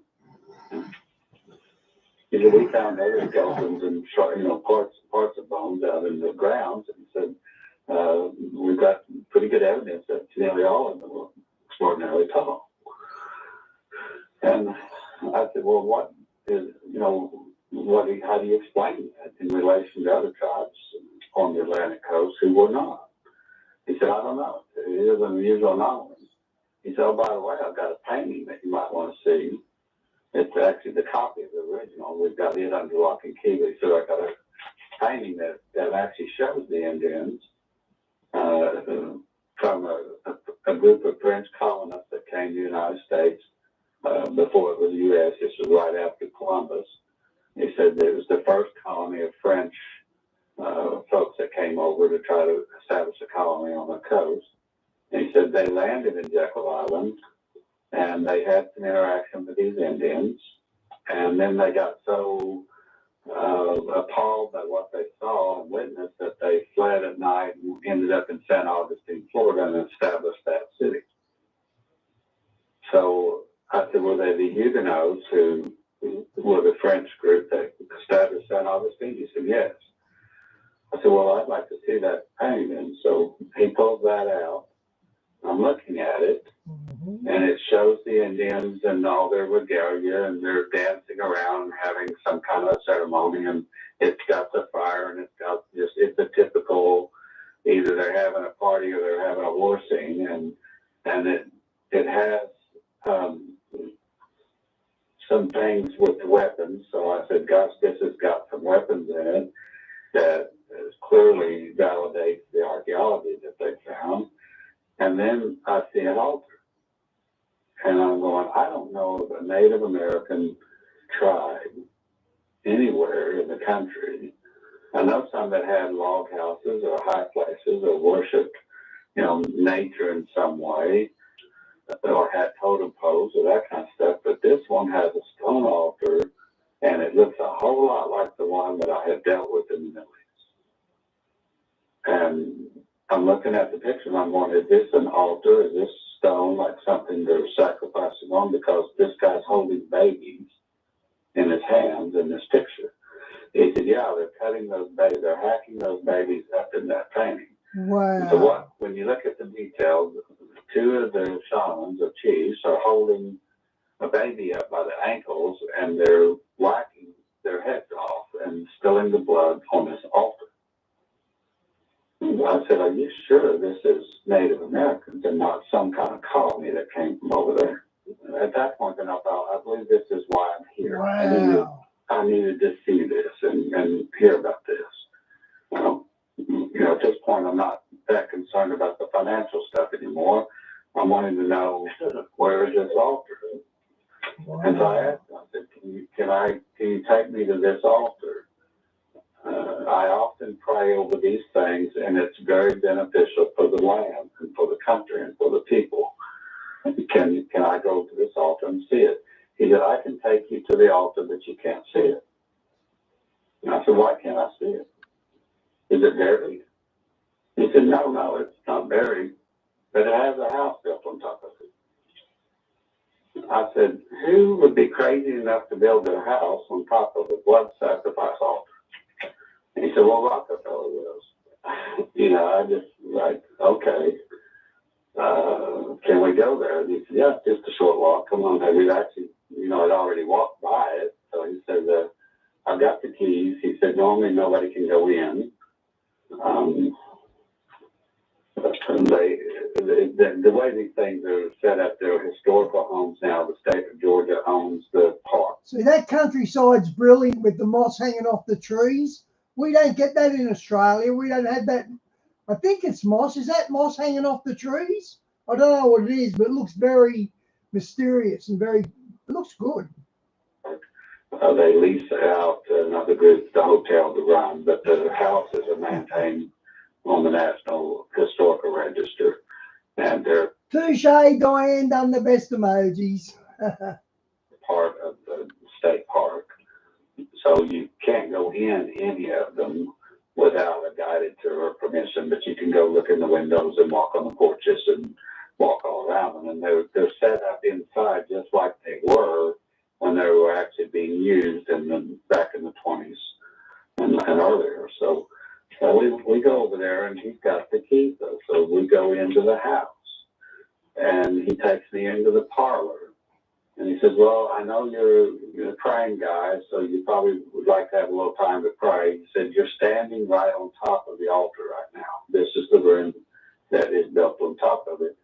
He said we found other skeletons and, you know, parts of bones out in the grounds, and he said we've got pretty good evidence that nearly all of them were extraordinarily tall. And I said, well, what is, you know, how do you explain that in relation to other tribes on the Atlantic coast who were not? He said, I don't know. It is an unusual anomaly. He said, oh, by the way, I've got a painting that you might want to see. It's actually the copy of the original. We've got it under lock and key. So I got a painting that actually shows the Indians from a group of French colonists that came to the United States before it was the U.S. This was right after Columbus. He said it was the first colony of French folks that came over to try to establish a colony on the coast. And he said they landed in Jekyll Island, and they had some interaction with these Indians, and then they got so appalled by what they saw and witnessed that they fled at night and ended up in St. Augustine, Florida, and established that city. So I said, were they the Huguenots who were the French group that established St. Augustine? He said, yes. I said, well, I'd like to see that painting. So he pulled that out. I'm looking at it, and it shows the Indians and all their regalia, and they're dancing around and having some kind of ceremony, and it's got the fire, and it's a typical, either they're having a party or they're having a war scene, and it has some things with weapons. So I said, gosh, this has got some weapons in it that clearly validates the archaeology that they found. And then I see an altar. And I'm going, I don't know of a Native American tribe anywhere in the country. I know some that had log houses or high places or worshiped, you know, nature in some way, or had totem poles or that kind of stuff. But this one has a stone altar, and it looks a whole lot like the one that I had dealt with in the Middle East. And I'm looking at the picture and I'm going, is this an altar? Is this stone like something they're sacrificing on? Because this guy's holding babies in his hands in this picture. He said, yeah, they're cutting those babies, they're hacking those babies up in that painting. Wow. So when you look at the details, 2 of the shamans or chiefs are holding a baby up by the ankles, and they're whacking their heads off and spilling the blood on this altar. I said, are you sure this is Native Americans and not some kind of colony that came from over there? At that point, then I thought, I believe this is why I'm here. Wow. I needed to see this and hear about this. You know, at this point, I'm not that concerned about the financial stuff anymore. I'm wanting to know, where is this altar? Wow. And so I asked him, I said, can you take me to this altar? I often pray over these things, and it's very beneficial for the land and for the country and for the people. Can I go to this altar and see it? He said, I can take you to the altar, but you can't see it. And I said, why can't I see it? Is it buried? He said, no, it's not buried, but it has a house built on top of it. I said, who would be crazy enough to build their house on top of a blood sacrifice altar? And he said, well, Rockefeller was. You know, I just like, okay, can we go there? And he said, yeah, just a short walk. Come on. And we actually, you know, I'd already walked by it. So he said, I've got the keys. He said, normally nobody can go in. The way these things are set up, they're historical homes now. The state of Georgia owns the park. So that countryside's brilliant with the moss hanging off the trees. We don't get that in Australia. We don't have that I think it's moss. Is that moss hanging off the trees? I don't know what it is, but it looks very mysterious and it looks good. They lease out another group, the hotel to run, but the houses are maintained on the National Historical Register. And they're Touche, Diane, done the best emojis. part of the state park. So you can't go in any of them without a guided tour or permission, but you can go look in the windows and walk on the porches and walk all around them. And they're set up inside just like they were when they were actually being used back in the 20s and earlier. So we go over there, and he's got the keys, though. So we go into the house, and he takes me into the parlor. And he says, well, I know you're a praying guy, so you probably would like to have a little time to pray. He said, you're standing right on top of the altar right now. This is the room that is built on top of it.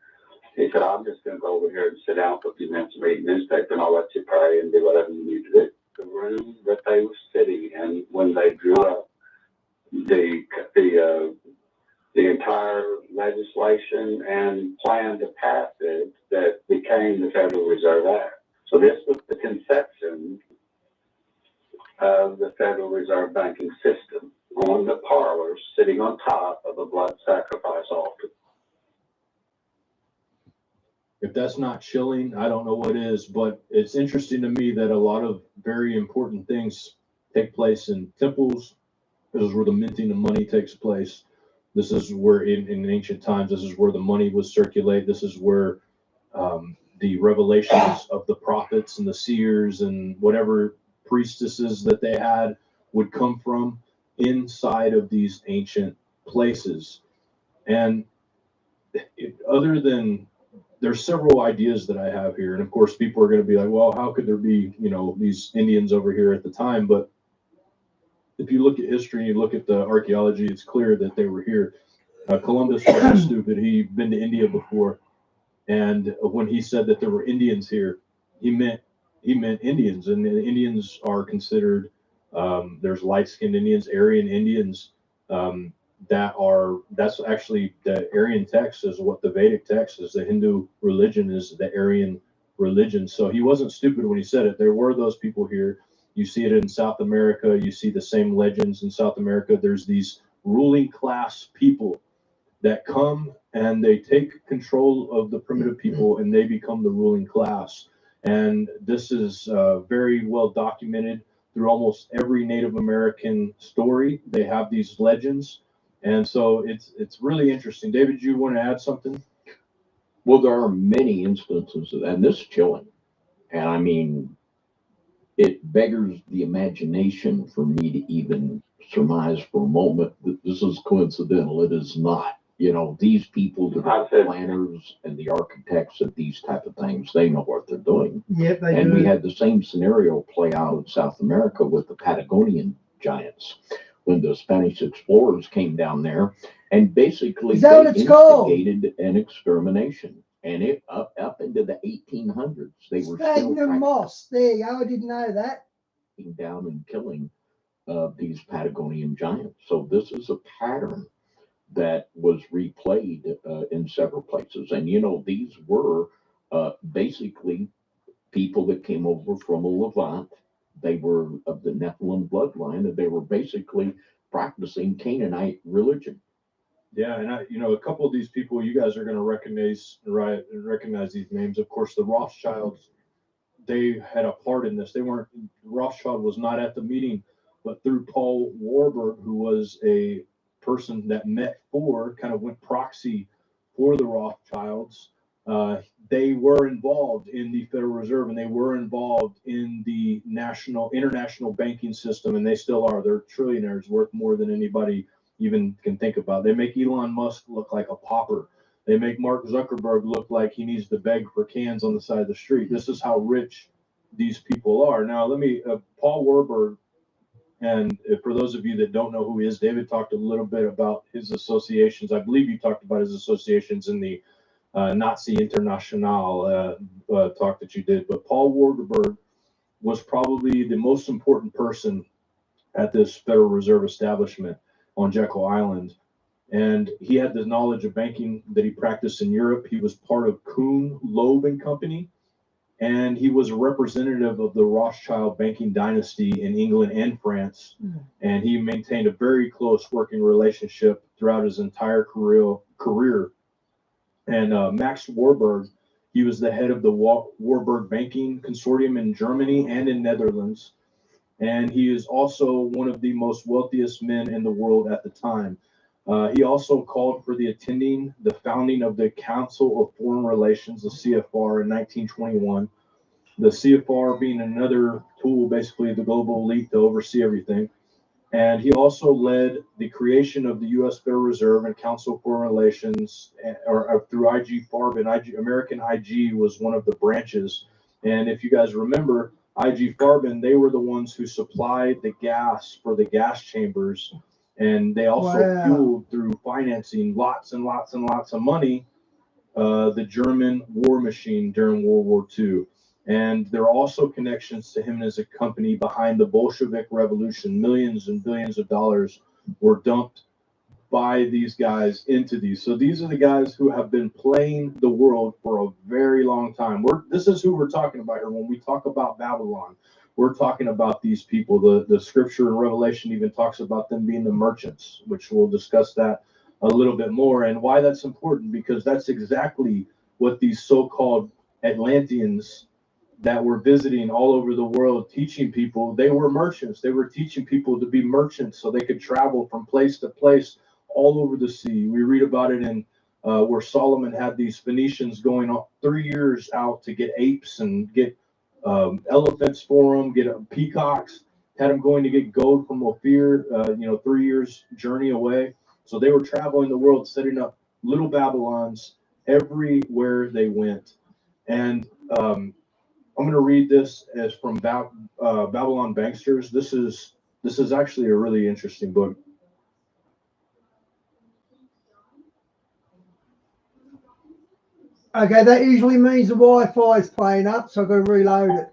He said, I'm just going to go over here and sit down for a few minutes and read the newspaper, and I'll let you pray and do whatever you need to do. The room that they were sitting in when they drew up the entire legislation and plan to pass it that became the Federal Reserve Act. So this was the conception of the Federal Reserve banking system on the parlor, sitting on top of a blood sacrifice altar. If that's not chilling, I don't know what is, but it's interesting to me that a lot of very important things take place in temples. This is where the minting of money takes place. This is where in ancient times, this is where the money was circulated. This is where the revelations of the prophets and the seers and whatever priestesses that they had would come from inside of these ancient places. And other than, there's several ideas that I have here. And of course, people are going to be like, well, how could there be, these Indians over here at the time? But if you look at history and you look at the archaeology, it's clear that they were here. Columbus wasn't stupid. He'd been to India before. And when he said that there were Indians here, he meant Indians. And the Indians are considered, there's light-skinned Indians, Aryan Indians, that's actually the Aryan text is what the Vedic text is. The Hindu religion is the Aryan religion. So he wasn't stupid when he said it. There were those people here. You see it in South America. You see the same legends in South America. There's these ruling class people that come and they take control of the primitive people and they become the ruling class. And this is very well documented through almost every Native American story. They have these legends. And so it's really interesting. David, you want to add something? Well, there are many instances of that, and this is chilling. And I mean, it beggars the imagination for me to even surmise for a moment that this is coincidental. It is not. These people that are the planners and the architects of these type of things, they know what they're doing. Yep, they and do. We had the same scenario play out in South America with the Patagonian giants when the Spanish explorers came down there, and basically they instigated an extermination. And it up into the 1800s, they were Sphagnum moss. There you go. I didn't know that. Down and killing these Patagonian giants. So this is a pattern that was replayed in several places. And, these were basically people that came over from a Levant. They were of the Nephilim bloodline, and they were basically practicing Canaanite religion. Yeah, and a couple of these people you guys are going to recognize these names. Of course, the Rothschilds, they had a part in this. Rothschild was not at the meeting, but through Paul Warburg, who was a person that went proxy for the Rothschilds. They were involved in the Federal Reserve, and they were involved in the international banking system, and they still are. They're trillionaires, worth more than anybody even can think about. They make Elon Musk look like a pauper. They make Mark Zuckerberg look like he needs to beg for cans on the side of the street. This is how rich these people are. Now, Paul Warburg, and for those of you that don't know who he is, David talked a little bit about his associations. I believe you talked about his associations in the Nazi International talk that you did. But Paul Warburg was probably the most important person at this Federal Reserve establishment on Jekyll Island. And he had the knowledge of banking that he practiced in Europe. He was part of Kuhn, Loeb and Company, and he was a representative of the Rothschild banking dynasty in England and France. And he maintained a very close working relationship throughout his entire career. And Max Warburg, he was the head of the Warburg Banking Consortium in Germany and in Netherlands. And he is also one of the most wealthiest men in the world at the time. He also called for the founding of the Council of Foreign Relations, the CFR, in 1921. The CFR being another tool, basically the global elite to oversee everything. And he also led the creation of the U.S. Federal Reserve and Council of Foreign Relations, or through IG Farb, and American IG was one of the branches. And if you guys remember, IG Farben, they were the ones who supplied the gas for the gas chambers, and they also fueled through financing lots and lots and lots of money the German war machine during World War II. And there are also connections to him and his company behind the Bolshevik Revolution. Millions and billions of dollars were dumped by these guys into these. So these are the guys who have been playing the world for a very long time. This is who we're talking about here. When we talk about Babylon, we're talking about these people. The scripture in Revelation even talks about them being the merchants, which we'll discuss that a little bit more. And why that's important, because that's exactly what these so-called Atlanteans that were visiting all over the world teaching people. They were merchants. They were teaching people to be merchants so they could travel from place to place all over the sea. We read about it in where Solomon had these Phoenicians going 3 years out to get apes and get elephants for them, get peacocks, had them going to get gold from Ophir, 3 years journey away. So they were traveling the world, setting up little Babylons everywhere they went. And I'm going to read this as from Babylon Banksters. This is actually a really interesting book. Okay, that usually means the Wi-Fi is playing up, so I've got to reload it.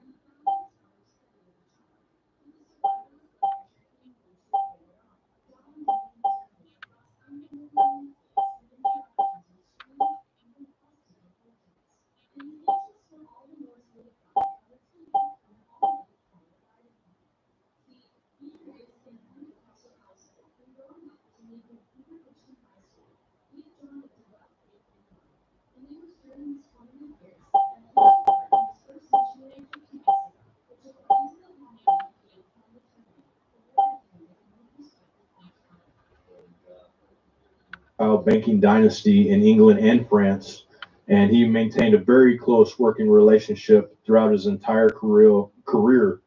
Banking dynasty in England and France, and he maintained a very close working relationship throughout his entire career.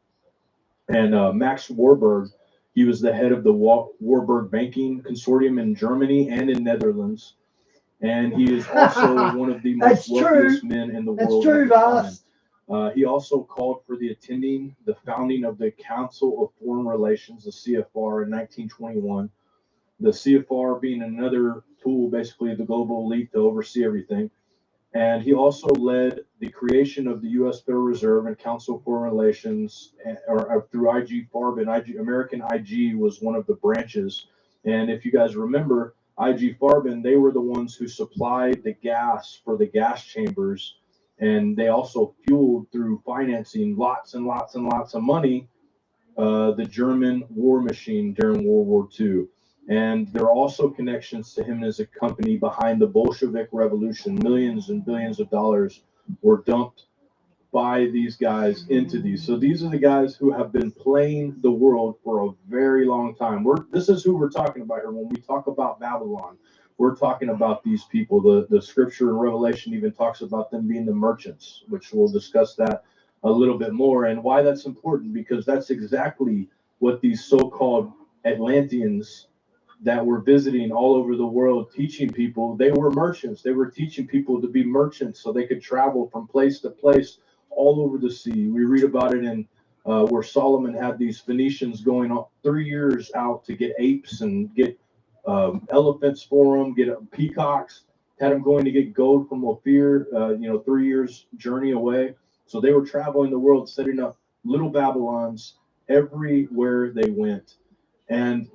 And Max Warburg, he was the head of the Warburg Banking Consortium in Germany and in Netherlands, and he is also one of the most wealthiest men in the world. That's true, Voss. He also called for the founding of the Council of Foreign Relations, the CFR, in 1921. The CFR being another tool, basically the global elite to oversee everything. And he also led the creation of the U.S. Federal Reserve and Council of Foreign Relations, or through IG Farb, and American IG was one of the branches. And if you guys remember, IG Farben, they were the ones who supplied the gas for the gas chambers, and they also fueled through financing lots and lots and lots of money the German war machine during World War II. And there are also connections to him and his company behind the Bolshevik Revolution. Millions and billions of dollars were dumped by these guys into these. So these are the guys who have been playing the world for a very long time. This is who we're talking about here. When we talk about Babylon, we're talking about these people. The scripture in Revelation even talks about them being the merchants, which we'll discuss that a little bit more. And why that's important, because that's exactly what these so-called Atlanteans that were visiting all over the world teaching people. They were merchants. They were teaching people to be merchants so they could travel from place to place all over the sea. We read about it in where Solomon had these Phoenicians going 3 years out to get apes and get elephants for them, get peacocks, had them going to get gold from Ophir, 3 years journey away. So they were traveling the world, setting up little Babylons everywhere they went. And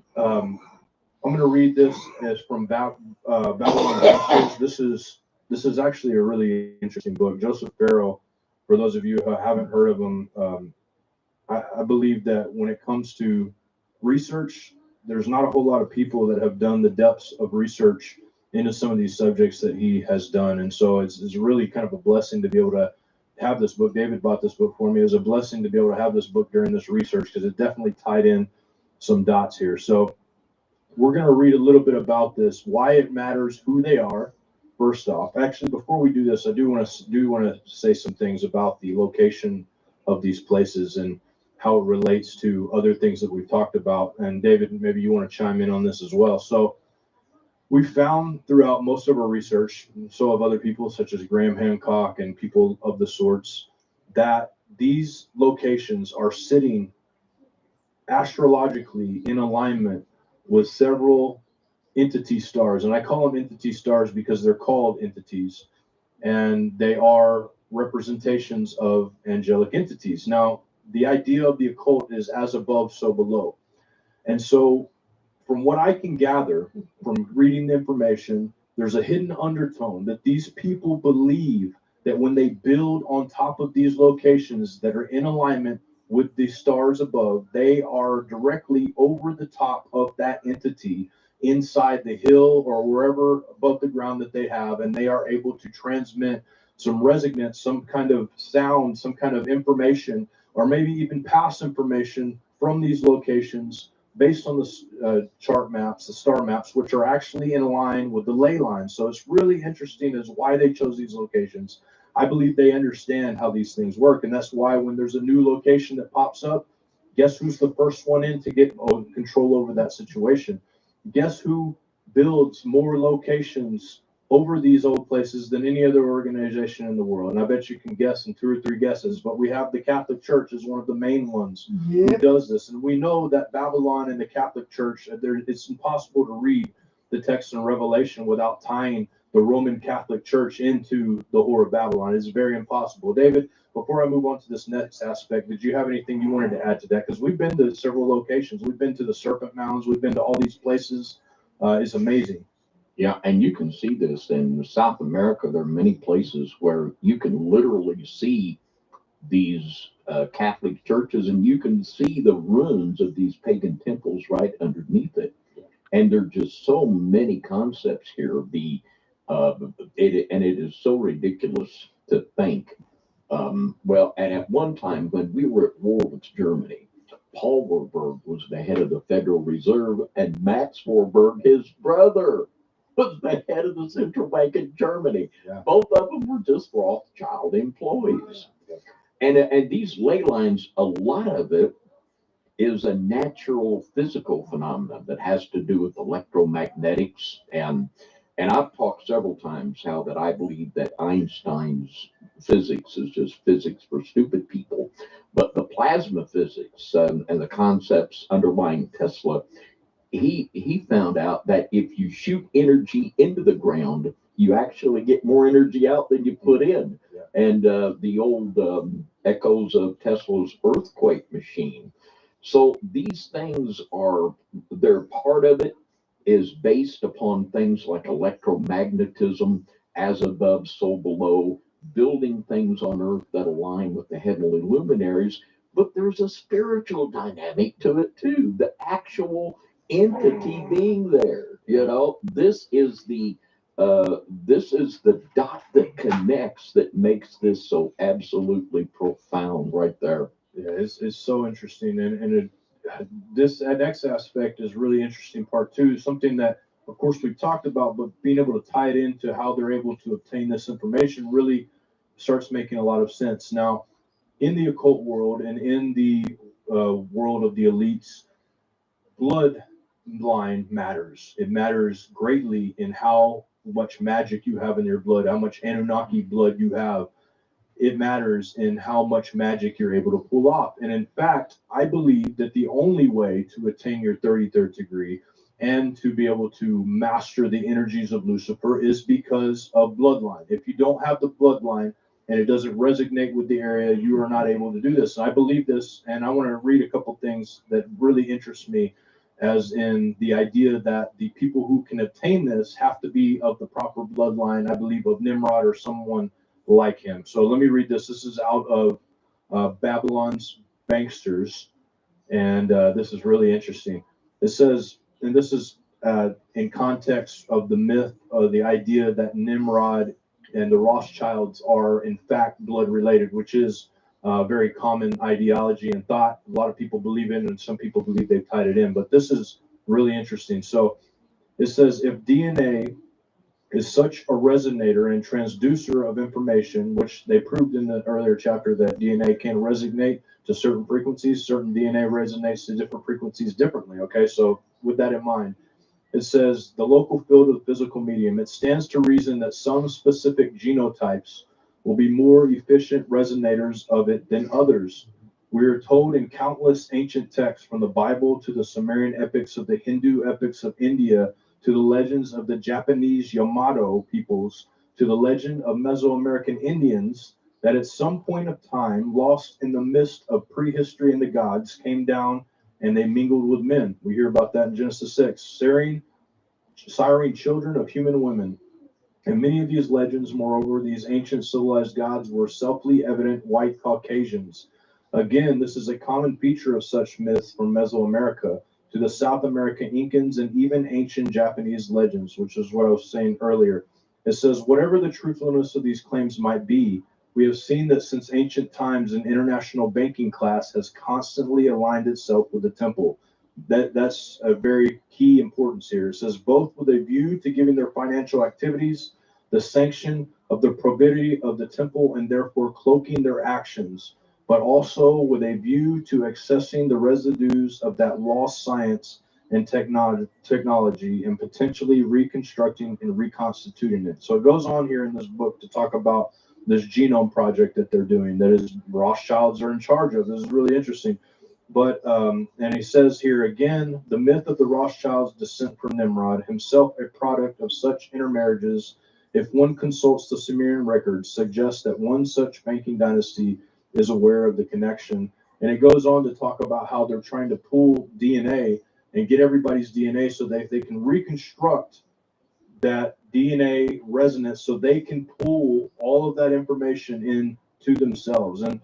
I'm I'm going to read this as from Babylon Gospels. This is actually a really interesting book. Joseph Farrell, for those of you who haven't heard of him, I believe that when it comes to research, there's not a whole lot of people that have done the depths of research into some of these subjects that he has done. And so it's really kind of a blessing to be able to have this book. David bought this book for me. It was a blessing to be able to have this book during this research because it definitely tied in some dots here. So we're going to read a little bit about this, why it matters, who they are. First off, actually, before we do this, I do want to say some things about the location of these places and how it relates to other things that we've talked about. And David, maybe you want to chime in on this as well. So we found throughout most of our research, and so have other people such as Graham Hancock and people of the sorts, that these locations are sitting astrologically in alignment with several entity stars. And I call them entity stars because they're called entities, and they are representations of angelic entities. Now, the idea of the occult is as above, so below. And so from what I can gather from reading the information, there's a hidden undertone that these people believe that when they build on top of these locations that are in alignment with the stars above, they are directly over the top of that entity inside the hill or wherever above the ground that they have, and they are able to transmit some resonance, some kind of sound, some kind of information, or maybe even pass information from these locations based on the chart maps, the star maps, which are actually in line with the ley lines. So it's really interesting as why they chose these locations. I believe they understand how these things work, and that's why when there's a new location that pops up, guess who's the first one in to get control over that situation? Guess who builds more locations over these old places than any other organization in the world? And I bet you can guess in 2 or 3 guesses, but we have the Catholic Church as one of the main ones who does this. And we know that Babylon and the Catholic Church, it's impossible to read the text in Revelation without tying the Roman Catholic Church into the Whore of Babylon. It's very impossible. David, before I move on to this next aspect, did you have anything you wanted to add to that? Because we've been to several locations. We've been to the Serpent Mountains. We've been to all these places. It's amazing. Yeah, and you can see this in South America. There are many places where you can literally see these Catholic churches, and you can see the ruins of these pagan temples right underneath it. And there are just so many concepts here. It is so ridiculous to think. Well, and at one time when we were at war with Germany, Paul Warburg was the head of the Federal Reserve, and Max Warburg, his brother, was the head of the central bank in Germany. Yeah. Both of them were just Rothschild employees. And these ley lines, a lot of it is a natural physical phenomenon that has to do with electromagnetics. And I've talked several times how that I believe that Einstein's physics is just physics for stupid people. But the plasma physics and the concepts underlying Tesla, he found out that if you shoot energy into the ground, you actually get more energy out than you put in. Yeah. And the old echoes of Tesla's earthquake machine. So these things they're part of it is based upon things like electromagnetism, as above, so below, building things on earth that align with the heavenly luminaries. But there's a spiritual dynamic to it too, the actual entity being there. This is the dot that connects, that makes this so absolutely profound right there. Yeah, it's so interesting, and this next aspect is really interesting part too. Something that, of course, we've talked about, but being able to tie it into how they're able to obtain this information really starts making a lot of sense. Now, in the occult world and in the world of the elites, bloodline matters. It matters greatly in how much magic you have in your blood, how much Anunnaki blood you have. It matters in how much magic you're able to pull off. And in fact, I believe that the only way to attain your 33rd degree and to be able to master the energies of Lucifer is because of bloodline. If you don't have the bloodline and it doesn't resonate with the area, you are not able to do this. And I believe this, and I want to read a couple things that really interest me. as in the idea that the people who can obtain this have to be of the proper bloodline, I believe, of Nimrod or someone like him. So let me read this. This is out of Babylon's Banksters, and this is really interesting. It says, and this is in context of the myth, the idea that Nimrod and the Rothschilds are in fact blood related, which is very common ideology and thought. A lot of people believe in, and some people believe they've tied it in. But this is really interesting. So it says, if DNA is such a resonator and transducer of information, which they proved in the earlier chapter that DNA can resonate to certain frequencies, certain DNA resonates to different frequencies differently. Okay, so with that in mind, it says the local field of the physical medium, it stands to reason that some specific genotypes will be more efficient resonators of it than others. We are told in countless ancient texts, from the Bible to the Sumerian epics of the Hindu epics of India, to the legends of the Japanese Yamato peoples, to the legend of Mesoamerican Indians, that at some point of time, lost in the mist of prehistory and the gods, came down and they mingled with men. We hear about that in Genesis 6, siring children of human women. And many of these legends, moreover, these ancient civilized gods were selfly evident white Caucasians. Again, this is a common feature of such myths from Mesoamerica to the South American Incans and even ancient Japanese legends, which is what I was saying earlier. It says, whatever the truthfulness of these claims might be, we have seen that since ancient times, an international banking class has constantly aligned itself with the temple. That's a very key importance here. It says, both with a view to giving their financial activities the sanction of the probity of the temple and therefore cloaking their actions, but also with a view to accessing the residues of that lost science and technology and potentially reconstructing and reconstituting it. So it goes on here in this book to talk about this genome project that they're doing, that is Rothschilds are in charge of. This is really interesting. But, and he says here again, the myth of the Rothschilds' descent from Nimrod, himself a product of such intermarriages, if one consults the Sumerian records, suggests that one such banking dynasty is aware of the connection. And it goes on to talk about how they're trying to pool DNA and get everybody's DNA so that they can reconstruct that DNA resonance so they can pull all of that information into themselves. And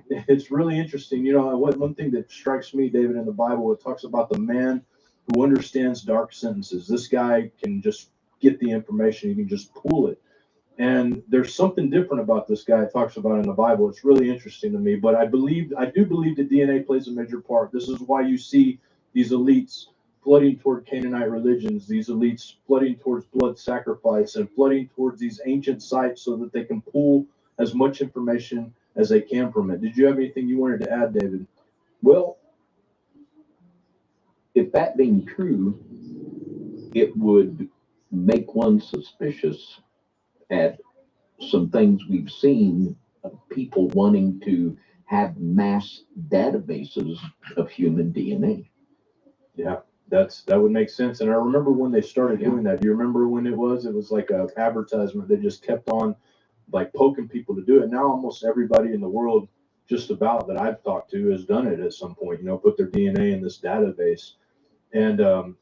it's really interesting. You know, one thing that strikes me, David, in the Bible, it talks about the man who understands dark sentences. This guy can just get the information. He can just pull it. And there's something different about this guy it talks about in the Bible. It's really interesting to me. But I do believe that DNA plays a major part. This is why you see these elites flooding toward Canaanite religions, these elites flooding towards blood sacrifice and flooding towards these ancient sites so that they can pull as much information as they can from it. Did you have anything you wanted to add, David? Well, if that being true, it would make one suspicious at some things we've seen of people wanting to have mass databases of human DNA. Yeah, that would make sense. And I remember when they started doing that. Do you remember when it was? It was like an advertisement. They just kept on like poking people to do it. Now almost everybody in the world, just about that I've talked to, has done it at some point. You know, put their DNA in this database. And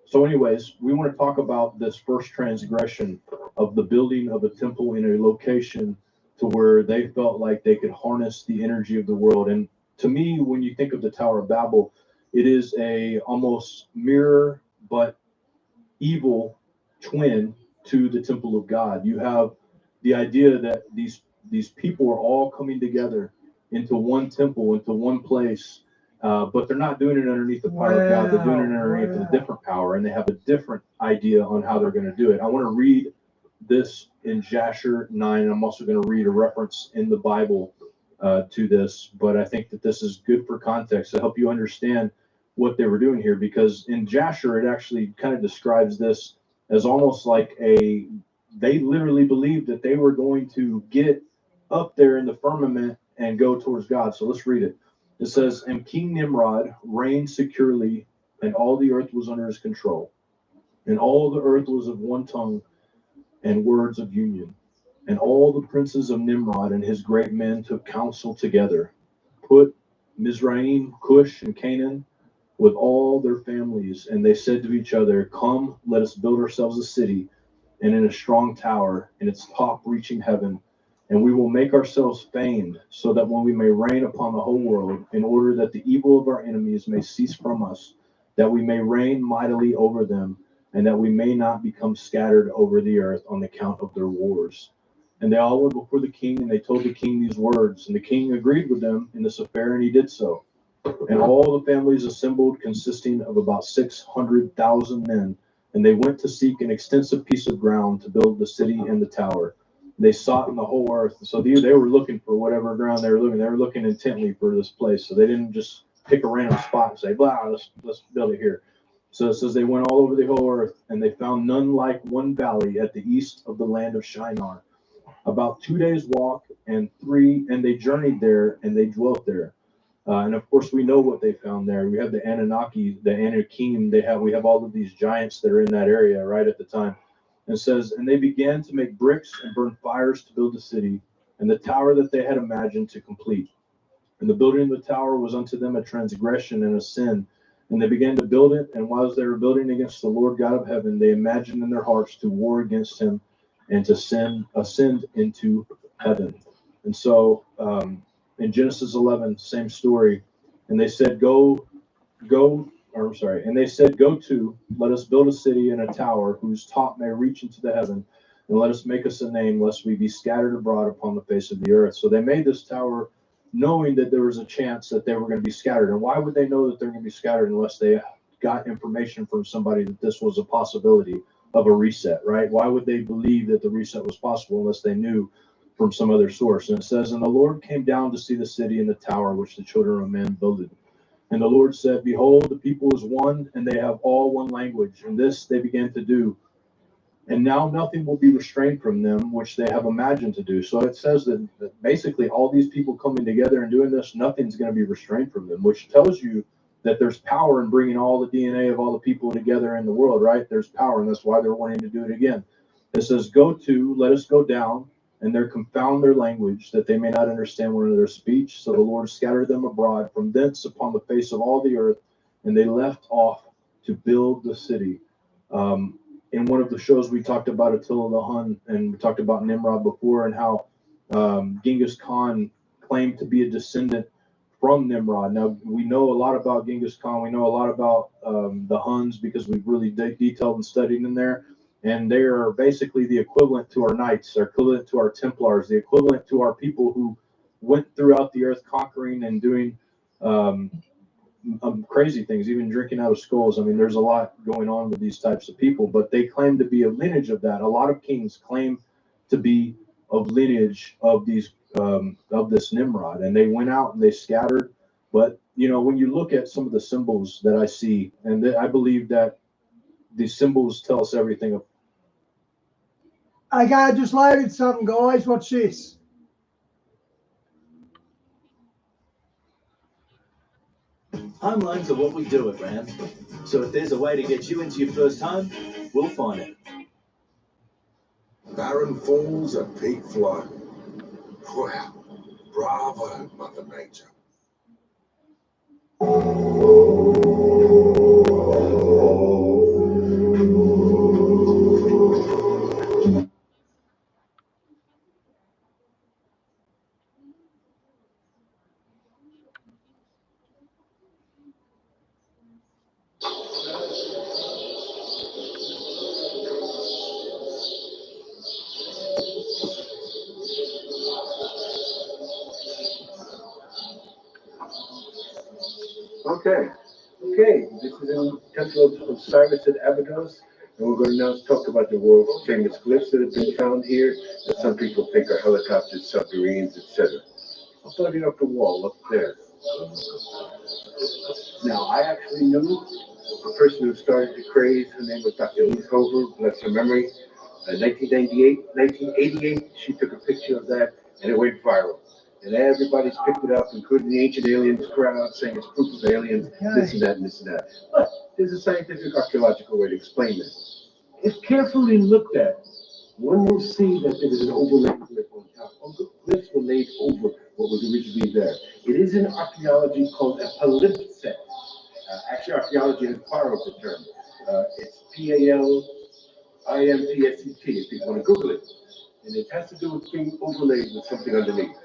so, anyways, we want to talk about this first transgression of the building of a temple in a location to where they felt like they could harness the energy of the world. And to me, when you think of the Tower of Babel, it is a almost mirror but evil twin to the temple of God. You have the idea that these people are all coming together into one temple, into one place, but they're not doing it underneath the power of God. They're doing it underneath a different power, and they have a different idea on how they're going to do it. I want to read this in Jasher 9, and I'm also going to read a reference in the Bible to this, but I think that this is good for context to help you understand what they were doing here, because in Jasher, it actually kind of describes this as almost like they literally believed that they were going to get up there in the firmament and go towards God. So let's read it. It says, and King Nimrod reigned securely, and all the earth was under his control. And all the earth was of one tongue and words of union. And all the princes of Nimrod and his great men took counsel together, put Mizraim, Cush, and Canaan, with all their families, and they said to each other, "Come, let us build ourselves a city, and in a strong tower, and its top reaching heaven, and we will make ourselves famed, so that when we may reign upon the whole world, in order that the evil of our enemies may cease from us, that we may reign mightily over them, and that we may not become scattered over the earth on account of their wars." And they all went before the king, and they told the king these words, and the king agreed with them in this affair, and he did so. And all the families assembled, consisting of about 600,000 men, and they went to seek an extensive piece of ground to build the city and the tower. They sought in the whole earth. So they were looking for whatever ground they were looking. They were looking intently for this place. So they didn't just pick a random spot and say, "Blah, let's build it here." So it says they went all over the whole earth, and they found none like one valley at the east of the land of Shinar, about 2 days' walk, and they journeyed there, and they dwelt there. And of course, we know what they found there. We have the Anunnaki, the Anakim. We have all of these giants that are in that area right at the time. And it says, and they began to make bricks and burn fires to build the city and the tower that they had imagined to complete. And the building of the tower was unto them a transgression and a sin. And they began to build it. And whilst they were building against the Lord God of heaven, they imagined in their hearts to war against him and to ascend into heaven. And so, in Genesis 11, same story. And they said, and they said, "Go to, let us build a city and a tower whose top may reach into the heaven, and let us make us a name, lest we be scattered abroad upon the face of the earth." So they made this tower knowing that there was a chance that they were going to be scattered. And why would they know that they're going to be scattered unless they got information from somebody that this was a possibility of a reset, right? Why would they believe that the reset was possible unless they knew from some other source? And it says, "And the Lord came down to see the city and the tower which the children of men builded. And the Lord said, Behold, the people is one, and they have all one language. And this they began to do. And now nothing will be restrained from them, which they have imagined to do." So it says that basically all these people coming together and doing this, nothing's going to be restrained from them, which tells you that there's power in bringing all the DNA of all the people together in the world, right? There's power, and that's why they're wanting to do it again. It says, "Go to, let us go down, and there confound their language, that they may not understand one another's speech. So the Lord scattered them abroad from thence upon the face of all the earth, and they left off to build the city." In one of the shows, we talked about Attila the Hun, and we talked about Nimrod before, and how Genghis Khan claimed to be a descendant from Nimrod. Now, we know a lot about Genghis Khan. We know a lot about the Huns because we've really detailed and studied in there. And they are basically the equivalent to our knights, they're equivalent to our Templars, the equivalent to our people who went throughout the earth conquering and doing crazy things, even drinking out of skulls. I mean, there's a lot going on with these types of people, but they claim to be a lineage of that. A lot of kings claim to be of lineage of these of this Nimrod, and they went out and they scattered. But you know, when you look at some of the symbols that I see, and I believe that these symbols tell us everything. Okay, I just loaded something, guys. Watch this. Home loans are what we do it, Ram. So if there's a way to get you into your first home, we'll find it. Barren falls a peak flow. Wow, bravo, Mother Nature. Okay, this is in Temple of Osiris at Abydos, and we're going to now talk about the world famous glyphs that have been found here that some people think are helicopters, submarines, etc. I'll start it up the wall up there. Now, I actually knew the person who started the craze. Her name was Dr. Lise Hover, bless her memory. In 1988, she took a picture of that, and it went viral. And everybody's picked it up, including the ancient aliens crowd, saying it's proof of aliens, this and that and this and that. But there's a scientific archaeological way to explain this. If carefully looked at, one will see that there is an overlaid glyph on top. Glyphs were laid over what was originally there. It is in archaeology called a palimpsest. Actually, etymology is borrowed the term. It's P-A-L-I-M-P-S-E-T, if people want to Google it. And it has to do with being overlaid with something underneath.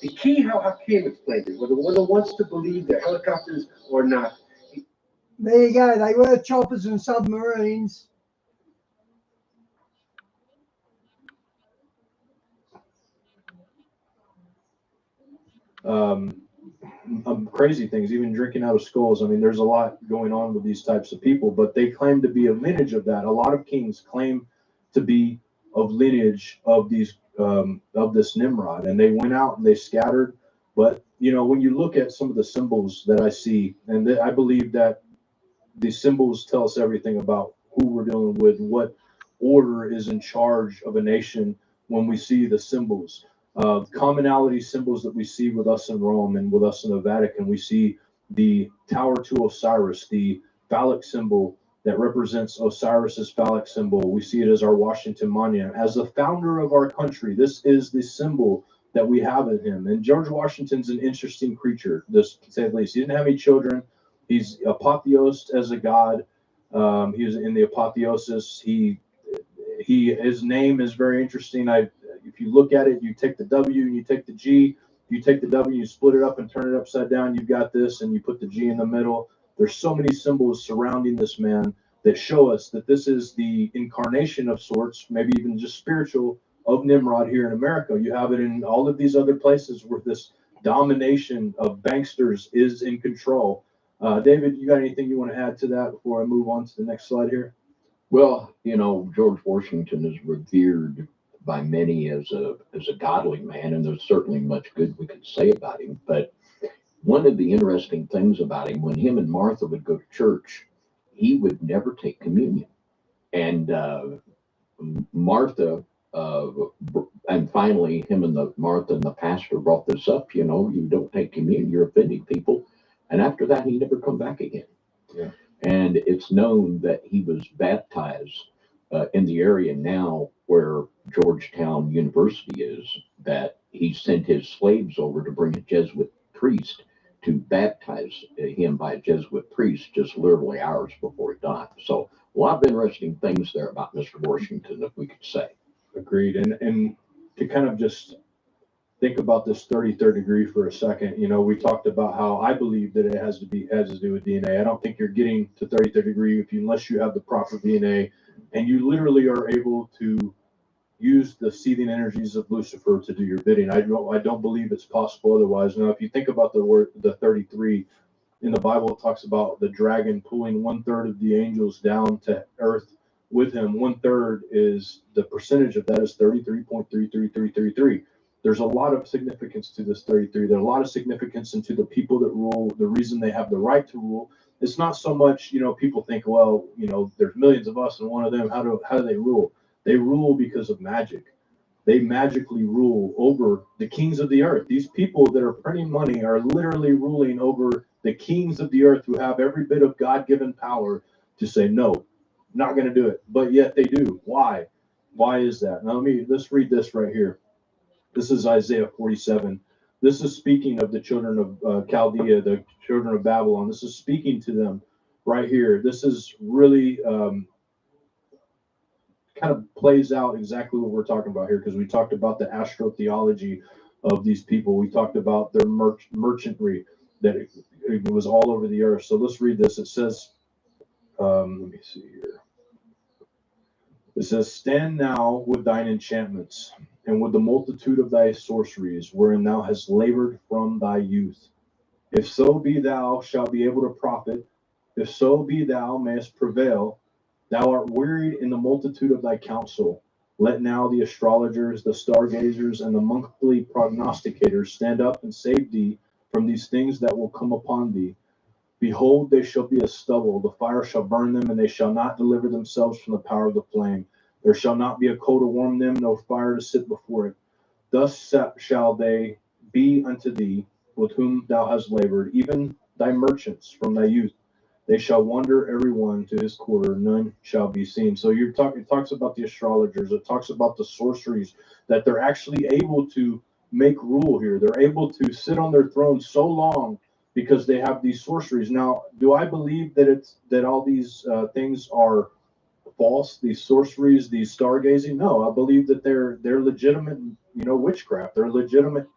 The key, how Hakim explained it, whether one wants to believe they're helicopters or not. There you go. They were choppers and submarines. Crazy things, even drinking out of skulls. I mean, there's a lot going on with these types of people, but they claim to be a lineage of that. A lot of kings claim to be of lineage of these of this Nimrod, and they went out and they scattered. But you know, when you look at some of the symbols that I see, and I believe that these symbols tell us everything about who we're dealing with, what order is in charge of a nation. When we see the symbols, commonality symbols that we see with us in Rome and with us in the Vatican, we see the tower to Osiris, the phallic symbol that represents Osiris's phallic symbol. We see it as our Washington Monument. As the founder of our country, this is the symbol that we have in him. And George Washington's an interesting creature, to say the least. He didn't have any children. He's apotheosed as a god. He was in the apotheosis. His name is very interesting. If you look at it, you take the W and you take the G. You take the W, you split it up and turn it upside down. You've got this, and you put the G in the middle. There's so many symbols surrounding this man that show us that this is the incarnation of sorts, maybe even just spiritual, of Nimrod here in America. You have it in all of these other places where this domination of banksters is in control. David, you got anything you want to add to that before I move on to the next slide here? Well, you know, George Washington is revered by many as a godly man, and there's certainly much good we could say about him. But one of the interesting things about him, when him and Martha would go to church, he would never take communion. And Martha, and finally, him and Martha and the pastor brought this up. You know, you don't take communion, you're offending people. And after that, he never come back again. Yeah. And it's known that he was baptized in the area now where Georgetown University is, that he sent his slaves over to bring a Jesuit priest to baptize him by a Jesuit priest just literally hours before he died. So a lot of interesting things there about Mr. Washington, if we could say. Agreed. And to kind of just think about this 33rd degree for a second, you know, we talked about how I believe that it has to do with DNA. I don't think you're getting to 33rd degree unless you have the proper DNA, and you literally are able to use the seething energies of Lucifer to do your bidding. I don't believe it's possible otherwise. Now, if you think about the 33 in the Bible, it talks about the dragon pulling 1/3 of the angels down to earth with him. 1/3 is the percentage of that is 33.33333. There's a lot of significance to this 33. There's a lot of significance into the people that rule, the reason they have the right to rule. It's not so much, you know, people think, well, you know, there's millions of us and one of them, how do they rule? They rule because of magic. They magically rule over the kings of the earth. These people that are printing money are literally ruling over the kings of the earth who have every bit of God-given power to say, no, not going to do it. But yet they do. Why? Why is that? Now, let's read this right here. This is Isaiah 47. This is speaking of the children of Chaldea, the children of Babylon. This is speaking to them right here. This is really kind of plays out exactly what we're talking about here, because we talked about the astrotheology of these people. We talked about their merchantry, that it was all over the earth. So let's read this. It says, let me see here. It says, stand now with thine enchantments, and with the multitude of thy sorceries, wherein thou hast labored from thy youth. If so be thou shalt be able to profit, if so be thou mayest prevail, thou art wearied in the multitude of thy counsel. Let now the astrologers, the stargazers, and the monthly prognosticators stand up and save thee from these things that will come upon thee. Behold, they shall be as stubble, the fire shall burn them, and they shall not deliver themselves from the power of the flame. There shall not be a coal to warm them, no fire to sit before it. Thus shall they be unto thee, with whom thou hast labored, even thy merchants from thy youth. They shall wander every one to his quarter, none shall be seen. So it talks about the astrologers, it talks about the sorceries, that they're actually able to make rule here. They're able to sit on their throne so long because they have these sorceries. Now, do I believe that all these things are false? These sorceries, these stargazing? No, I believe that they're legitimate. Witchcraft. They're legitimate.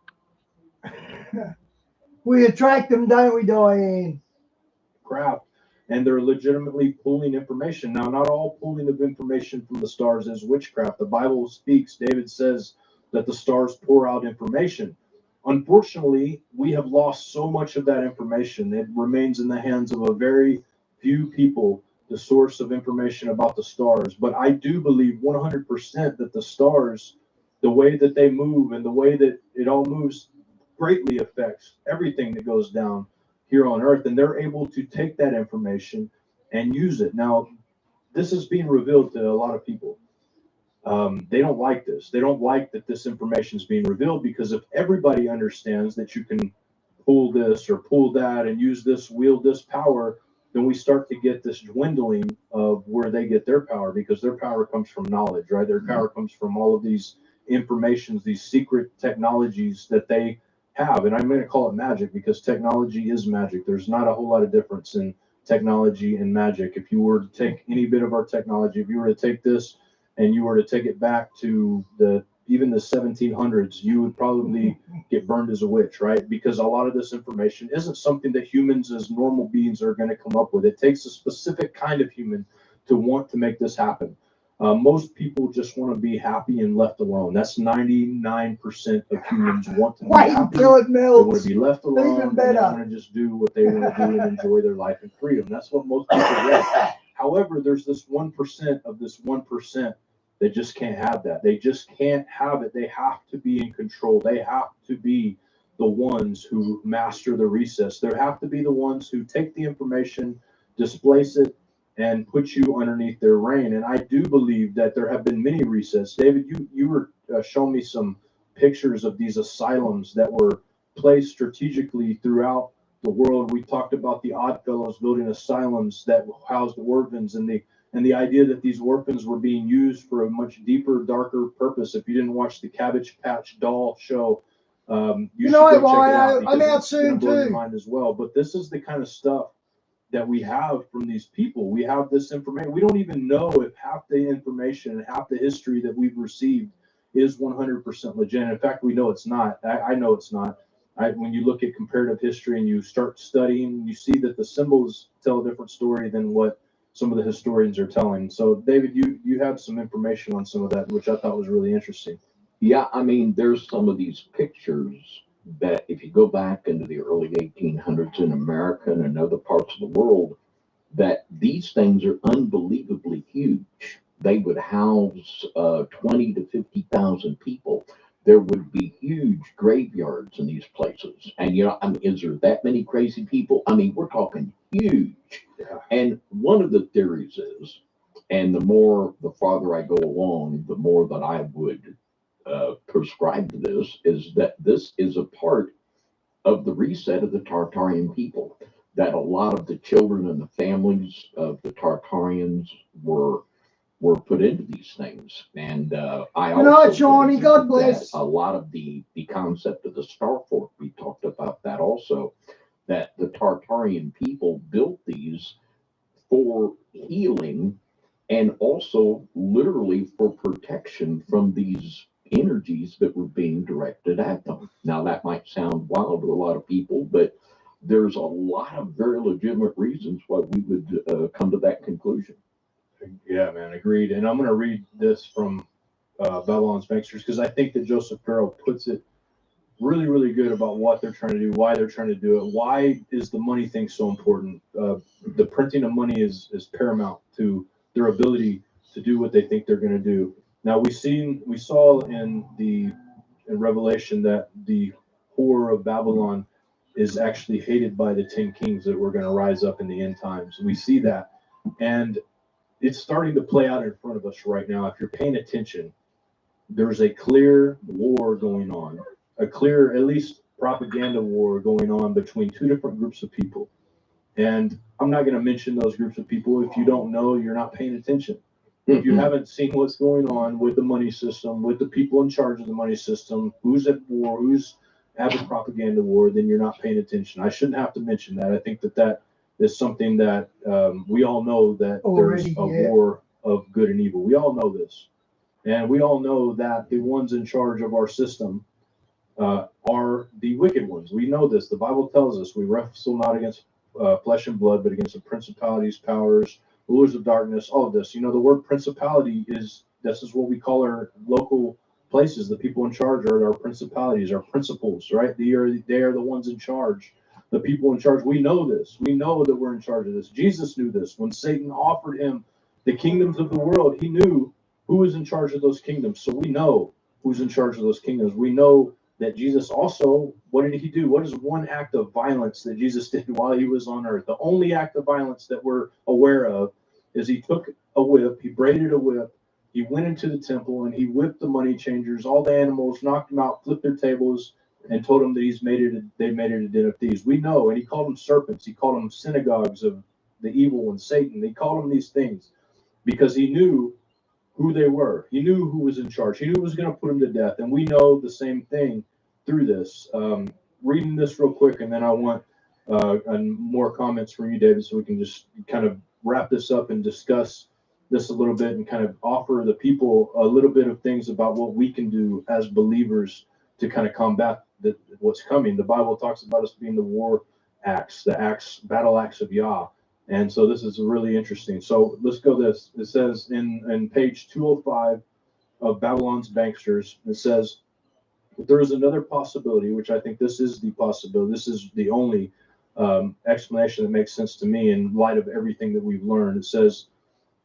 We attract them, don't we, Diane? Craft, and they're legitimately pulling information. Now, not all pulling of information from the stars is witchcraft. The Bible speaks. David says that the stars pour out information. Unfortunately, we have lost so much of that information. It remains in the hands of a very few people, the source of information about the stars. But I do believe 100% that the stars, the way that they move and the way that it all moves, greatly affects everything that goes down here on Earth. And they're able to take that information and use it. Now, this is being revealed to a lot of people. They don't like this. They don't like that this information is being revealed, because if everybody understands that you can pull this or pull that and use this, wield this power, then we start to get this dwindling of where they get their power, because their power comes from knowledge, right? Their power comes from all of these informations, these secret technologies that they have. And I'm going to call it magic, because technology is magic. There's not a whole lot of difference in technology and magic. If you were to take any bit of our technology, if you were to take this and you were to take it back to even the 1700s, you would probably get burned as a witch, right? Because a lot of this information isn't something that humans as normal beings are going to come up with. It takes a specific kind of human to want to make this happen. Most people just want to be happy and left alone. That's 99% of humans want to be happy. They want to be left alone. And they want to just do what they want to do and enjoy their life in freedom. That's what most people want. However, there's this 1% of this 1% that just can't have that. They just can't have it. They have to be in control. They have to be the ones who master the recess. They have to be the ones who take the information, displace it, and put you underneath their reign. And I do believe that there have been many resets. David, you were showing me some pictures of these asylums that were placed strategically throughout the world. We talked about the Oddfellows building asylums that housed orphans, and the idea that these orphans were being used for a much deeper, darker purpose. If you didn't watch the Cabbage Patch Doll show, you should go check it out. I'm out it's gonna soon blow your too. mind as well. But this is the kind of stuff that we have from these people. We have this information. We don't even know if half the information and half the history that we've received is 100% legit. In fact, we know it's not. I know it's not. When you look at comparative history and you start studying, you see that the symbols tell a different story than what some of the historians are telling. So, David, you have some information on some of that, which I thought was really interesting. Yeah, I mean, there's some of these pictures that if you go back into the early 1800s in America and in other parts of the world, that these things are unbelievably huge. They would house 20 to 50,000 people. There would be huge graveyards in these places. And, I mean, is there that many crazy people? I mean, we're talking huge. Yeah. And one of the theories is, and the farther I go along, the more that I would prescribe to this, is that this is a part of the reset of the Tartarian people, that a lot of the children and the families of the Tartarians were put into these things. And I also Johnny, God bless. a lot of the concept of the star fork, we talked about that also, that the Tartarian people built these for healing and also literally for protection from these energies that were being directed at them. Now, that might sound wild to a lot of people, but there's a lot of very legitimate reasons why we would come to that conclusion. Yeah, man, agreed. And I'm going to read this from Babylon's Banksters, because I think that Joseph Farrell puts it really, really good about what they're trying to do, why they're trying to do it. Why is the money thing so important? The printing of money is paramount to their ability to do what they think they're going to do. Now, we saw in Revelation that the whore of Babylon is actually hated by the 10 kings that were going to rise up in the end times. We see that. And it's starting to play out in front of us right now. If you're paying attention, there's a clear war going on, a clear, at least propaganda war going on between two different groups of people. And I'm not going to mention those groups of people. If you don't know, you're not paying attention. If you haven't seen what's going on with the money system, with the people in charge of the money system, who's at war, who's have a propaganda war, then you're not paying attention. I shouldn't have to mention that. I think that is something that we all know, that there's a war of good and evil. We all know this. And we all know that the ones in charge of our system are the wicked ones. We know this. The Bible tells us we wrestle not against flesh and blood, but against the principalities, powers, rulers of darkness, all of this. You know, the word principality this is what we call our local places. The people in charge are our principalities, our principals, right? They are the ones in charge. The people in charge. We know this. We know that we're in charge of this. Jesus knew this. When Satan offered him the kingdoms of the world, he knew who was in charge of those kingdoms. So we know who's in charge of those kingdoms. We know that Jesus also, what did he do? What is one act of violence that Jesus did while he was on earth? The only act of violence that we're aware of is he took a whip, he braided a whip, he went into the temple and he whipped the money changers, all the animals, knocked them out, flipped their tables, and told them that they made it a den of thieves. We know, and he called them serpents. He called them synagogues of the evil one, Satan. He called them these things because he knew who they were. He knew who was in charge. He knew who was going to put him to death. And we know the same thing through this. Reading this real quick, and then I want more comments from you, David, so we can just kind of wrap this up and discuss this a little bit and kind of offer the people a little bit of things about what we can do as believers to kind of combat what's coming. The Bible talks about us being the war axe, battle axe of Yah. And so this is really interesting. So let's go this. It says in page 205 of Babylon's Banksters, it says, there is another possibility, which I think this is the possibility. This is the only explanation that makes sense to me in light of everything that we've learned. It says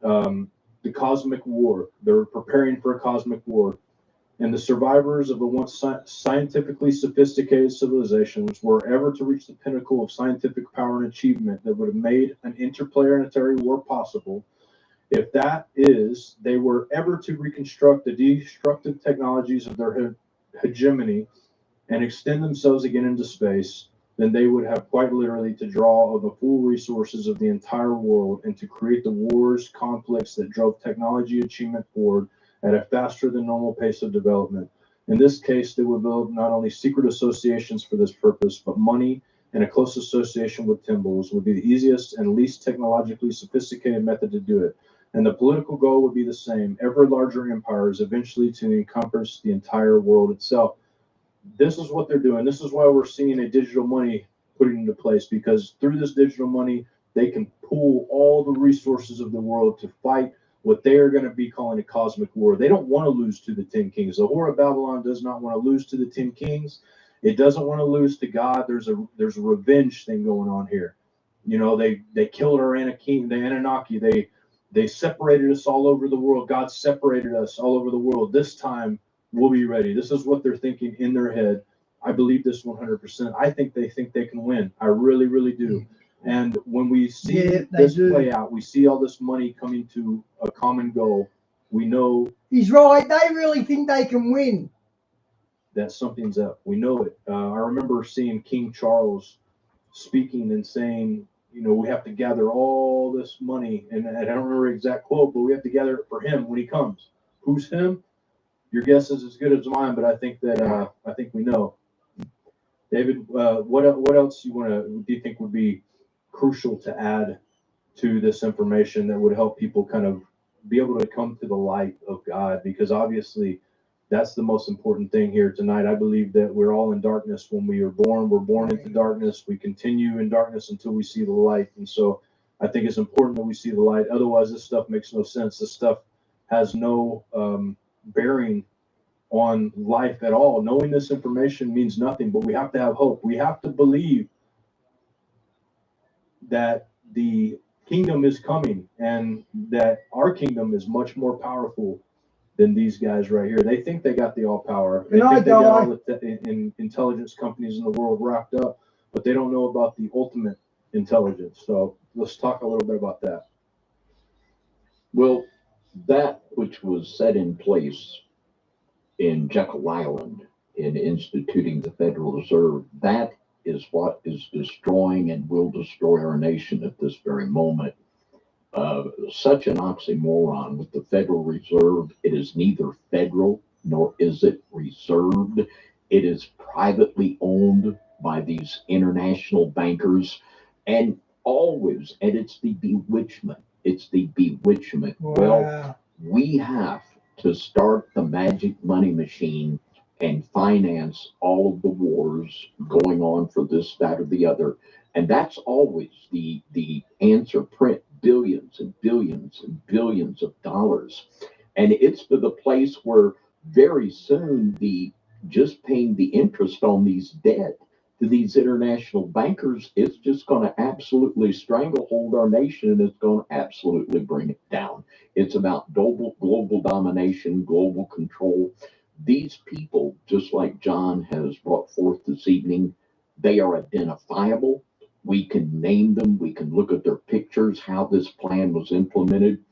the cosmic war. They're preparing for a cosmic war. And the survivors of the once scientifically sophisticated civilizations were ever to reach the pinnacle of scientific power and achievement that would have made an interplanetary war possible. If that is, they were ever to reconstruct the destructive technologies of their hegemony and extend themselves again into space, then they would have quite literally to draw on the full resources of the entire world and to create the wars, conflicts that drove technology achievement forward at a faster than normal pace of development. In this case, they would build not only secret associations for this purpose, but money and a close association with symbols would be the easiest and least technologically sophisticated method to do it. And the political goal would be the same, ever larger empires, eventually to encompass the entire world itself. This is what they're doing. This is why we're seeing a digital money put into place, because through this digital money, they can pool all the resources of the world to fight what they are going to be calling a cosmic war. They don't want to lose to the 10 kings. The Whore of Babylon does not want to lose to the 10 kings. It doesn't want to lose to God. There's a revenge thing going on here. You know, they killed our Anunnaki. They separated us all over the world. God separated us all over the world. This time we'll be ready. This is what they're thinking in their head. I believe this 100%. I think they can win. I really, really do. And when we see this play out, we see all this money coming to a common goal. We know he's right. They really think they can win. That something's up. We know it. I remember seeing King Charles speaking and saying, you know, we have to gather all this money, and I don't remember the exact quote, but we have to gather it for him when he comes. Who's him? Your guess is as good as mine, but I think we know. David, what else do you think would be crucial to add to this information that would help people kind of be able to come to the light of God? Because obviously that's the most important thing here tonight. I believe that we're all in darkness when we are born. We're born into darkness. We continue in darkness until we see the light. And so I think it's important that we see the light. Otherwise, this stuff makes no sense. This stuff has no bearing on life at all. Knowing this information means nothing, but we have to have hope. We have to believe that the kingdom is coming and that our kingdom is much more powerful than these guys right here. They think they got the all power. They think they got all the intelligence companies in the world wrapped up, but they don't know about the ultimate intelligence. So let's talk a little bit about that. Well, that which was set in place in Jekyll Island in instituting the Federal Reserve, that is what is destroying and will destroy our nation at this very moment. Such an oxymoron with the Federal Reserve. It is neither federal nor is it reserved. It is privately owned by these international bankers, and always, and it's the bewitchment. It's the bewitchment. Well, Wow. we have to start the magic money machine and finance all of the wars going on for this, that, or the other. And that's always the answer. Print billions and billions and billions of dollars. And it's to the place where very soon the just paying the interest on these debt to these international bankers, it's just going to absolutely stranglehold our nation, and it's going to absolutely bring it down. It's about global domination, global control. These people, just like John has brought forth this evening, they are identifiable. We can name them. We can look at their pictures, how this plan was implemented.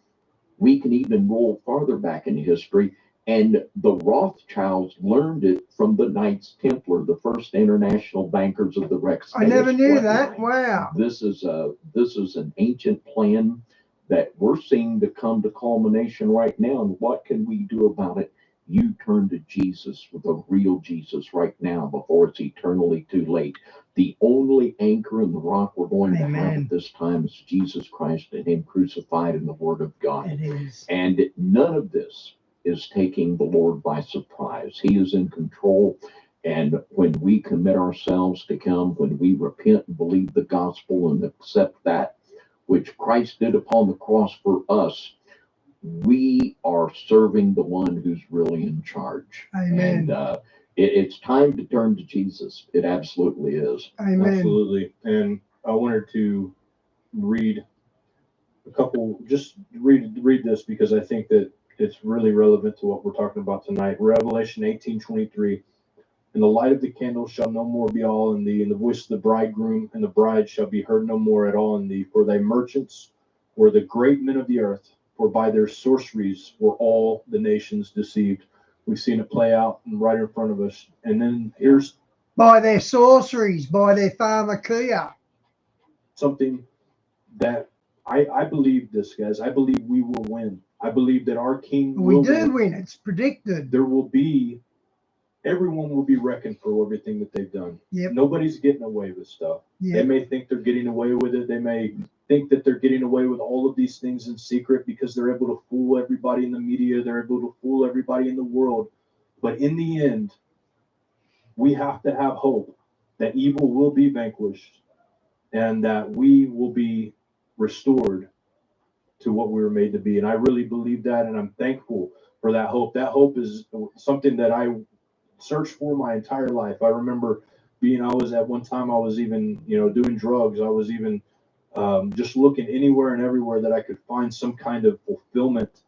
We can even roll farther back in history. And the Rothschilds learned it from the Knights Templar, the first international bankers of the Rex. I never knew that. Wow. This is an ancient plan that we're seeing to come to culmination right now. And what can we do about it? You turn to Jesus, with a real Jesus, right now before it's eternally too late. The only anchor in the rock we're going to have at this time is Jesus Christ and Him crucified in the Word of God. It is. And none of this is taking the Lord by surprise. He is in control. And when we commit ourselves to Him, when we repent and believe the gospel and accept that which Christ did upon the cross for us, we are serving the one who's really in charge. Amen. And it's time to turn to Jesus. It absolutely is. Amen. Absolutely. And I wanted to read a couple, just read this because I think that it's really relevant to what we're talking about tonight. Revelation 18:23. And the light of the candle shall no more be all in thee, and the voice of the bridegroom and the bride shall be heard no more at all in thee. For thy merchants were the great men of the earth, for by their sorceries were all the nations deceived. We've seen it play out right in front of us. And then here's by their sorceries, by their pharmakia. Something that I believe this, guys. I believe we will win. I believe that our King will win. It's predicted. There will be, everyone will be reckoned for everything that they've done. Yep. Nobody's getting away with stuff. Yep. They may think they're getting away with it. They may think that they're getting away with all of these things in secret because they're able to fool everybody in the media. They're able to fool everybody in the world. But in the end, we have to have hope that evil will be vanquished and that we will be restored to what we were made to be. And I really believe that, and I'm thankful for that hope. That hope is something that I searched for my entire life. I remember I was at one time, I was even, doing drugs. I was even just looking anywhere and everywhere that I could find some kind of fulfillment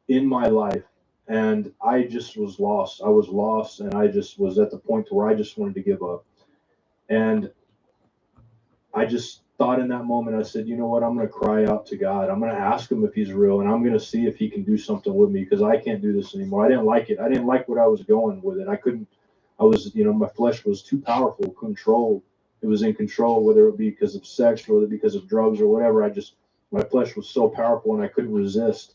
in my life. And I just was lost. I was lost, and I just was at the point to where I just wanted to give up. And I just thought in that moment, I said, you know what? I'm going to cry out to God. I'm going to ask Him if He's real, and I'm going to see if He can do something with me, because I can't do this anymore. I didn't like it. I didn't like what I was going with it. My flesh was too powerful, controlled. It was in control, whether it be because of sex or whether because of drugs or whatever. My flesh was so powerful, and I couldn't resist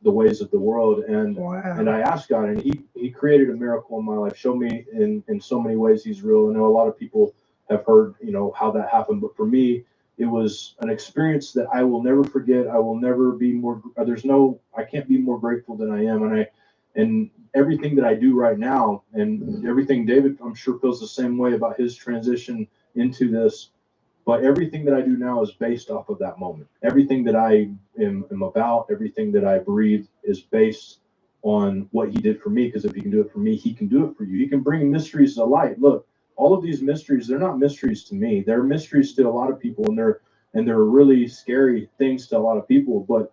the ways of the world. And I asked God, and He created a miracle in my life, showed me in so many ways He's real. I know a lot of people have heard, how that happened, but for me, it was an experience that I will never forget. I will never be more, I can't be more grateful than I am. And everything that I do right now, and everything David, I'm sure, feels the same way about his transition into this, but everything that I do now is based off of that moment. Everything that I am about, everything that I breathe is based on what He did for me, because if He can do it for me, He can do it for you. He can bring mysteries to light. Look, all of these mysteries, they're not mysteries to me. They're mysteries to a lot of people, and they're really scary things to a lot of people. But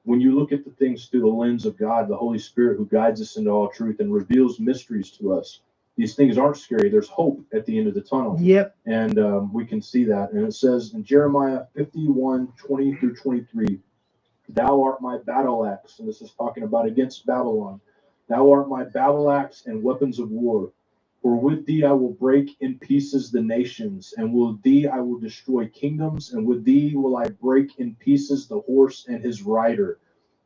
when you look at the things through the lens of God, the Holy Spirit, who guides us into all truth and reveals mysteries to us, these things aren't scary. There's hope at the end of the tunnel. Yep. And we can see that. And it says in Jeremiah 51:20-23, thou art my battle axe. And this is talking about against Babylon. Thou art my battle axe and weapons of war. For with thee I will break in pieces the nations, and with thee I will destroy kingdoms, and with thee will I break in pieces the horse and his rider.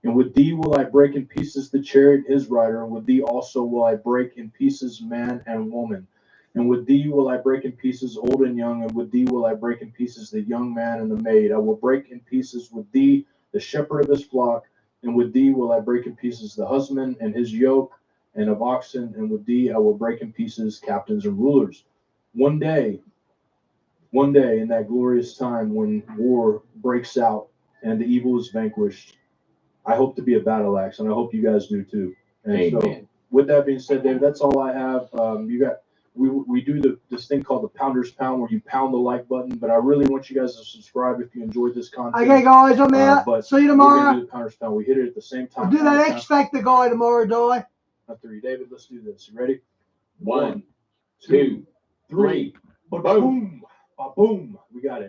And with thee will I break in pieces the chariot and his rider, and with thee also will I break in pieces man and woman. And with thee will I break in pieces old and young, and with thee will I break in pieces the young man and the maid. I will break in pieces with thee the shepherd of his flock, and with thee will I break in pieces the husband and his yoke and of oxen, and with thee I will break in pieces captains and rulers. One day in that glorious time when war breaks out and the evil is vanquished, I hope to be a battle axe, and I hope you guys do too. And Amen. so, with that being said, David, that's all I have. We do this thing called the Pounders Pound, where you pound the like button. But I really want you guys to subscribe if you enjoyed this content. Okay, guys, I'm out. But See you we're tomorrow. gonna do the Pounders Pound. We hit it at the same time. We'll do that X Factor guy tomorrow, Di. Not three, David. Let's do this. You ready? 1, 2, 3. Boom. Boom. We got it.